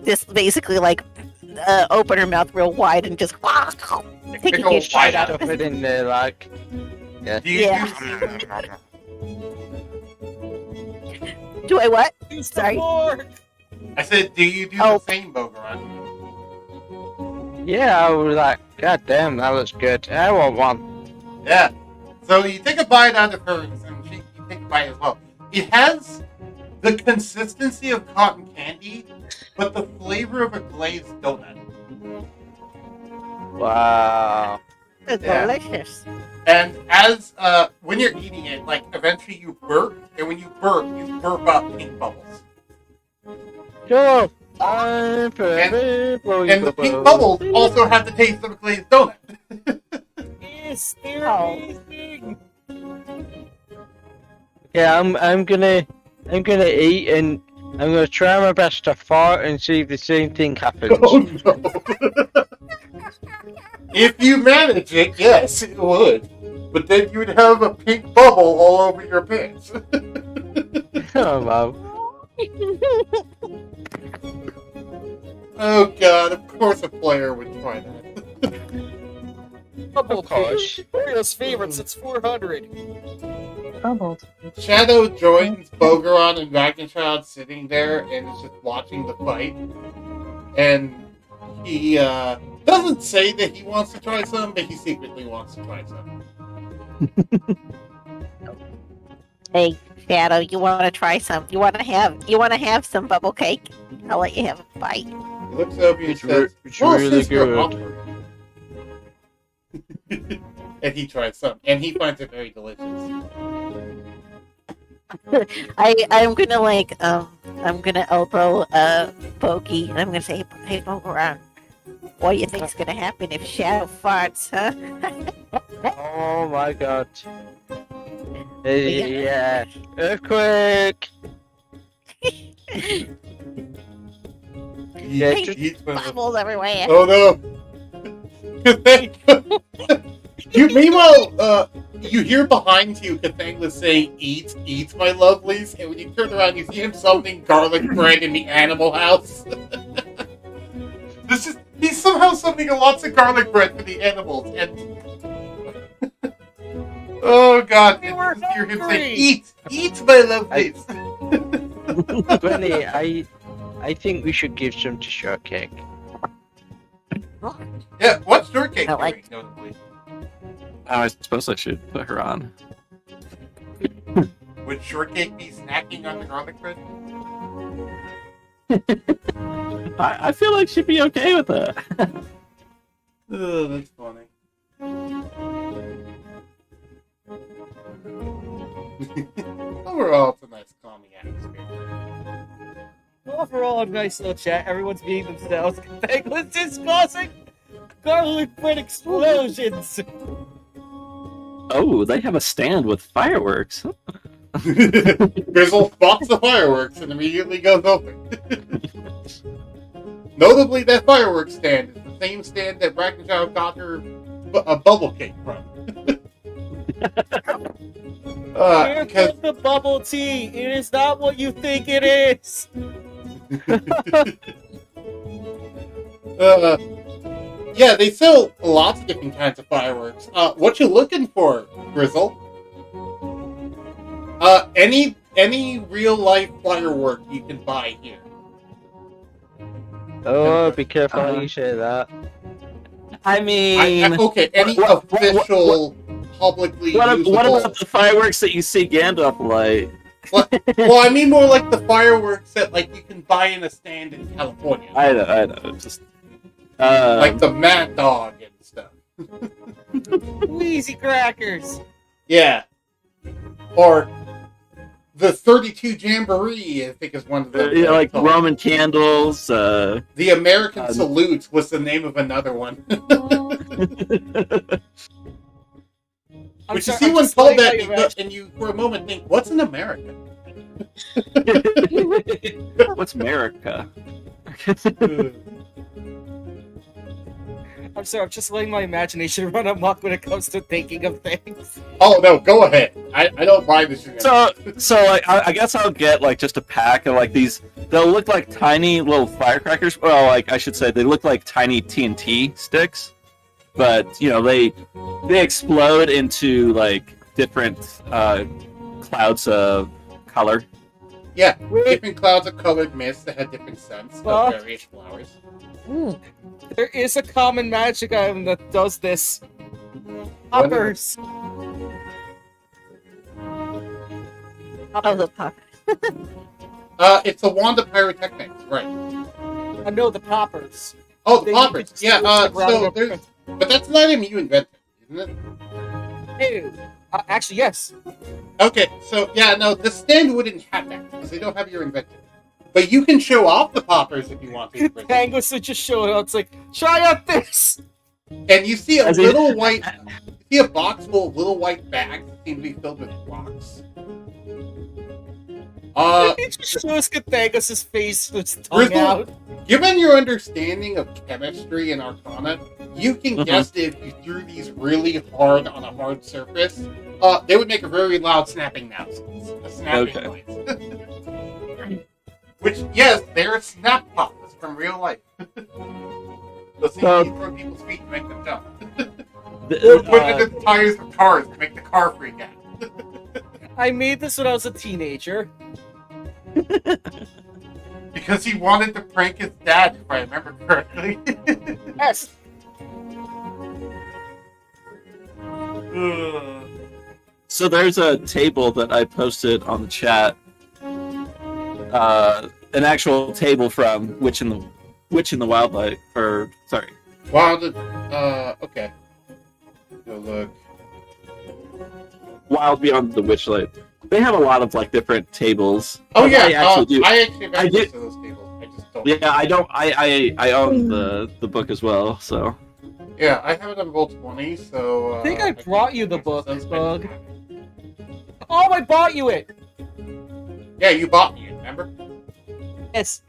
just basically like open her mouth real wide and just take a Big ol' huge bite bite out Stuff of it it. in there, like. Do you Yeah. Do I what? Use the Sorry. fork! I said, do you do Oh. the same, Bogaron? Yeah, I was like, God damn, that looks good. I want one. Yeah. So you take a bite out of hers, and you take a bite as well. It has the consistency of cotton candy, but the flavor of a glazed donut. Wow. It's Yeah. delicious. And as when you're eating it, like eventually you burp, and when you burp up pink bubbles. Sure. I'm forever blowing And the pink bubbles also have the taste of a glazed donut. Yes, they're Oh. amazing. Yeah, I'm gonna eat and I'm gonna try my best to fart and see if the same thing happens. Oh no. If you manage it, yes, it would. But then you would have a pink bubble all over your pants. Oh wow. Oh god, of course a player would try that. Bubble Of course. cake. Mario's favorite since 400. Bubbled. Shadow joins Bogeron and Ragnarchild sitting there and is just watching the fight. And he doesn't say that he wants to try some, but he secretly wants to try some. Hey, Shadow, you want to try some? You want to have some bubble cake? I'll let you have a bite. He looks over and It's says, it's "Well, really since you're good. offering." And he tries some, and he finds it very delicious. I'm gonna elbow Pokey, and I'm gonna say, hey, Bogeron, what do you think's gonna happen if Shadow farts, huh? Oh my god. Yeah. Earthquake! Yeah, He just- eats one of the- Bubbles everywhere. Oh no! Meanwhile, you hear behind you Cathangla saying, "Eat, eat, my lovelies," and when you turn around, you see him summoning garlic bread in the animal house. He's somehow summoning lots of garlic bread for the animals, and oh god, They and were you hear him hungry. say, "Eat, eat, my lovelies." Bunny, I think we should give some to Shortcake. Yeah, what's shortcake I doing, like- notably? I suppose I should put her on. Would shortcake be snacking on the garlic bread? I feel like she'd be okay with that. Oh, that's funny. Overall, it's a nice calming atmosphere. Overall, a nice little chat. Everyone's being themselves. Cathangla's just causing garlic bread explosions. Oh, they have a stand with fireworks. Brizzle spots the fireworks and immediately goes open. Notably, that fireworks stand is the same stand that Brackenshaw got her a bubble cake from. Here Because comes the bubble tea. It is not what you think it is. yeah, they sell lots of different kinds of fireworks. What you looking for, Brizzle? Any real life firework you can buy here. Oh, be careful how you say that. I mean, Okay, any what- official, publicly usable... what about the fireworks that you see Gandalf light? Well, I mean more like the fireworks that like you can buy in a stand in California. I know. It's just Like the Mad Dog and stuff. Wheezy crackers. Yeah. Or the 32 Jamboree, I think is one of them. like Roman candles. The American Salute was the name of another one. I'm Which sorry, you see I'm one just called letting that, you and you for a moment think, what's an American? What's America? I'm sorry, I'm just letting my imagination run amok when it comes to thinking of things. Oh no, go ahead. I don't buy this. So like, I guess I'll get like just a pack of like these. They'll look like tiny little firecrackers. Well, like I should say, they look like tiny TNT sticks, but you know they explode into like different clouds of color. Yeah, different clouds of colored mist that had different scents Well- of various flowers. There is a common magic item that does this. Poppers. Oh, the puck. It's a wand of pyrotechnics, right? I know the poppers. Oh, the They poppers. just Yeah, use the ground so up- there's... But that's an item you invented, isn't it? Hey, actually, yes. Okay, so, yeah, no, the stand wouldn't have that, because they don't have your invention. But you can show off the poppers if you want to. Brizzle. Angus would just show it out. It's like, try out this. And you see a As he- little white, you see a box full of little white bags that seem to be filled with rocks. It just shows Cathangus's face with his tongue Brizzle, out. given your understanding of chemistry and arcana, you can guess that if you threw these really hard on a hard surface, they would make a very loud snapping noise. A snapping noise. Which, yes, they're snap pops from real life. Those things you throw at people's feet to make them jump. Or put it in the tires of cars to make the car freak out. I made this when I was a teenager. Because he wanted to prank his dad, if I remember correctly. Yes. So there's a table that I posted on the chat. An actual table from Witch in the Wildlife, or sorry. Okay. Go look. Wild Beyond the Witchlight. They have a lot of like different tables. Oh yeah, I actually do. I actually have I access do- to those tables. I just don't. Yeah, I don't. I own the book as well. So Yeah, I have it on Roll20, so. I think I can brought you the access book, those. Bug. Oh, I bought you it. Yeah, you bought me it, remember? Yes.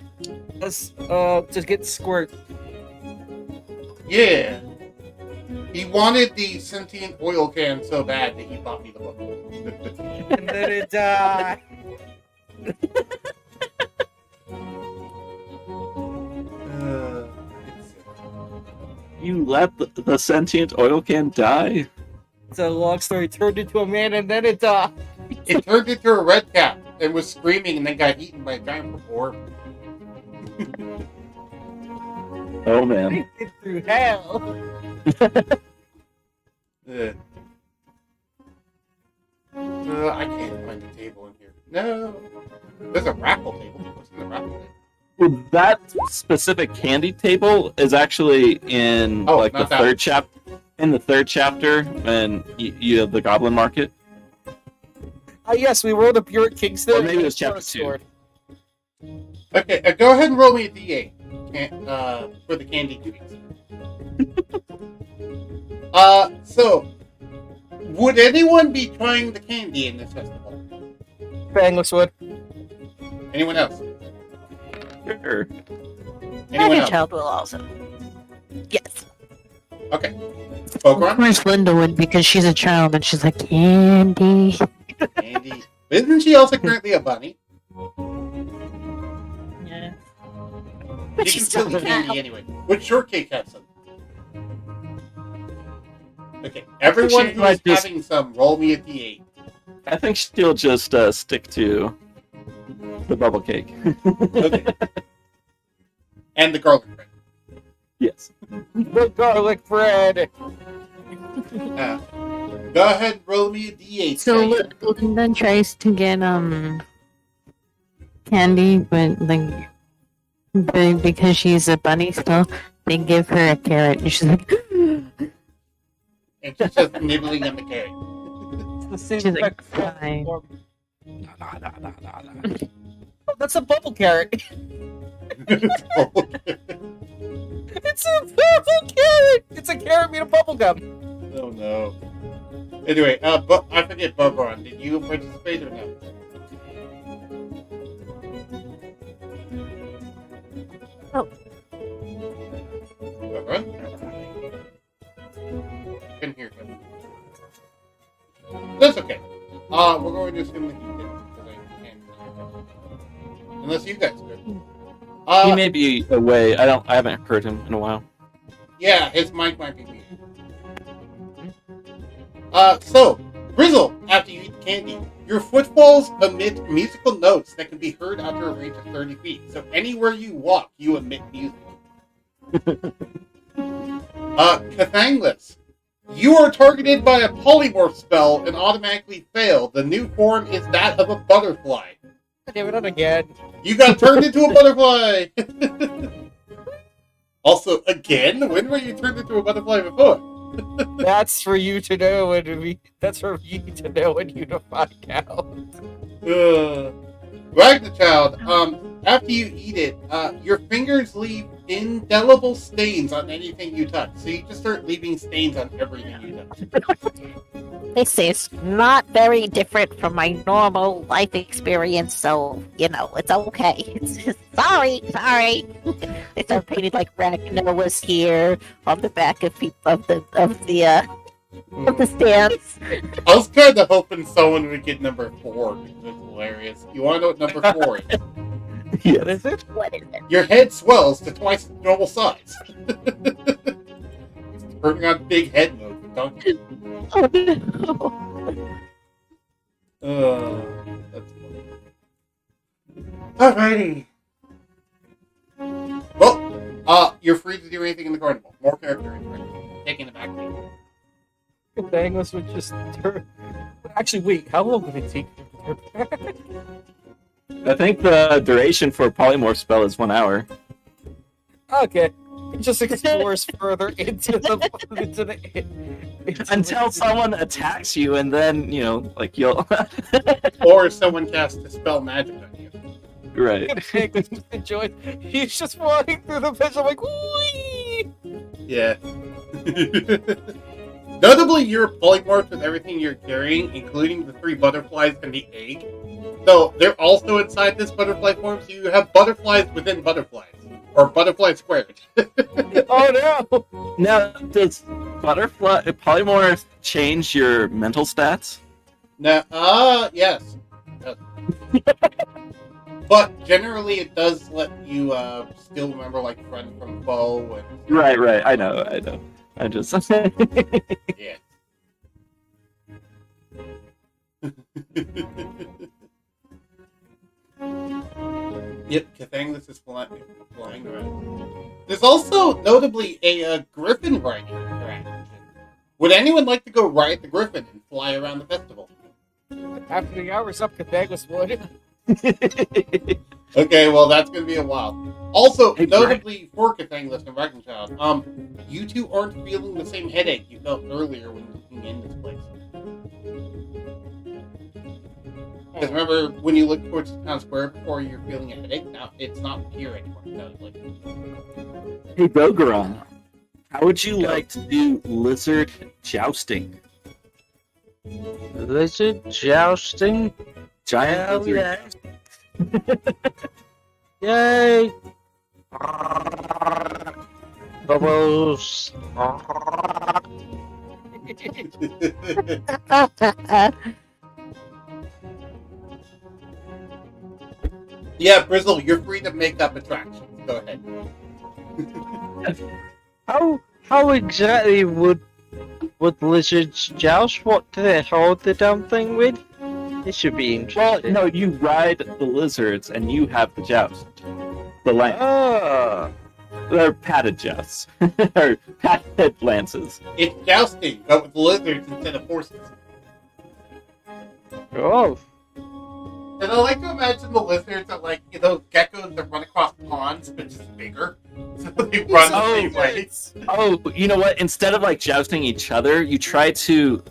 Let's to get squirt. Yeah. He wanted the sentient oil can so bad that he bought me the book. And then it died. you let the sentient oil can die. It's a long story. It turned into a man, and then it died. It turned into a red cap and was screaming and then got eaten by a giant orb. Oh man. It through hell. I can't find the table in here. No. There's a raffle table. What's in the raffle table? Well, that specific candy table is actually in like the not that third chapter. In the third chapter, and you have the Goblin Market. Yes, we rode up here at Kingston. Or maybe and it was we found chapter a two. sword. Okay, go ahead and roll me a d8 for the candy duties. So, would anyone be trying the candy in this festival? Bangless wood. Anyone else? Sure. Anyone My else? child will also. Yes. Okay. Of Pokemon? course, Linda would because she's a child and she's like candy. Candy. Isn't she also currently a bunny? Yeah. You She's can still steal the a candy cow. anyway. Would shortcake have some? Okay, everyone she who might is just- having some, roll me a d8. I think she'll just stick to the bubble cake. Okay. And the garlic bread. Yes. The garlic bread. Go ahead and roll me a d8. So Megan. Linda tries to get candy, but like because she's a bunny still, they give her a carrot, and she's like, And she's just nibbling on the carrot. It's the same She's like, effect. fine. Oh, that's a bubble carrot. It's a bubble carrot. It's a carrot made of bubble gum. Oh no. Anyway, but I forget, Barbara, did you participate or no? Oh. Barbara? Couldn't hear him. That's okay. We're going to assume that you did because I can't hear him. Unless you guys could. He may be away. I haven't heard him in a while. Yeah, his mic might be weird. So, Brizzle, after you eat the candy, your footfalls emit musical notes that can be heard after a range of 30 feet. So anywhere you walk, you emit music. Cathangless, you are targeted by a polymorph spell and automatically fail. The new form is that of a butterfly. Damn it, not again. You got turned into a butterfly! Also, again? When were you turned into a butterfly before? That's for you to know, and that's for you to know and you to find out. Ragnachild, after you eat it, your fingers leave indelible stains on anything you touch. So you just start leaving stains on everything you touch. This is not very different from my normal life experience, so it's okay. It's just, sorry. It's painted like Ragnaros here on the back of the stands. I was kind of hoping someone would get number 4 because it's hilarious. You want to know what number 4 is? Yes. What is it? What is it? Your head swells to twice its normal size. It's turning on big head mode for Donkey. Oh no! That's funny. Alrighty. Well, you're free to do anything in the carnival. More character interaction. Taking the back seat. Cathangos would just turn. Actually, wait. How long would it take to turn back? I think the duration for a polymorph spell is 1 hour. Okay. It just explores further into the Until someone attacks you, and then, you'll... Or someone casts a spell magic on you. Right. Cathangos just enjoys. He's just flying through the pitch. I'm like, whee! Yeah. Notably, you're polymorphed with everything you're carrying, including the 3 butterflies and the egg. So they're also inside this butterfly form, so you have butterflies within butterflies. Or butterfly squared. Oh no! Now, does polymorph change your mental stats? Now, yes. But generally it does let you still remember, like, friend from foe and... Right, I know. I just... Yeah. Yep, Cathangus is flying around. There's also, notably, a griffin riding interaction. Would anyone like to go ride the griffin and fly around the festival? After the hour's up, Cathangos would. Okay, well, that's going to be a while. Also, Hey, notably for Cathangus and Ragnchild, you two aren't feeling the same headache you felt earlier when looking in this place. Because remember, when you look towards the town square before you're feeling a headache, now it's not here anymore. Notably. Hey, Bogaron, how would you like to do lizard jousting? Lizard jousting? Giant Hell lizard. Yeah. Yay! Bubbles. Yeah, Brizzle, you're free to make up attractions. Go ahead. How exactly would lizards joust? What do they hold the damn thing with? This should be Well, interesting. no, you ride the lizards and you have the joust. The lance. Ah. They're padded jousts. Or padded lances. It's jousting, but with lizards instead of horses. Oh. And I like to imagine the lizards are like, geckos that run across ponds, but just bigger. So they run the same way. Oh, you know what? Instead of jousting each other, you try to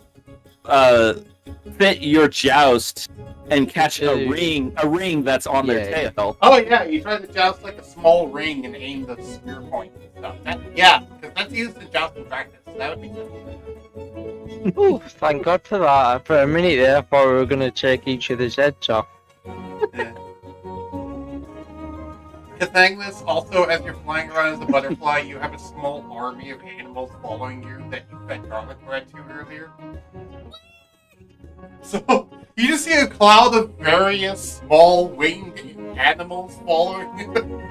fit your joust and catch a ring that's on their Yeah. tail. Oh yeah, you try to joust like a small ring and aim the spear point and stuff. Because that's used in jousting practice. So that would be good. Ooh, thank God for that. For a minute there, I thought we were going to take each other's heads off. Cathangus, also, as you're flying around as a butterfly, you have a small army of animals following you that you fed garlic bread to earlier. So, you just see a cloud of various small winged animals following you.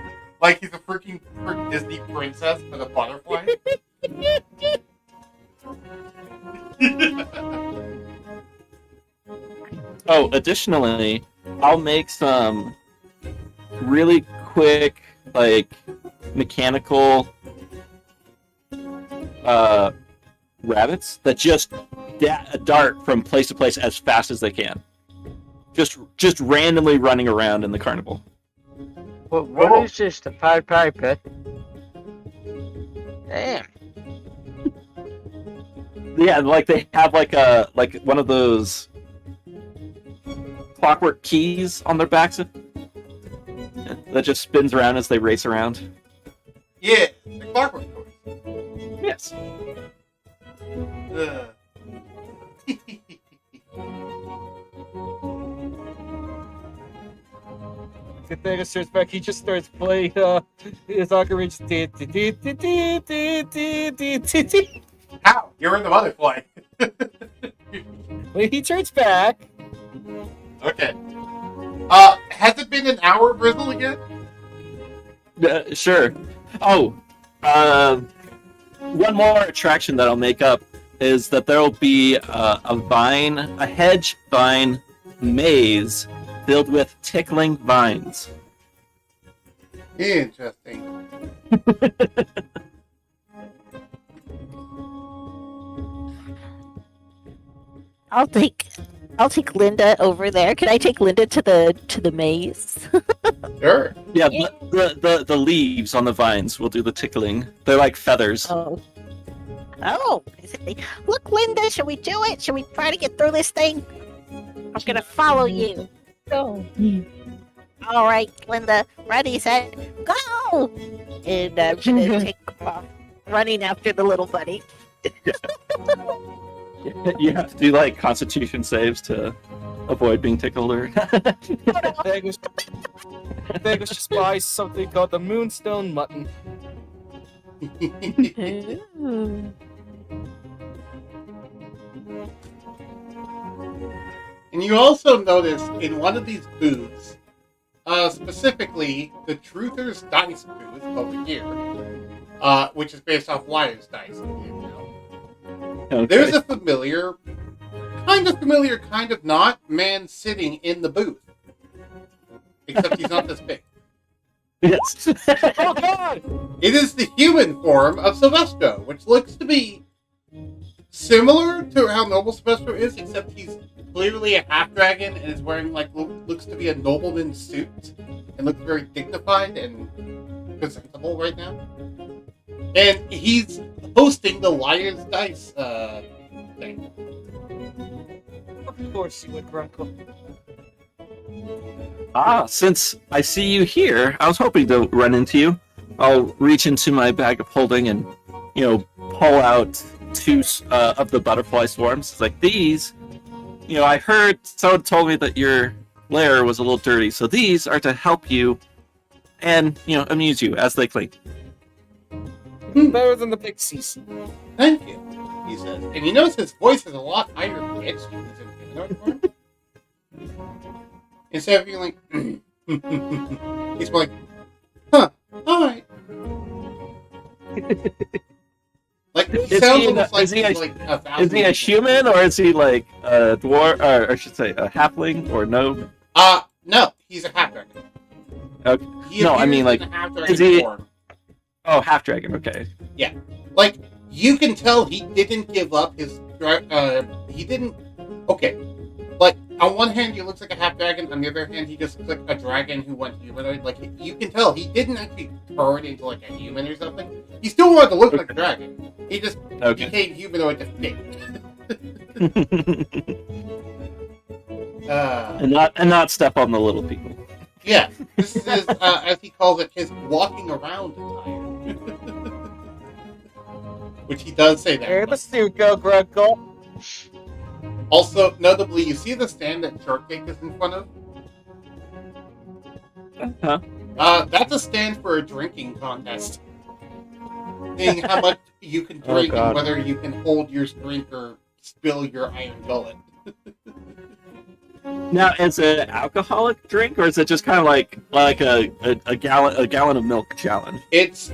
Like he's a freaking Disney princess, but a butterfly. Oh, additionally, I'll make some really quick, mechanical rabbits that just dart from place to place as fast as they can. Just randomly running around in the carnival. What is this, the Pied Piper? Damn. Yeah, they have one of those clockwork keys on their backs. that just spins around as they race around. Yeah, the clockwork toys. Yes. Ugh. Cathega starts back. He just starts playing his ocarina. How? You're in the butterfly. When he turns back, Okay. Has it been an hour, Brizzle, again? Sure. Oh, one more attraction that I'll make up is that there will be a hedge vine maze filled with tickling vines. Interesting. I'll take Linda over there. Can I take Linda to the maze? Sure. Yeah, the leaves on the vines will do the tickling. They're like feathers. Oh. Oh. Look, Linda, should we do it? Should we try to get through this thing? I'm gonna follow you. Go. All right, Linda. Ready, set, go! And I'm gonna take off, running after the little buddy. You have to do like constitution saves to avoid being tickled or Cathegus just buys something called the Moonstone Mutton. Ooh. And you also notice in one of these booths, specifically the Truther's Dice booth over here, which is based off Wire's Dice. Okay. There's a familiar, kind of not, man sitting in the booth. Except he's not this big. Yes. Oh God! It is the human form of Silvestro, which looks to be similar to how normal Silvestro is, except he's clearly a half-dragon and is wearing, like, looks to be a nobleman's suit and looks very dignified and presentable right now. And he's hosting the Liar's Dice thing. Of course you would, Grunkle. Since I see you here, I was hoping to run into you. I'll reach into my bag of holding and, pull out two of the butterfly swarms. It's like, these, I heard someone told me that your lair was a little dirty, so these are to help you and, amuse you as they clean. Better than the pixies. Thank you, he says. And you notice his voice is a lot higher pitched in his humanoid form. Instead of being like, he's more like, huh, alright. Like, he Is sounds he almost like is he he's a- like a thousand. Is he a human, or is he like a dwarf, or I should say a halfling, or no? No, he's a half-dragon. Okay. He No, I appears mean, like, in a half-dragon is he- form. Oh, half dragon. Okay. Like, you can tell he didn't give up his, he didn't, okay. Like, on one hand, he looks like a half-dragon, on the other hand, he just looks like a dragon who went humanoid. Like, you can tell he didn't actually turn into, like, a human or something. He still wanted to look like a dragon. He just became humanoid to fit. and not step on the little people. Yeah, this is his, as he calls it, his walking around attire. Which he does say that. Here the suit go, Grunkle. Also, notably, you see the stand that Shortcake is in front of? Huh? That's a stand for a drinking contest. Seeing how much you can Oh, drink and God. whether you can hold your drink or spill your iron gullet. Now, is it an alcoholic drink, or is it just kind of like a gallon of milk challenge? It's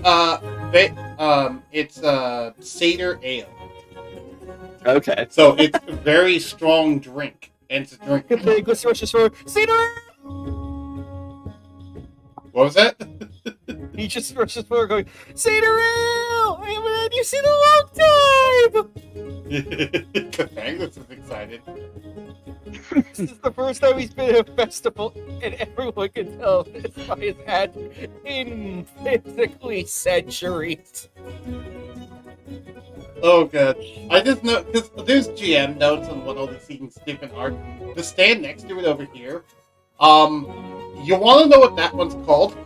Seder Ale. Okay. So it's a very strong drink. And it's a drink. Cathegus rushes for Cedar. What was that? He just rushes forward, going, Cedar Ale! I haven't had you seen a long time! Cathangus is excited. This is the first time he's been at a festival, and everyone can tell this by his hat in physically centuries. Oh god. I just know, because there's GM notes on what all the scenes different art. The stand next to it over here. You want to know what that one's called?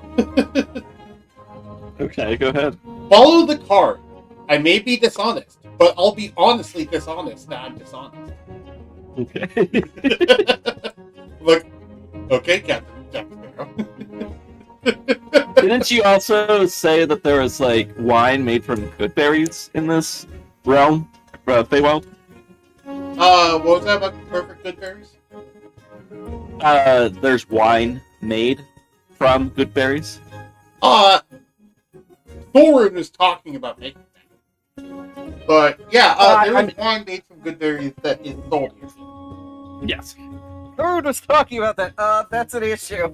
Okay, go ahead. Follow the card. I may be dishonest, but I'll be honestly dishonest that I'm dishonest. Okay. Look, okay, Captain Jack Sparrow. Didn't you also say that there was like wine made from good berries in this realm, Feywild? What was that about perfect good berries? There's wine made from good berries. Thorun was talking about making that. But yeah, there I'm- is wine made from good berries that is sold here. Yes. Thorun was talking about that. That's an issue.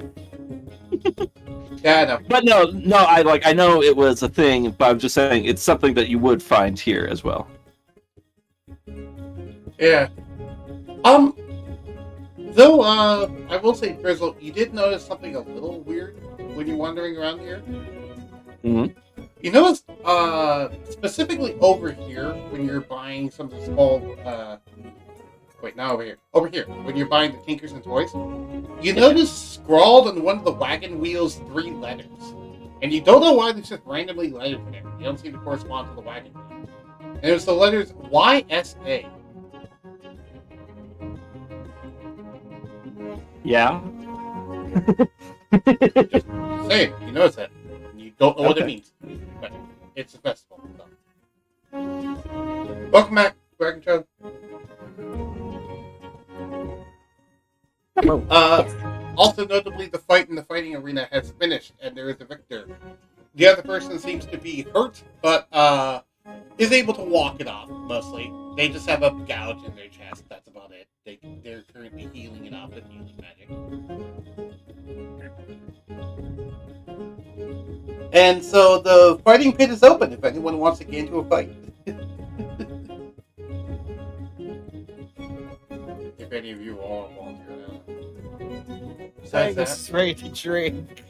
Yeah, I know. But no, I know it was a thing, but I'm just saying it's something that you would find here as well. Yeah. Though, I will say, Brizzle, you did notice something a little weird when you're wandering around here. Mhm. You notice, specifically over here, when you're buying something small, wait, not over here. Over here, when you're buying the Tinkers and Toys, you notice scrawled on one of the wagon wheels 3 letters. And you don't know why there's just randomly letters there. They don't seem to correspond to the wagon wheel. And it was the letters YSA. Yeah. Say it, you notice that. And you don't know what it Okay. means. But it's a festival. So. Welcome back, Dragon Show. Also notably, the fight in the fighting arena has finished, and there is a victor. The other person seems to be hurt, but is able to walk it off, mostly. They just have a gouge in their chest, that's about it. They're currently healing it off with healing magic. And so the fighting pit is open if anyone wants to get into a fight. If any of you all want to volunteer now. Besides This that, is ready to drink.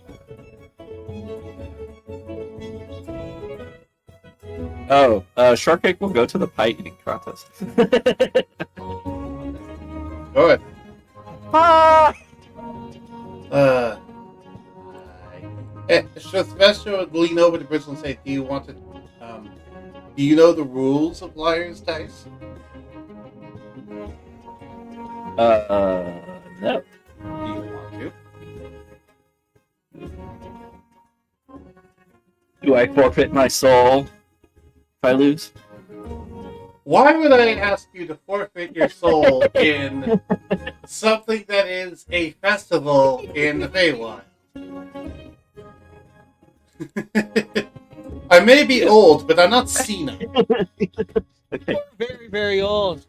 Oh, Shortcake will go to the pie eating contest. go ahead. Ah! So Sebastian would lean over to Brizzle and say, do you want to, do you know the rules of Liar's Dice? No. Do you want to? Do I forfeit my soul if I lose? Why would I ask you to forfeit your soul in something that is a festival in the Feywild? I may be old, but I'm not senile. Very, very old.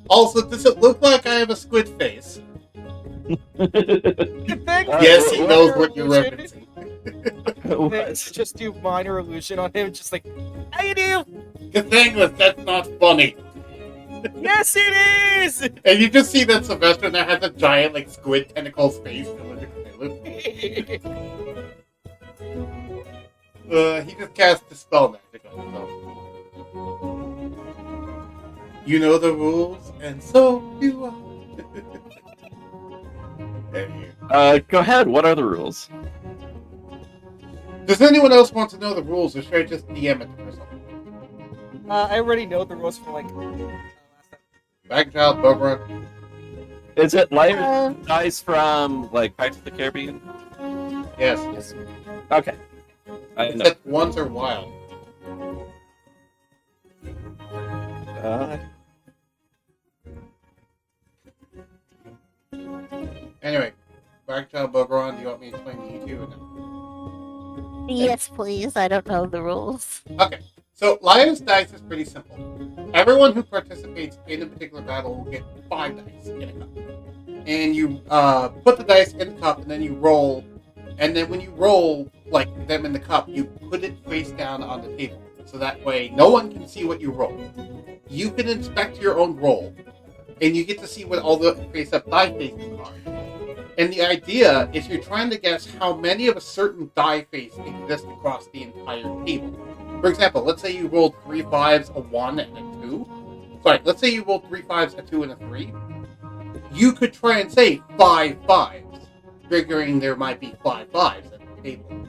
Also, does it look like I have a squid face? Yes, he knows what you're referencing. Let's just do minor illusion on him, just like, how you do? The thing was, that's not funny. Yes, it is! And you just see that Sylvester now has a giant, like, squid tentacles face. He just cast Dispel Magic on himself. You know the rules, and so do I. There you Go ahead. What are the rules? Does anyone else want to know the rules, or should I just DM it to myself? I already know the rules for, like, last time. Bagchild, Bugger. Is it lighter dice from like Pirates of the Caribbean? Yes. Okay. I know. Except ones are wild. Anyway, Bagchild, Bugger, do you want me to explain to you two or no? Yes, please. I don't know the rules. Okay, so Liar's Dice is pretty simple. Everyone who participates in a particular battle will get 5 dice in a cup. And you put the dice in the cup, and then you roll. And then when you roll, like, them in the cup, you put it face down on the table. So that way, no one can see what you roll. You can inspect your own roll, and you get to see what all the face-up die faces are. And the idea is you're trying to guess how many of a certain die face exist across the entire table. For example, let's say you rolled 3 5s, a 1, and a 2. Sorry, let's say you rolled 3 5s, a 2, and a 3. You could try and say 5 5s, figuring there might be 5 5s. table.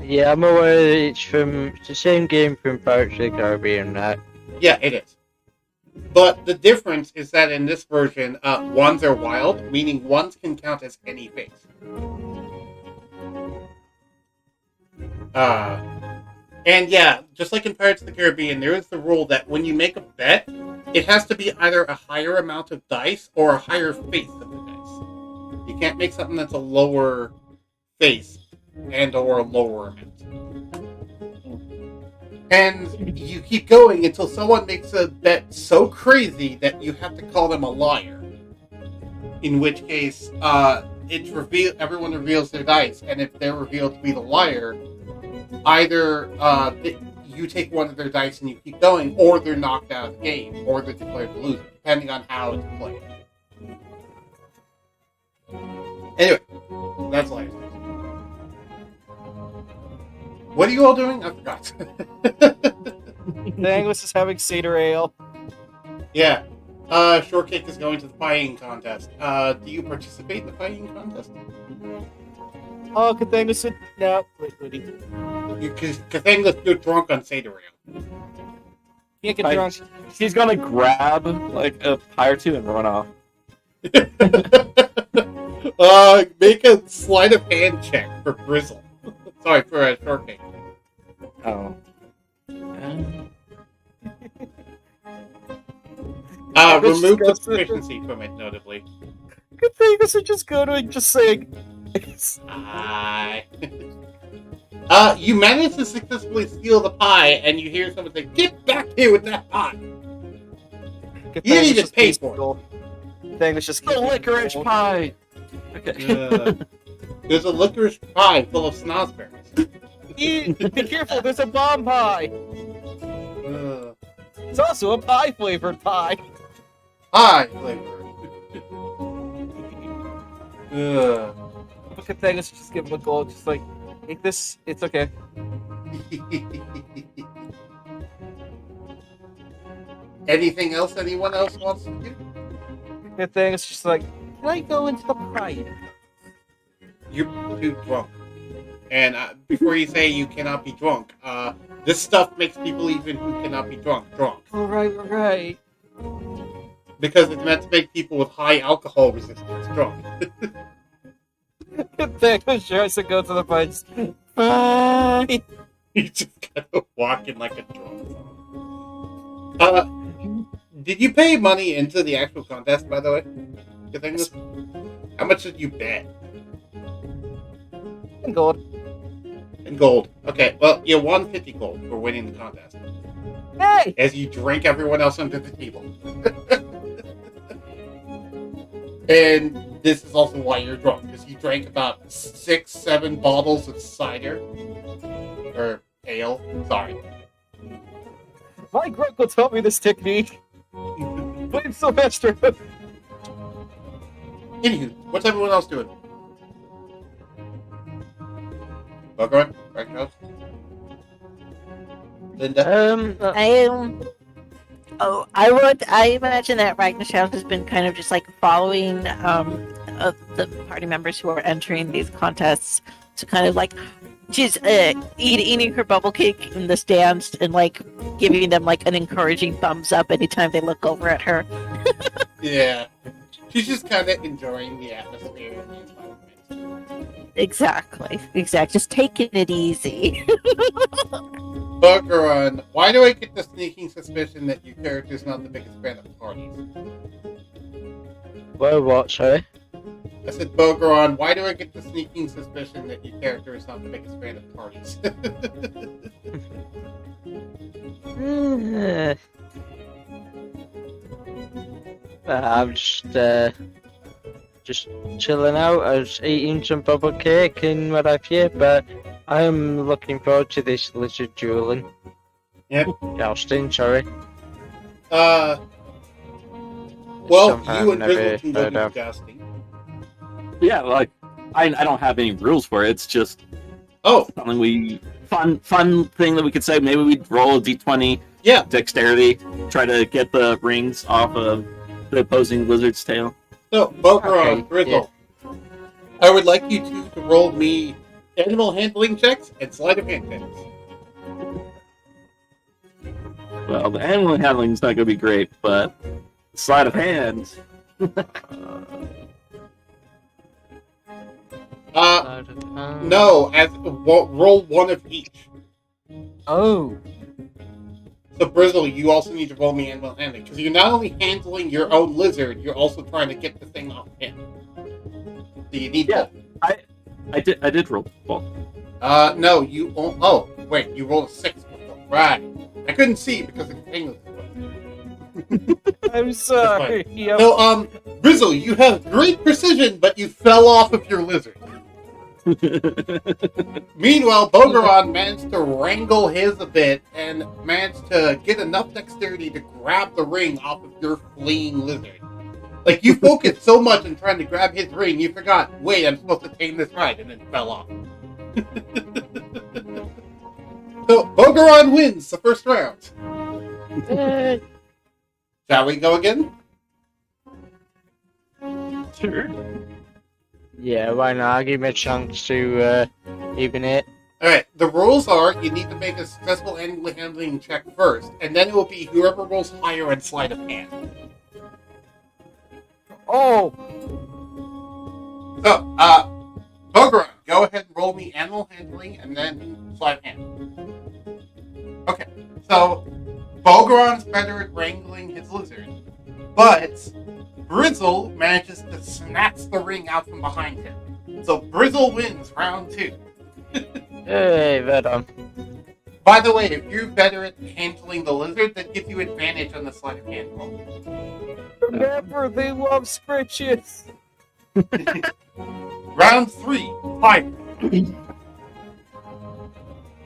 Yeah, I'm aware that it's the same game from Pirates of the Caribbean, right? Yeah, it is. But the difference is that in this version, ones are wild, meaning ones can count as any face. And yeah, just like in Pirates of the Caribbean, there is the rule that when you make a bet, it has to be either a higher amount of dice or a higher face of the dice. You can't make something that's a lower face and or a lower amount. And you keep going until someone makes a bet so crazy that you have to call them a liar. In which case, everyone reveals their dice, and if they're revealed to be the liar, either you take one of their dice and you keep going, or they're knocked out of the game, or they're declared the loser, depending on how it's played. Anyway, that's liars. What are you all doing? I forgot. Angus is having cider ale. Yeah. Shortcake is going to the pie-eating contest. Do you participate in the pie-eating contest? Oh, Kathangus said no. Wait. Kathangus too drunk on cider ale. Can't get drunk. She's gonna grab like a pie or two and run off. Make a sleight of hand check for Brizzle. Sorry, for a Shortcake. Oh. Remove the proficiency from it, notably. Kathangus would just go to it just saying. You manage to successfully steal the pie, and you hear someone say, "Get back here with that pie!" You didn't even pay for it. Kathangus just The licorice pie. Okay. There's a licorice pie full of snozberries. Be careful, there's a bomb pie. Uh, It's also a pie flavored pie. Pie flavor. But Kathangus would just give him a gold, just like, take this, it's okay. Anything else anyone else wants to do? Kathangus just like, can I go into the pie? You're too drunk. And before you say you cannot be drunk, this stuff makes people even who cannot be drunk. Right. Because it's meant to make people with high alcohol resistance drunk. Kathangus tries to go to the pie, just, bye. You just kind of walking like a drunk. Did you pay money into the actual contest, by the way? How much did you bet? And gold. In gold. Okay, well, you won 50 gold for winning the contest. Hey! As you drink everyone else under the table. And this is also why you're drunk, because you drank about 6-7 bottles of cider. Or ale, sorry. My grandpa taught me this technique. Blame Sylvester. Anywho, what's everyone else doing? Bogart? Ragnar? Linda? I imagine that Ragnarshaus has been kind of just like following the party members who are entering these contests to kind of like she's eating her bubble cake in the stands and like giving them like an encouraging thumbs up anytime they look over at her. Yeah. She's just kind of enjoying the atmosphere and the environment. Exactly. Just taking it easy. Bogaron, why do I get the sneaking suspicion that your character is not the biggest fan of parties? Well, what, sorry? I said, Bogaron, why do I get the sneaking suspicion that your character is not the biggest fan of parties? I'm just chilling out. I was eating some bubble cake and what have you, but I'm looking forward to this lizard dueling. Yep. Jousting, sorry. Well, Something you and I've never Brizzle can go heard do of. jousting. Yeah, like I don't have any rules for it. It's just Oh, something fun thing that we could say. Maybe we'd roll a d20. yeah. Dexterity, try to get the rings off of the opposing lizard's tail. So, Bogaron, Okay, Brizzle. I would like you two to roll me animal handling checks and sleight of hand checks. Well, the animal handling is not going to be great, but sleight of hand. No, roll one of each. Oh. So, Brizzle, you also need to roll me animal handling, because you're not only handling your own lizard, you're also trying to get the thing off him. So you need both. I did roll both. No, you... Oh, wait, you rolled a 6. Right. I couldn't see because the thing was... I'm sorry. Yep. So, Brizzle, you have great precision, but you fell off of your lizard. Meanwhile, Bogeron managed to wrangle his a bit and managed to get enough dexterity to grab the ring off of your fleeing lizard. Like, you focused so much on trying to grab his ring, you forgot, wait, I'm supposed to tame this right, and then fell off. So, Bogeron wins the first round. Shall we go again? Sure. Yeah, why not? Give me a chance to even it. Alright, the rules are you need to make a successful animal handling check first, and then it will be whoever rolls higher in sleight of hand. Oh. So, Bogeron, go ahead and roll me animal handling and then sleight of hand. Okay, so Bogeron's better at wrangling his lizard, but Brizzle manages to snatch the ring out from behind him. So Brizzle wins round 2. Hey, well done. By the way, if you're better at handling the lizard, that gives you advantage on the sleight of hand roll. Remember, they love scritches. Round 3, fight.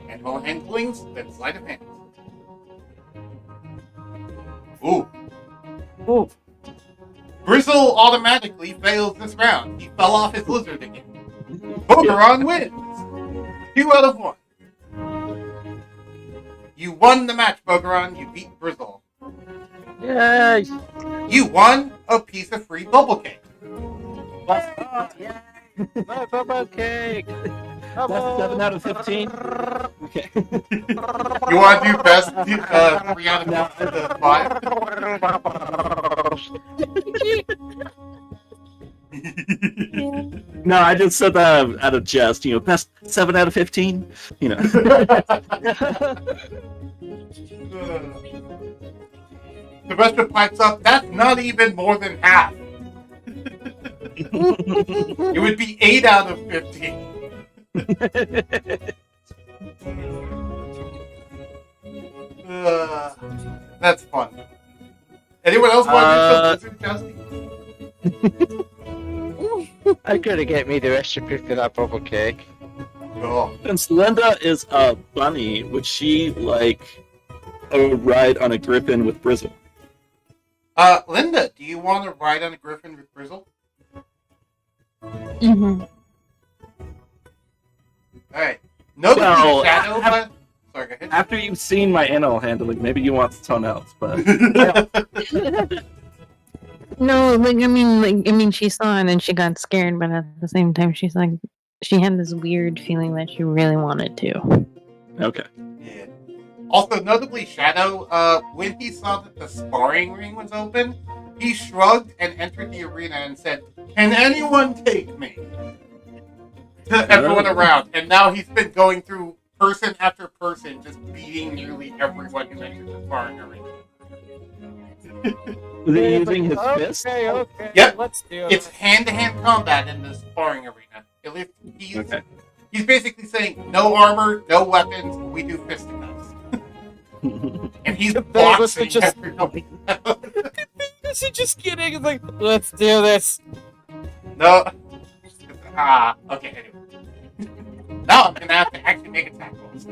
Animal handlings, then sleight of hand. Ooh. Ooh. Brizzle automatically fails this round. He fell off his lizard again. Bogeron wins. 2 out of 1. You won the match, Bogeron. You beat Brizzle. Yay! You won a piece of free bubble cake. My bubble cake! That's 7 out of 15. Okay. You want to do best 3 out of 5? No, I just said that out of jest. You know, best 7 out of 15. You know. Sylvester pipes up, that's not even more than half. It would be 8 out of 15. That's fun. Anyone else want to do some jousting? I gotta get me the recipe for that bubble cake. Oh. Since Linda is a bunny, would she like a ride on a griffin with Brizzle? Linda, do you want to ride on a griffin with Brizzle? Mm-hmm. Alright. Notably, Well, Shadow, but... Sorry, go ahead. After you've seen my animal handling, maybe you want something else, but No, like I mean, she saw it and she got scared, but at the same time, she's like, she had this weird feeling that she really wanted to. okay. Yeah. Also, notably, Shadow, when he saw that the sparring ring was open, he shrugged and entered the arena and said, "Can anyone take me?" To everyone around. And now he's been going through person after person, just beating nearly everyone who enters the sparring arena. Was he using his fist? Okay. Yep. Let's do it. It's hand-to-hand combat in the sparring arena. At least Okay. he's basically saying, no armor, no weapons, we do fisticuffs. And he's The thing was to boxing just- everybody. Is he just kidding? It's like, let's do this. No. Okay, anyway. Now I'm gonna have to actually make attack rolls.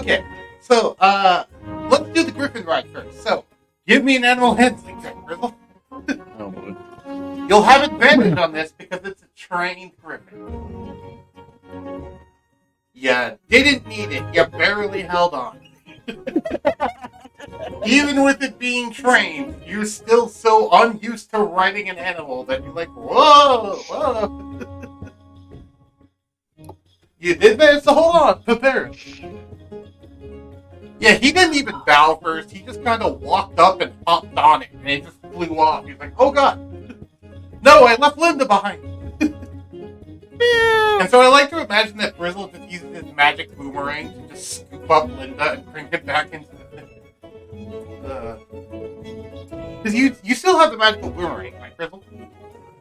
Okay, so, let's do the Griffin ride first. So, give me an animal handling check, Brizzle. Oh, You'll have advantage on this because it's a trained Griffin. You didn't need it. You barely held on. Even with it being trained, you're still so unused to riding an animal that you're like, whoa, whoa. You did manage to hold on, prepared. Yeah, he didn't even bow first. He just kind of walked up and hopped on it, and it just flew off. He's like, oh god. No, I left Linda behind. And so I like to imagine that Brizzle just uses his magic boomerang to just scoop up Linda and bring it back into the thing. Because you still have the magical boomerang, right, Brizzle?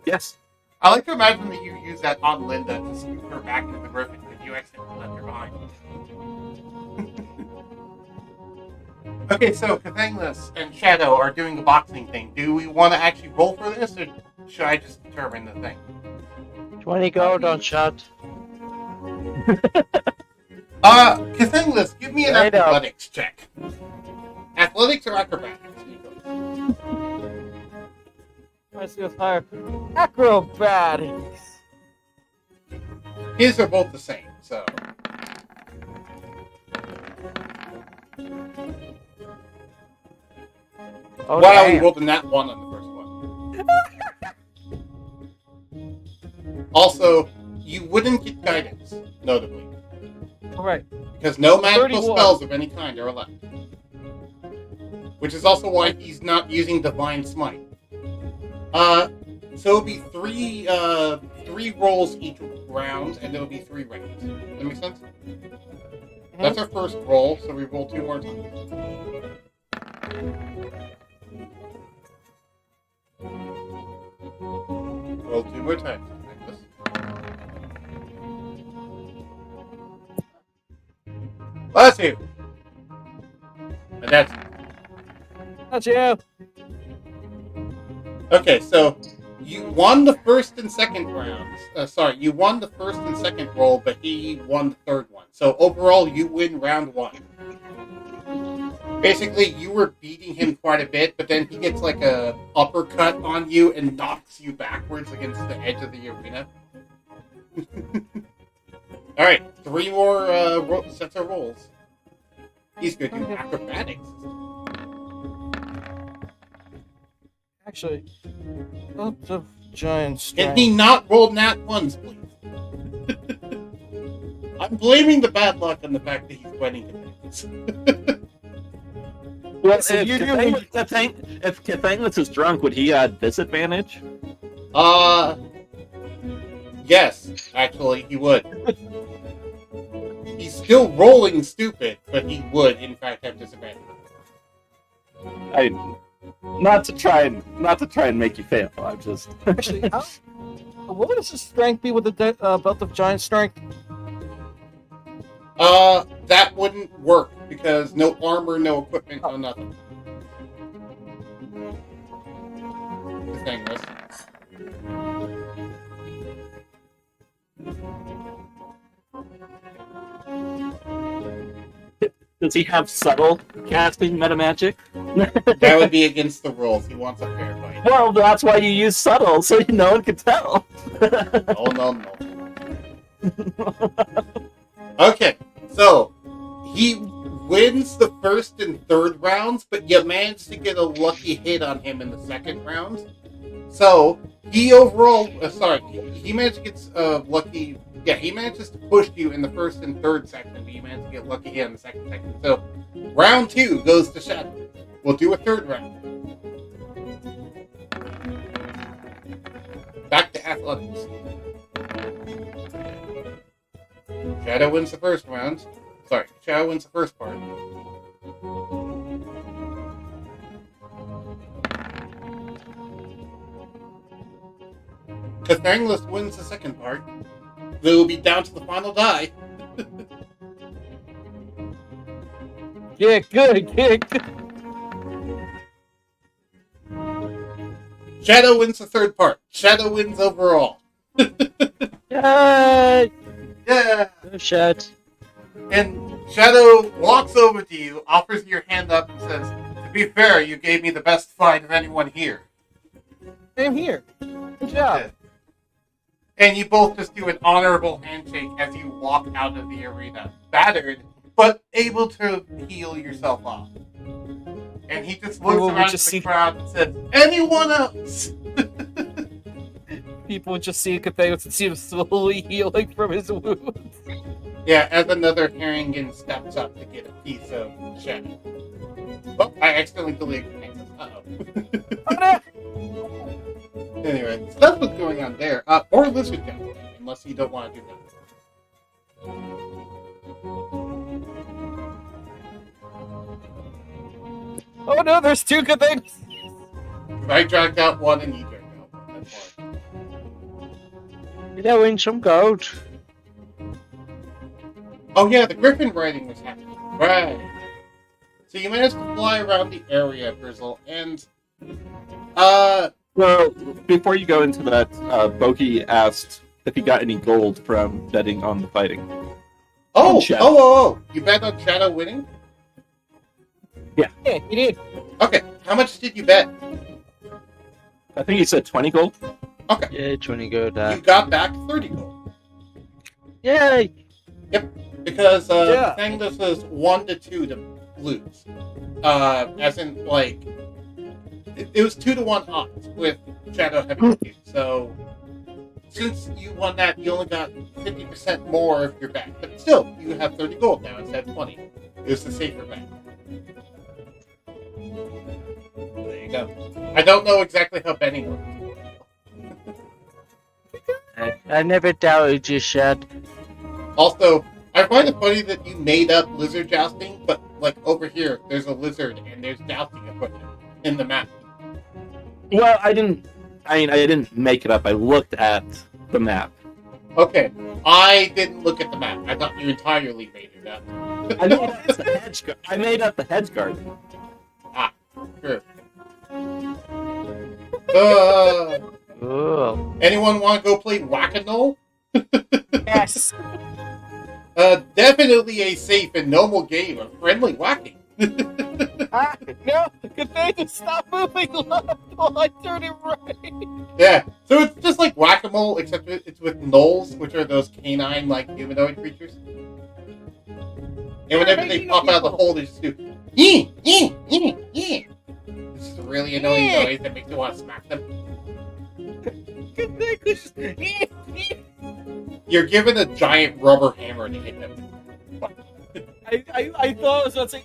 Yes. I like to imagine that you use that on Linda to scoop her back into the griffin if you accidentally left her behind. Okay, so Cathanglus and Shadow are doing the boxing thing. Do we want to actually roll for this, or should I just determine the thing? 20 gold on shot. Cathanglus, give me an Right up. athletics check. Athletics or acrobatics? I see what's higher. Acrobatics. His are both the same, so. Oh, Wow, we damn. rolled a nat 1 on the first one. Also, you wouldn't get guidance, notably, Alright. because no magical 31. spells of any kind are allowed. Which is also why he's not using Divine Smite. So it'll be three rolls each round, and it'll be 3 rounds. Does that make sense? That's our first roll, so we roll 2 more times. Roll 2 more times. Like this. Bless you! And that's That's you. okay, so you won the first and second rounds. You won the first and second roll, but he won the third one. So overall, you win round 1. Basically, you were beating him quite a bit, but then he gets like a uppercut on you and knocks you backwards against the edge of the arena. Alright, 3 more sets of rolls. He's going to do acrobatics. Actually, lots of giant Can strength. he not roll nat 1s, please? I'm blaming the bad luck on the fact that he's winning the Well, So if you're doing- Cathanglus is drunk, would he have disadvantage? Yes, actually, he would. He's still rolling stupid, but he would, in fact, have disadvantage. Not to try and make you fail. I'm just. Actually, what would his strength be with the belt of giant strength? That wouldn't work, because no armor, no equipment, no nothing. The thing was. Does he have subtle casting meta magic? That would be against the rules. He wants a fair fight. Well, that's why you use subtle, so no one can tell. Oh, no. Okay, so he wins the first and third rounds, but you managed to get a lucky hit on him in the second round. So he overall, he managed to get lucky. Yeah, he manages to push you in the first and third section, but you managed to get lucky hit in the second section. So round 2 goes to Shadow. We'll do a third round. Back to athletics. Shadow wins the first round. Shadow wins the first part. Cathanglus wins the second part. They will be down to the final die. Yeah, good. Shadow wins the third part. Shadow wins overall. Yay! Yeah! No shot. And Shadow walks over to you, offers your hand up, and says, "To be fair, you gave me the best fight of anyone here." Same here. Good job. And you both just do an honorable handshake as you walk out of the arena. Battered, but able to heal yourself off. And he just People looks would around just to the see- crowd and says, "Anyone else?" People would just see Catheus and see him slowly healing from his wounds. Yeah, as another Harrigan steps up to get a piece of Shadow. Oh, I accidentally deleted Nexus. Uh-oh. Anyway, so that's what's going on there. Or Lizard Jousting, unless you don't want to do that. Oh no, there's two Catheus! I dragged out one and you dragged out one. That's fine. Did I win some gold? Oh yeah, the Griffin riding was happening. Right. So you managed to fly around the area, Brizzle, and Well, before you go into that, Boki asked if he got any gold from betting on the fighting. oh, you bet on Shadow winning? Yeah, he did. Okay, how much did you bet? I think he said 20 gold. Okay, Yeah, 20 gold. you got back 30 gold. Yay! Because Yeah. the thing this is 1 to 2 to lose. As in, like, it was 2 to 1 odds with Shadow having you. So, since you won that, you only got 50% more of your bet. But still, you have 30 gold now instead of 20. It was the safer bet. There you go. I don't know exactly how betting works. I never doubted you, Shad. Also, I find it funny that you made up lizard jousting, but like over here, there's a lizard and there's jousting equipment in the map. Well, I didn't make it up. I looked at the map. Okay, I didn't look at the map. I thought you entirely made it up. I made up the hedge guard. I made up the hedge guard. True. Oh. Anyone want to go play Whack-A-Mole? Yes. Definitely a safe and normal game of friendly whacking. No, Catheus, stop moving left while I turn it right. Yeah, so it's just like Whack-A-Mole, except it's with gnolls, which are those canine, like, humanoid creatures. And whenever they pop out of the hole, they just do, yee, yee, yee, yee. This is a really annoying noise that makes you want to smack them. Catheus, You're given a giant rubber hammer to hit them. I thought I was about to say,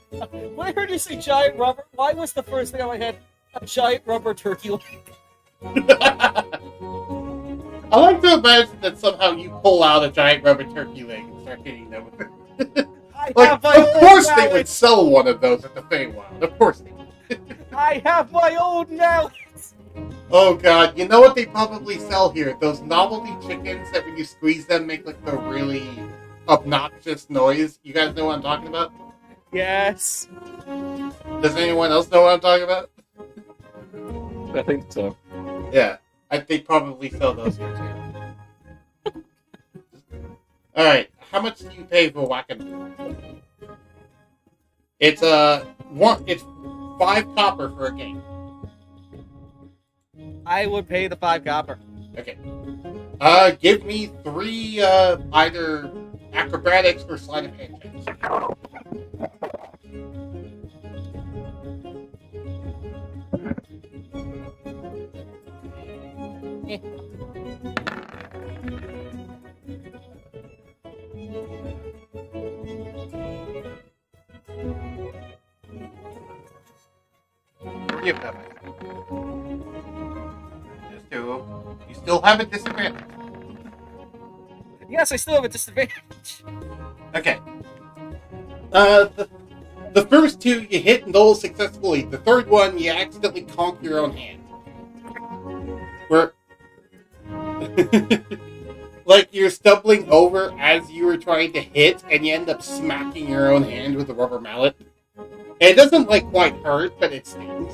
when I heard you say giant rubber, why was the first thing in my head a giant rubber turkey leg? I like to imagine that somehow you pull out a giant rubber turkey leg and start hitting them with it. I Like, have my of own course they mallet. would sell one of those at the Feywild. Of course they would. I have my own mallet. Oh god, you know what they probably sell here? Those novelty chickens that when you squeeze them make like the really obnoxious noise. You guys know what I'm talking about? Yes. Does anyone else know what I'm talking about? I think so. Yeah, they probably sell those here too. Alright, how much do you pay for Whack-A-Mole? It's it's 5 copper for a game. I would pay the 5 copper. Okay. Give me 3 either acrobatics or sleight of hand checks. Give that back. Just 2. You still have a disadvantage. Yes, I still have a disadvantage. Okay. The first 2 you hit Noel successfully. The third one you accidentally conk your own hand. Where, like you're stumbling over as you were trying to hit, and you end up smacking your own hand with a rubber mallet. And it doesn't like quite hurt, but it stings.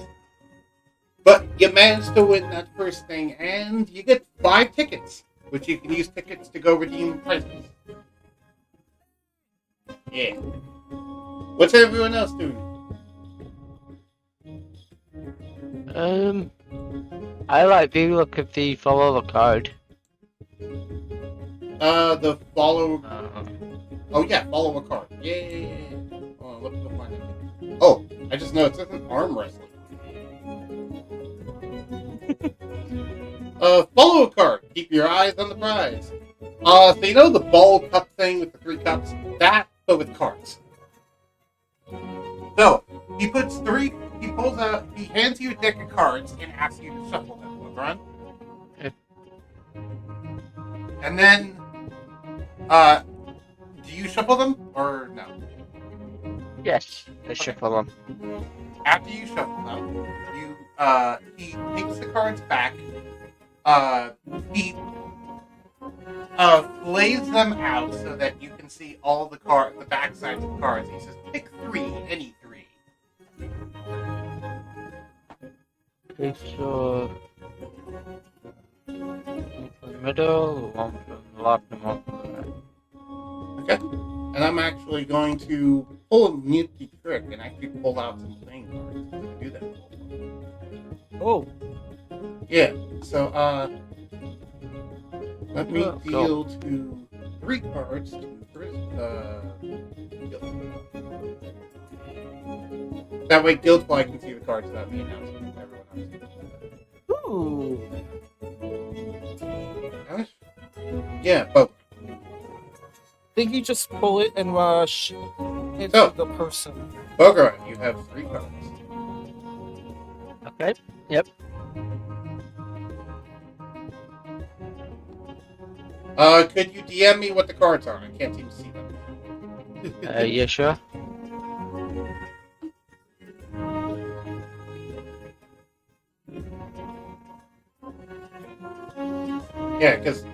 But you managed to win that first thing, and you get 5 tickets, which you can use tickets to go redeem prizes. Yeah. What's everyone else doing? I like the look of the follow the card. The follow. Oh yeah, follow a card. Yeah. Oh, let's go find it. Oh, I just know it says arm wrestling. Follow a card. Keep your eyes on the prize. So you know the ball cup thing with the 3 cups? That, but with cards. So, he hands you a deck of cards and asks you to shuffle them. Run. Okay. And then, do you shuffle them or no? Yes, I shuffle them. After you shuffle them, he takes the cards back. He lays them out so that you can see all the back sides of the cards. He says, pick 3, any 3. Okay, so one from the middle, one from the left, and one from the right. Okay. And I'm actually going to pull a nifty trick and actually pull out some playing cards to do that. Oh, Yeah. So, let me Oh, deal to 3 cards to Guild. That way, Guildfly can see the cards without me announcing to everyone else. ooh. Yeah, both. I think you just pull it and rush into Oh. the person. Bogart, you have 3 cards. Okay. Yep. Could you DM me what the cards are? I can't seem to see them. Yeah, sure. Yeah, because...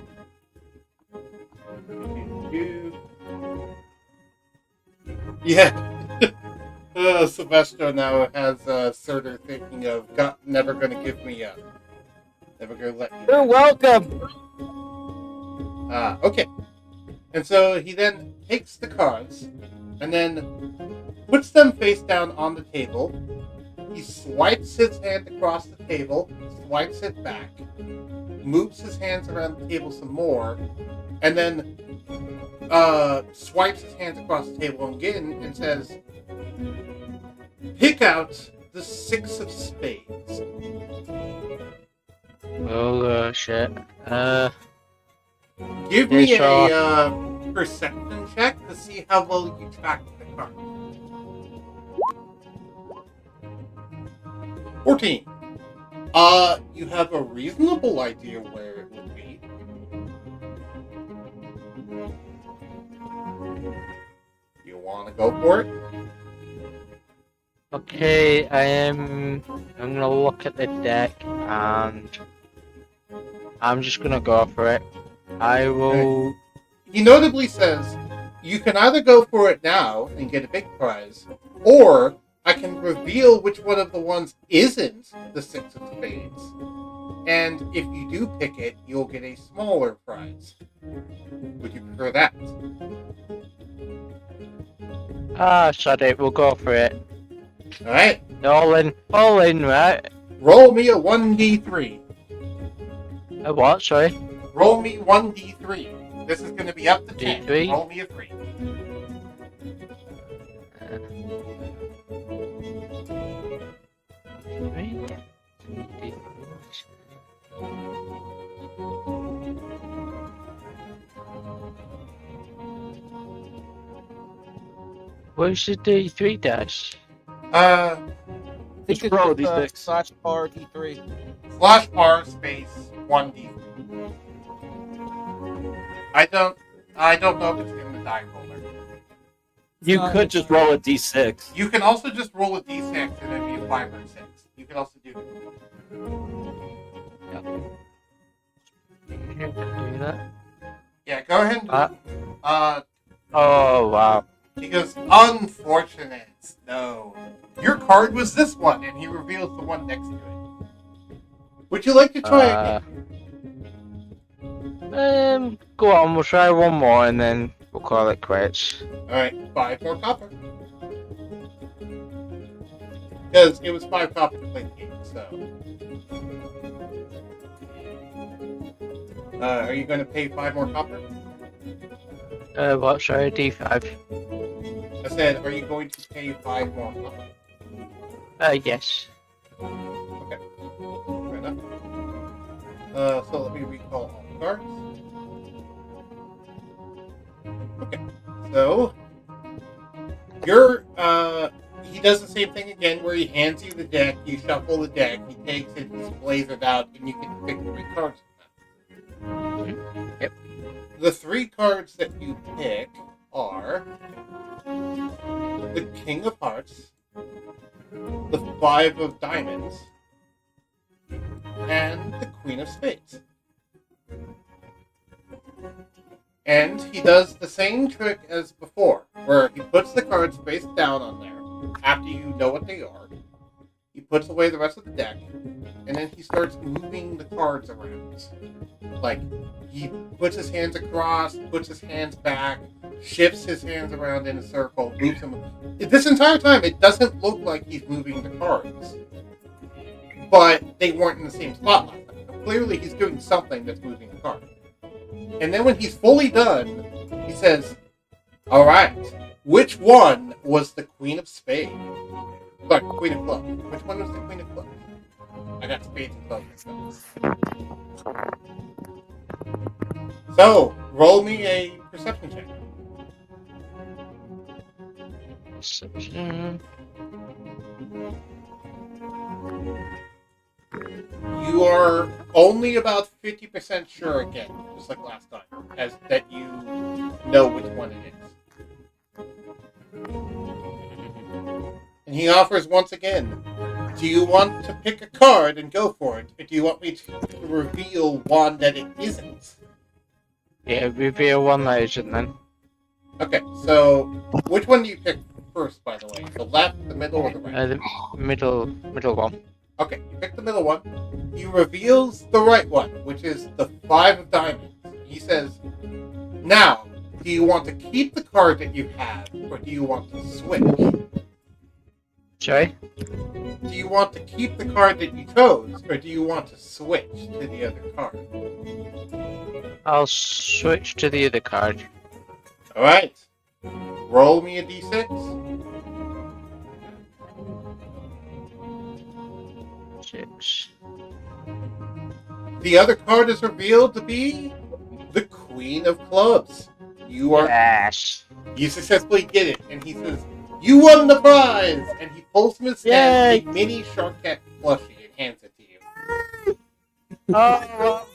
Yeah. Sylvester now has Surtur thinking of never gonna give me up. Never gonna let me You're down. welcome. Okay. And so he then takes the cards and then puts them face down on the table. He swipes his hand across the table, swipes it back, moves his hands around the table some more, and then swipes his hands across the table again and says, pick out the 6 of spades. Oh, shit. Give me Yeah, a perception check to see how well you track the card. 14. You have a reasonable idea where it would be. You want to go for it? Okay, I'm gonna look at the deck and I'm just gonna go for it. I will. He notably says, you can either go for it now and get a big prize, or I can reveal which one of the ones isn't the 6 of spades. And if you do pick it, you'll get a smaller prize. Would you prefer that? Shut it. We'll go for it. Alright, All in, right? roll me a 1d3. A what? Sorry. Roll me 1d3. This is going to be up to 10. D3? Roll me a 3. Where's the D3 dash? Uh, I think Just roll a it's D6. slash par D3. slash r space 1d3. I don't know if it's in the die roller. You could just roll a d6. You can also just roll a d6 and it'd be a 5 or 6. You can also do that. Do that. Yeah, go ahead and do it. Oh wow. He goes, unfortunate. No. Your card was this one, and he reveals the one next to it. Would you like to try again? Go on. We'll try one more and then we'll call it quits. Alright, 5 more copper. Because it was 5 copper to play the game, so. Are you going to pay 5 more copper? What? Sorry, D5. I said, are you going to pay 5 more copper? Yes. Okay. Fair enough. So let me recall all the cards. Okay. So you're he does the same thing again where he hands you the deck, you shuffle the deck, he takes it, displays it out, and you can pick 3 cards from them. Yep. The 3 cards that you pick are the King of Hearts, the 5 of Diamonds, and the Queen of Spades. And he does the same trick as before, where he puts the cards face down on there after you know what they are. He puts away the rest of the deck, and then he starts moving the cards around. Like, he puts his hands across, puts his hands back, shifts his hands around in a circle, moves them. This entire time, it doesn't look like he's moving the cards. But they weren't in the same spot last time. So clearly, he's doing something that's moving the cards. And then when he's fully done, he says, "Alright, which one was the Queen of Spades?" Sorry, Queen of Clubs. Which one was the Queen of Clubs? I got Spades and Clubs. So, roll me a perception check. Perception. You are only about 50% sure again, just like last time, as that you know which one it is. And he offers once again, do you want to pick a card and go for it, or do you want me to reveal one that it isn't? Yeah, reveal one that isn't then. Okay, so which one do you pick first, by the way? The left, the middle, or the right? The middle one. Okay, you pick the middle one. He reveals the right one, which is the 5 of Diamonds. He says, now, do you want to keep the card that you have, or do you want to switch? Sorry? Do you want to keep the card that you chose, or do you want to switch to the other card? I'll switch to the other card. Alright. Roll me a d6. 6. The other card is revealed to be the Queen of Clubs. You are Yes. You successfully did it, and he says, "You won the prize!" And he pulls from his stand a mini Shark Cat plushie and hands it to you. Oh,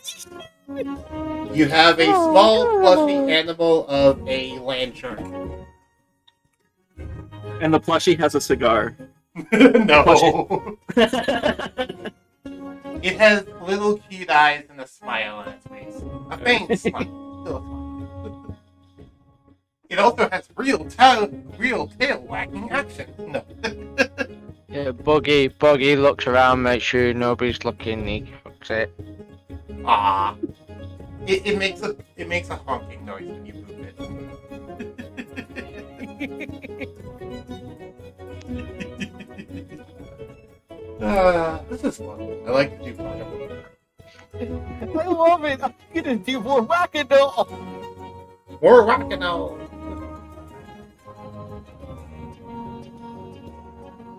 You have a small plushie animal of a land shark. And the plushie has a cigar. No. It has little cute eyes and a smile on its face. A faint smile. Still a smile. It also has real tail wagging action. No. Yeah, Buggy looks around, makes sure nobody's looking, he hooks it. Ah. It makes a honking noise when you move it. This is fun. I like to do fun. I love it. I'm gonna do more Wackadoodle. More rock and roll.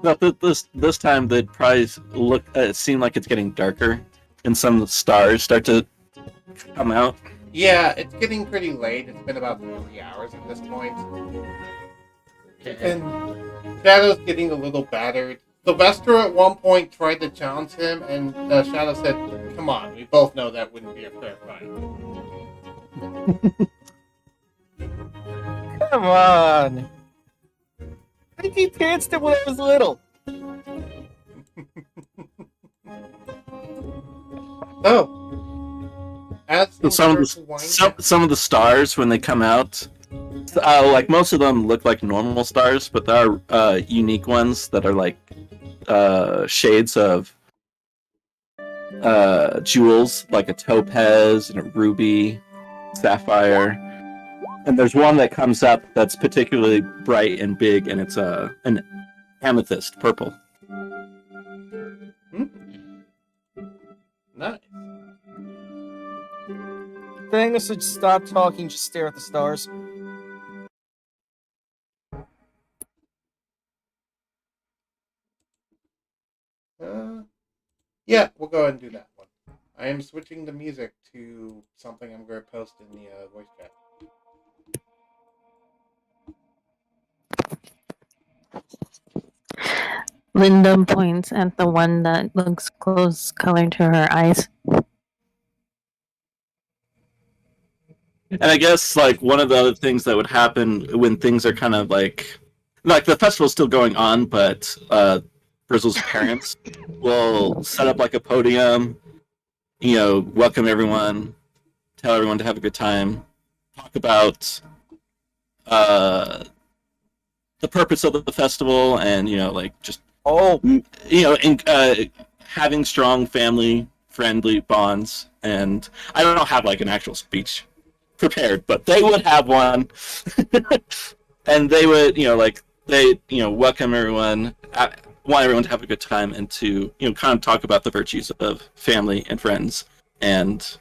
But this time the prize seemed like it's getting darker, and some stars start to come out. Yeah, it's getting pretty late. It's been about 3 hours at this point. And Shadow's getting a little battered. Sylvester at one point tried to challenge him, and Shadow said, "Come on, we both know that wouldn't be a fair fight." Come on. I keep danced it when I was little. So, as So some of the stars when they come out, like most of them look like normal stars, but there are unique ones that are like shades of jewels, like a topaz and a ruby, sapphire. And there's one that comes up that's particularly bright and big, and it's an amethyst purple. Nice. Thing should stop talking, just stare at the stars. Yeah, we'll go ahead and do that one. I am switching the music to something I'm going to post in the voice chat. Linda points at the one that looks close colored to her eyes. And I guess like one of the other things that would happen when things are kind of like the festival's still going on, but Brizzle's parents will set up like a podium, welcome everyone, tell everyone to have a good time, talk about the purpose of the festival, and just having strong family friendly bonds. And I don't have like an actual speech prepared, but they would have one. And they would welcome everyone, want everyone to have a good time, and to kind of talk about the virtues of family and friends, and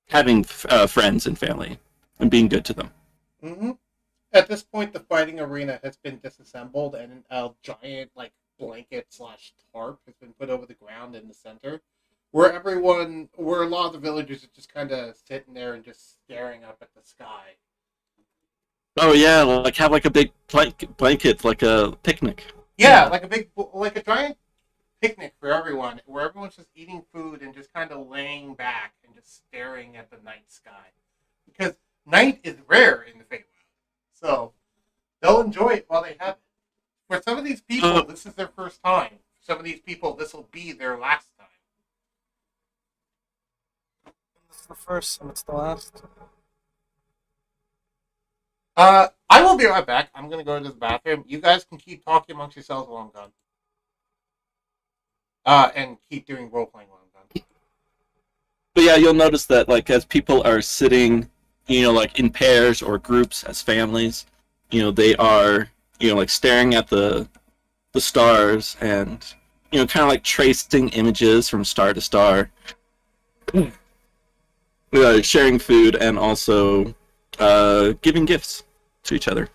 having friends and family and being good to them. Mm-hmm. At this point, the fighting arena has been disassembled, and a giant blanket/tarp has been put over the ground in the center, where a lot of the villagers are just kind of sitting there and just staring up at the sky. Oh yeah, like have like a big blanket, like a picnic. Yeah, like a giant picnic for everyone, where everyone's just eating food and just kind of laying back and just staring at the night sky, because night is rare in the Feywild, so they'll enjoy it while they have it. For some of these people, this is their first time. For some of these people, this will be their last time. It's the first and it's the last. I will be right back. I'm gonna go to the bathroom. You guys can keep talking amongst yourselves while I'm gone. And keep doing role playing while I'm gone. But yeah, you'll notice that like as people are sitting, like in pairs or groups as families, they are, like staring at the stars, and kind of like tracing images from star to star, sharing food, and also giving gifts to each other.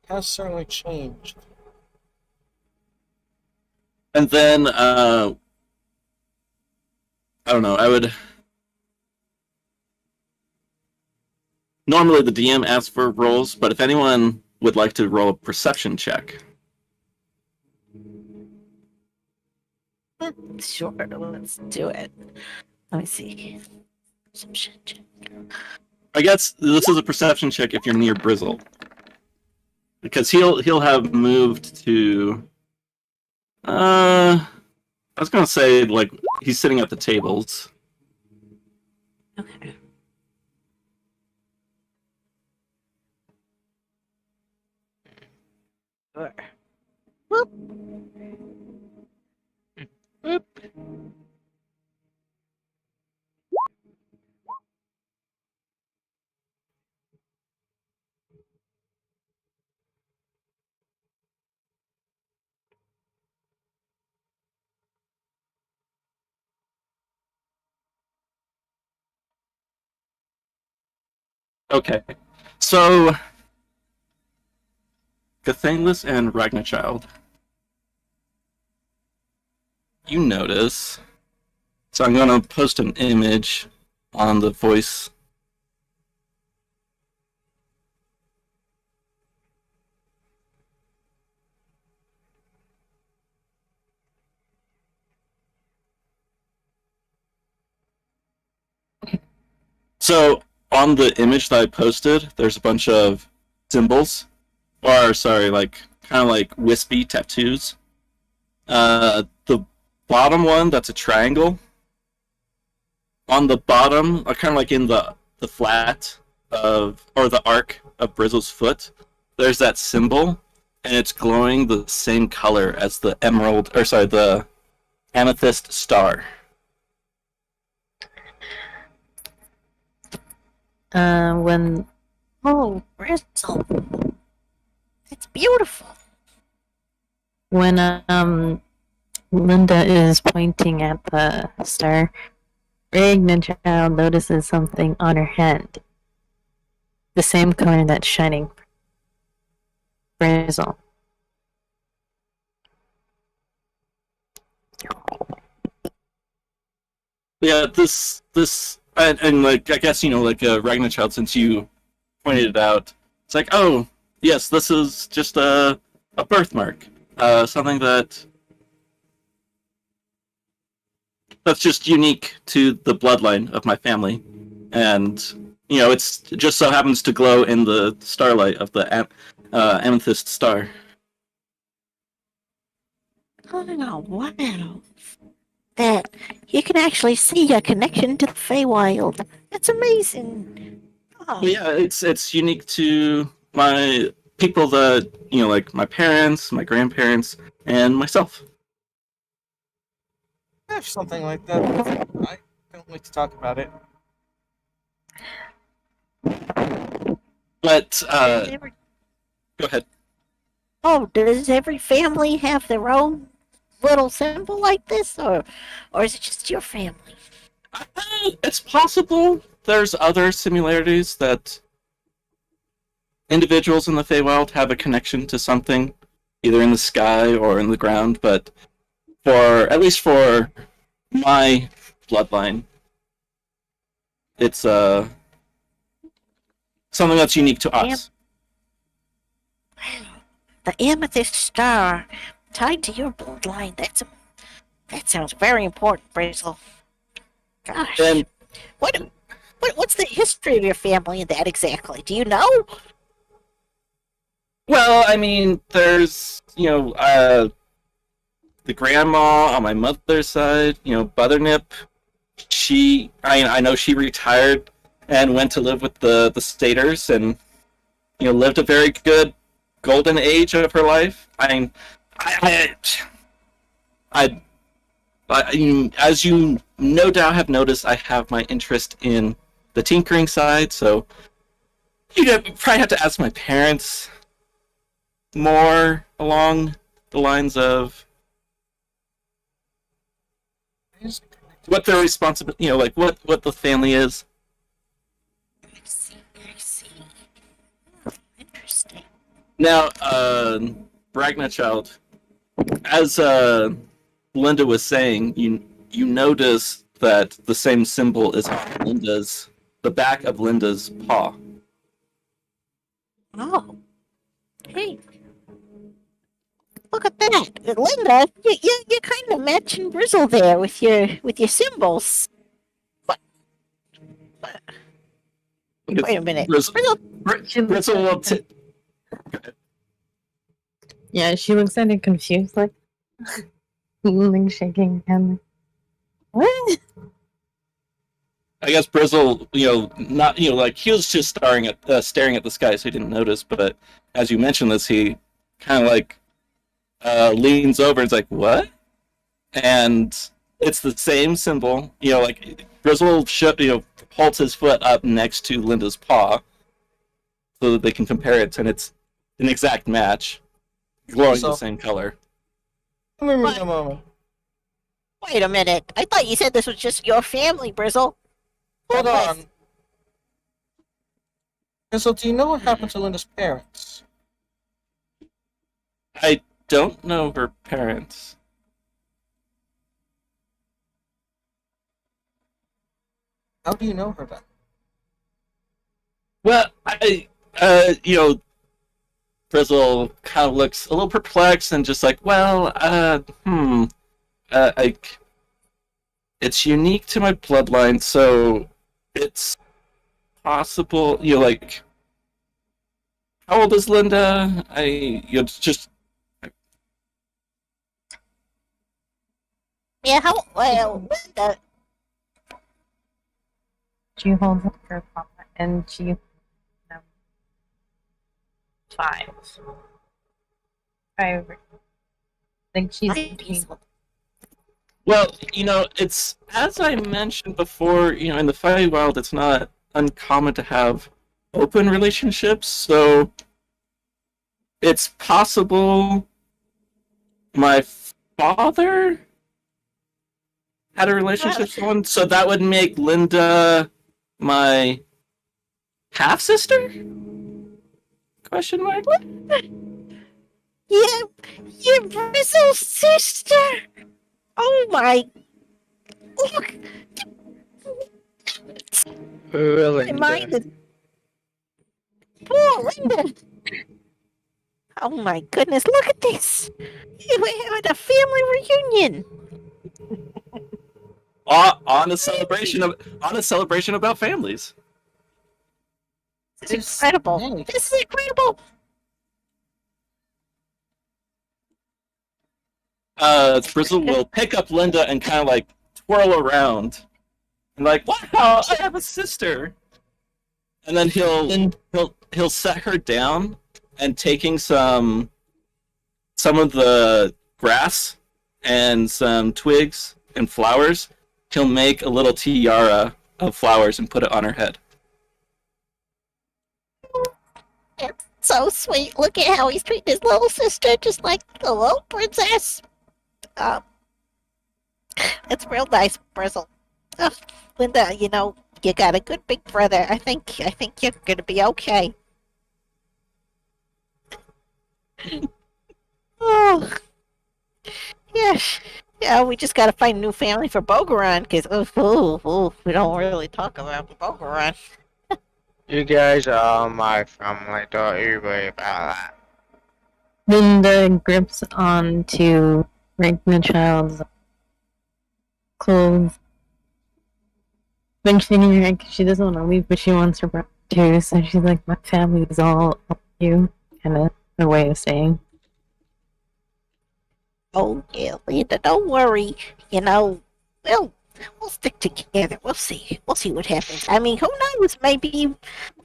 Has certainly changed. And then I don't know, I would normally the DM asks for rolls, but if anyone would like to roll a perception check. Sure, let's do it. Let me see. Perception check. I guess this is a perception check if you're near Brizzle, because he'll have moved to. I was gonna say like he's sitting at the tables. Okay. Sure. Whoop. Whoop. Okay, so Cathainless and Ragnarchild, you notice. So I'm gonna post an image on the voice. So on the image that I posted, there's a bunch of symbols, or sorry, like kind of like wispy tattoos. The bottom one, that's a triangle. On the bottom, kind of like in the flat of, or the arc of Brizzle's foot, there's that symbol, and it's glowing the same color as the the amethyst star. When Oh, Brizzle. It's beautiful. when Linda is pointing at the star, Ragnarchild notices something on her hand. The same color that's shining Brizzle. Yeah, and like I guess like Ragnarchild, since you pointed it out, it's like, oh yes, this is just a birthmark, something that's just unique to the bloodline of my family, and it's just so happens to glow in the starlight of the amethyst star. Oh, wow. That you can actually see your connection to the Feywild. That's amazing. Oh, But yeah, it's unique to my people that like my parents, my grandparents, and myself. If something like that, I don't like to talk about it. But does every, go ahead. does every family have their own little symbol like this, or is it just your family? It's possible there's other similarities that individuals in the Feywild have a connection to something, either in the sky or in the ground, but at least for my bloodline, it's something that's unique to us. The amethyst star tied to your bloodline. That sounds very important, Brizzle. Gosh. And What's the history of your family in that exactly? Do you know? well, I mean, there's the grandma on my mother's side, Butternip. I know she retired and went to live with the Staters, and lived a very good golden age of her life. As you no doubt have noticed, I have my interest in the tinkering side, so you'd probably have to ask my parents more along the lines of what their responsibility, like what the family is. I see. Interesting. Now, Bragnachchild, as Linda was saying, you notice that the same symbol is on the back of Linda's paw. Oh. Hey. Look at that. Linda, you kind of matching Brizzle there with your symbols. What? Wait a minute. Brizzle will Yeah, she looks kind of confused, like shaking and what? I guess Brizzle, not like he was just staring at the sky, so he didn't notice. But as you mentioned this, he kind of like leans over and is like, "What?" And it's the same symbol. Like Brizzle holds his foot up next to Linda's paw so that they can compare it, and it's an exact match, glowing the same color. Give me a moment. Wait a minute. I thought you said this was just your family, Brizzle. Hold on. So, do you know what happened to Linda's parents? I don't know her parents. How do you know her then? Well, Brizzle kind of looks a little perplexed and just like, well, it's unique to my bloodline, so it's possible, like, how old is Linda? Just... Yeah, Linda. She holds up her paw and she 5. I think she's between. Well, it's, as I mentioned before, in the Feywild, it's not uncommon to have open relationships, so it's possible my father had a relationship with someone, so that would make Linda my half-sister? Question mark? You're Brizzle's sister. Oh my! Look, my mind is. Poor Linda. Oh my goodness! Look at this. We're having a family reunion. On a celebration about families. This is incredible. Nice. This is incredible. Brizzle will pick up Linda and kind of like twirl around, and like, wow, I have a sister. And then he'll set her down, and taking some of the grass and some twigs and flowers, he'll make a little tiara of flowers and put it on her head. It's so sweet. Look at how he's treating his little sister just like a little princess. It's real nice, Brizzle. Oh, Linda, you got a good big brother. I think you're gonna be okay. Oh, yeah. We just gotta find a new family for Bogaron, because we don't really talk about Bogaron. You guys are my family, don't you worry about that. Linda grips onto the child's clothes. Mentioning her, she doesn't want to leave, but she wants her brother too, so she's like, my family is all up to you, kind of a way of saying. Oh yeah, Linda, don't worry. We'll stick together. We'll see. We'll see what happens. I mean, who knows? Maybe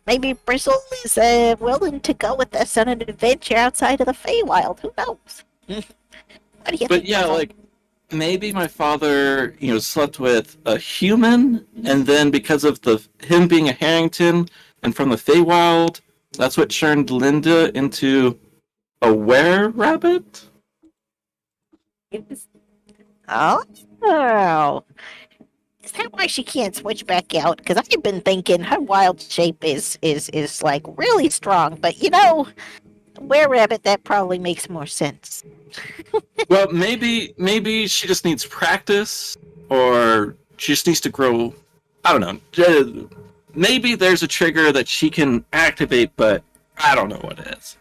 Brizzle is willing to go with us on an adventure outside of the Feywild. Who knows? What do you But think? yeah, Brizzle? like maybe my father, slept with a human, and then because of him being a Harrington and from the Feywild, that's what turned Linda into a were-rabbit. Oh. Is that why she can't switch back out? Because I've been thinking her wild shape is like really strong, but were-rabbit, that probably makes more sense. Well, maybe she just needs practice, or she just needs to grow. I don't know. Maybe there's a trigger that she can activate, but I don't know what it is.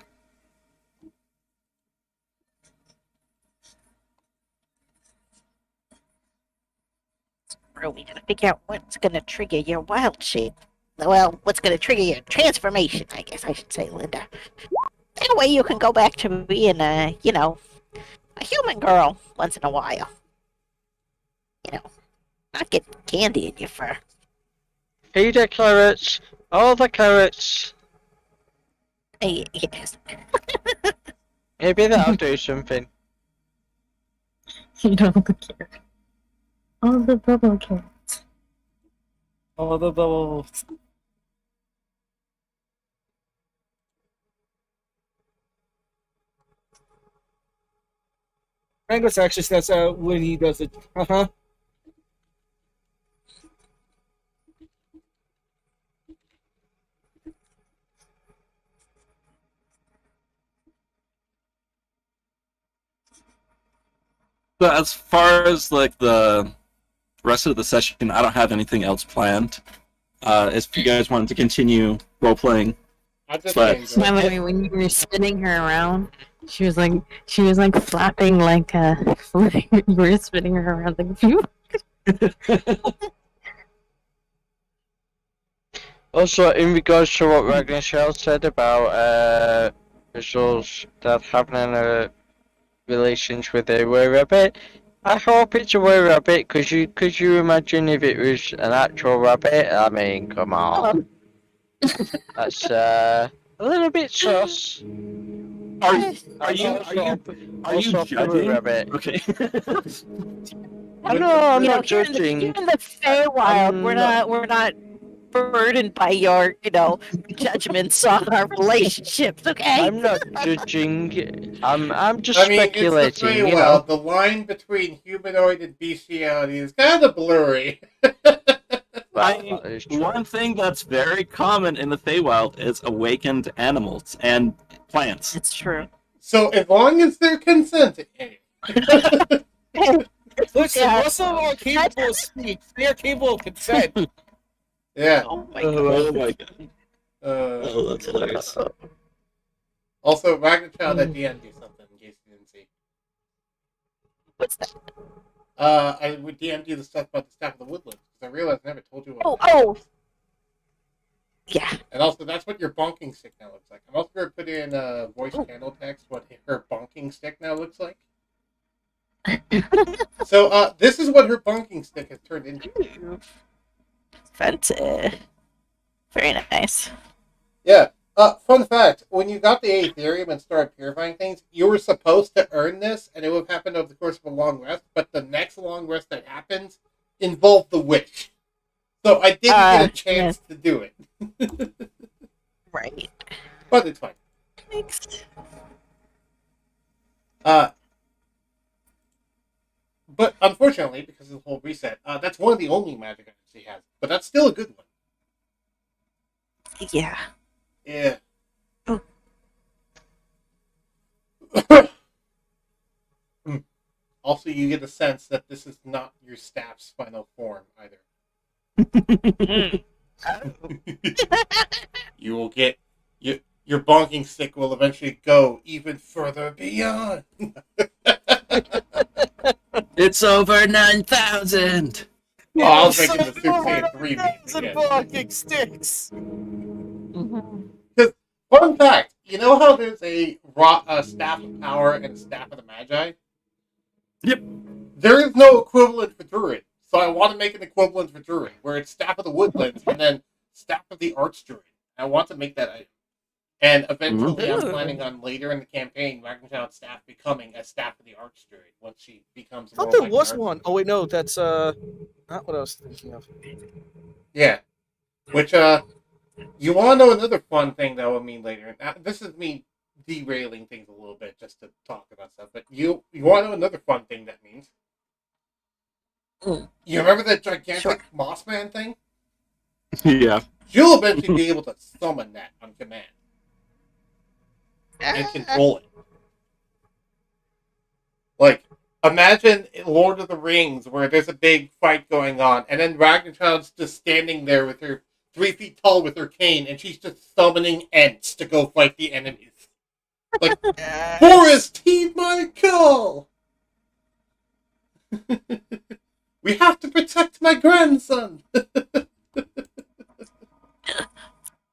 Bro, we gotta figure out what's gonna trigger your wild shape. Well, what's gonna trigger your transformation, I guess I should say, Linda. That way you can go back to being a human girl once in a while. Not get candy in your fur. Eat the carrots, all the carrots. Yes. Maybe that'll do something. You don't care. All the bubble carrots. All the bubbles. Rangus actually says when he does it. But as far as like the rest of the session, I don't have anything else planned. If you guys wanted to continue role playing, I just But- enjoy By the it. way, when you were spinning her around, she was like flapping like you were spinning her around like phew. Also, in regards to what Ragnar Shell said about Brizzle's dad having a relations with a were-rabbit, I hope it's a were-rabbit, could you imagine if it was an actual rabbit? I mean, come on. That's a little bit sus. are you Also, judging? rabbit. Okay. I'm not Here in judging. the Feywild, we're not burdened by your, judgments on our relationships, okay? I'm not judging. I'm just I mean, it's the speculating, Feywild. The line between humanoid and bestiality is kind of blurry. I- That is true. One thing that's very common in the Feywild is awakened animals and plants. It's true. So as long as they're consenting. Listen, Yeah. most of them are capable of speech. They are capable of consent. Yeah. Oh my god. Oh my god. Uh, Oh, that's hilarious. also, Ragnarchild at the end do something in case you didn't see. What's that? I would DM you the stuff about the Staff of the Woodlands because I realized I never told you what. Oh. Yeah. And also, that's what your bonking stick now looks like. I'm also going to put in voice channel text what her bonking stick now looks like. So, this is what her bonking stick has turned into. Fancy. Very nice. Yeah. Fun fact, when you got the Aetherium and started purifying things, you were supposed to earn this, and it would have happened over the course of a long rest, but the next long rest that happens involved the wish. So I didn't get a chance to do it. Right. But it's fine. Thanks. But unfortunately, because of the whole reset, that's one of the only magic items he has. But that's still a good one. Yeah. Yeah. Oh. Also, you get a sense that this is not your staff's final form either. You will get your bonking stick will eventually go even further beyond. It's over 9,000. Oh, I was making the Super Saiyan 3 memes And again. blocking sticks. Fun fact, you know how there's a Staff of Power and a Staff of the Magi? Yep. There is no equivalent for Druid, so I want to make an equivalent for Druid, where it's Staff of the Woodlands and then Staff of the Archdruid. I want to make that item. And eventually I'm planning on later in the campaign, Ragnarchild's staff becoming a Staff of the Archdruid once she becomes I more thought there like was an one. Archdruid. Oh wait, no, that's not what I was thinking of. Yeah. Which, you want to know another fun thing that will mean later? Now, this is me derailing things a little bit just to talk about stuff, but you want to know another fun thing that means? You remember that gigantic Mossman thing? Yeah. You'll eventually be able to summon that on command. And control it. Like, imagine in Lord of the Rings where there's a big fight going on, and then Ragnarchild's just standing there with her 3 feet tall with her cane, and she's just summoning Ents to go fight the enemies. Like, Forest, heed my call! We have to protect my grandson!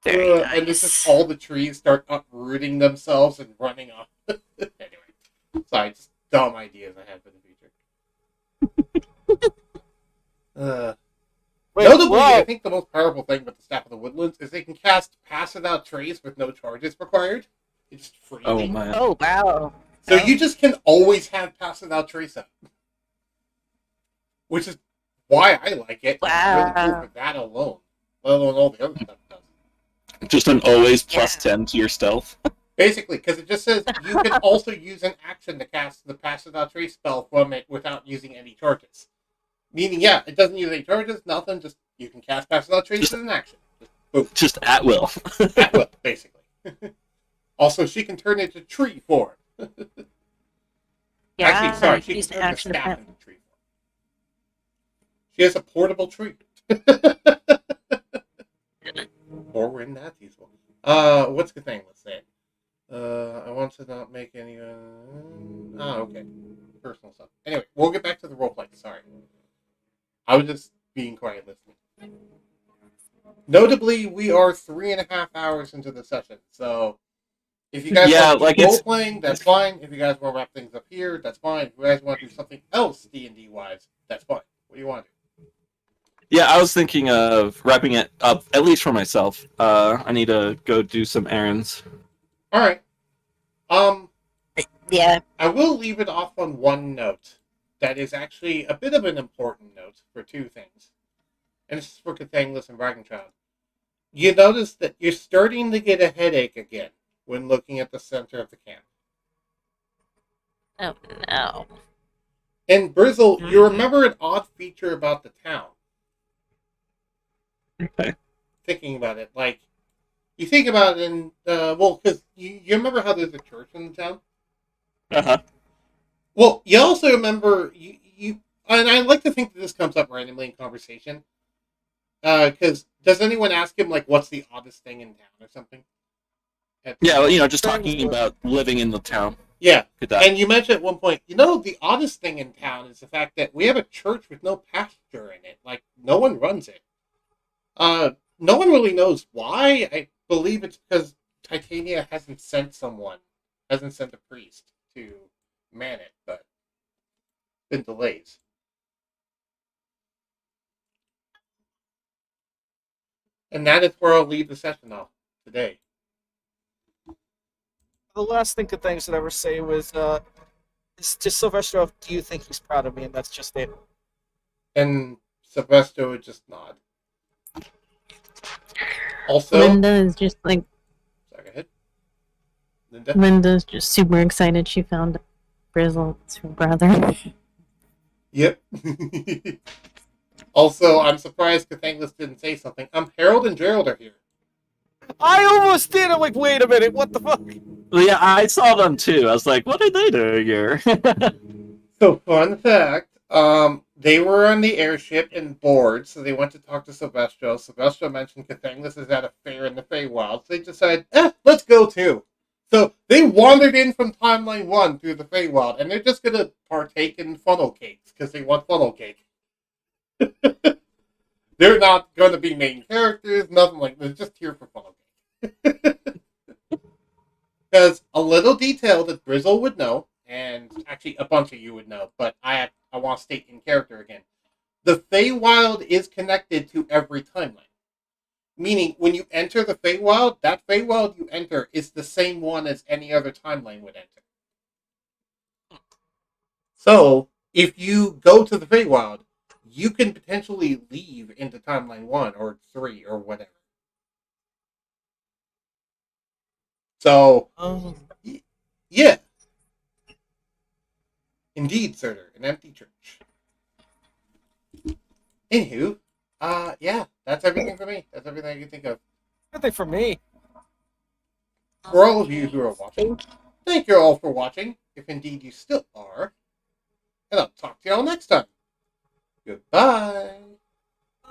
Very nice. And this is all the trees start uprooting themselves and running off. Anyway, sorry, just dumb ideas I have for the future. Notably, I think the most powerful thing about the Staff of the Woodlands is they can cast Pass Without Trace with no charges required. It's free. Oh man. Oh wow. So you just can always have Pass Without Trace up. Which is why I like it. Wow. It's really cool for that alone. Let alone all the other stuff it does. Just an always plus 10 to your stealth. Basically, because it just says you can also use an action to cast the Pass Without Trace spell from it without using any charges. Meaning, yeah, it doesn't use any charges, nothing, just you can cast Pass Without Trace as an action. Boom. Just at will. At will, basically. Also, she can turn into tree form. Yeah. Actually, sorry, she can use turn the action staff to- into tree form. She has a portable tree. Or we're in that useful. What's the thing? Let's say. I want to not make any. Okay. Personal stuff. Anyway, we'll get back to the roleplay. Sorry. I was just being quiet listening. Notably, we are 3.5 hours into the session, so if you guys want to keep role-playing, that's fine. If you guys want to wrap things up here, that's fine. If you guys want to do something else D&D wise, that's fine. What do you want to do? Yeah, I was thinking of wrapping it up, at least for myself. I need to go do some errands. All right. Yeah. I will leave it off on one note that is actually a bit of an important note for two things. And this is for Cathanglis and Ragnchild. You notice that you're starting to get a headache again when looking at the center of the camp. Oh no. In Brizzle, you remember an odd feature about the town. Okay. Thinking about it, like, you think about it in, because you remember how there's a church in the town? Uh-huh. Well, you also remember you and I like to think that this comes up randomly in conversation. Because does anyone ask him like what's the oddest thing in town or something? Yeah, well, just Friends talking would. about living in the town. Yeah. Could that? And you mentioned at one point, the oddest thing in town is the fact that we have a church with no pastor in it. Like, no one runs it. No one really knows why. I believe it's because Titania hasn't sent a priest to man it, but been delays. And that is where I'll leave the session off today. The last thing Catangus would ever say was, is to Sylvester, do you think he's proud of me? And that's just it. And Sylvester would just nod. Also, Linda is just like sorry, go ahead. Linda? Linda's just super excited she found Brizzle's her brother. Yep. Also, I'm surprised Cathangus didn't say something. Harold and Gerald are here. I almost did. I'm like, wait a minute, what the fuck? Well, yeah, I saw them too. I was like, what are they doing here? So, fun fact, they were on the airship and bored, so they went to talk to Sylvester. Sylvester mentioned Cathangus is at a fair in the Feywild, so they decided, let's go too. So, they wandered in from Timeline 1 through the Feywild, and they're just gonna partake in funnel cakes, because they want funnel cake. They're not gonna be main characters, nothing like that, they're just here for funnel cake. Because a little detail that Brizzle would know, and actually a bunch of you would know, but I want to state in character again. The Feywild is connected to every timeline. Meaning, when you enter the Feywild, that Feywild you enter is the same one as any other timeline would enter. So, if you go to the Feywild, you can potentially leave into timeline 1 or 3 or whatever. So, yeah. Indeed, sir, an empty church. Anywho, yeah, that's everything for me. That's everything I can think of. Nothing for me. For all of you who are watching, thank you all for watching, if indeed you still are. And I'll talk to y'all next time. Goodbye.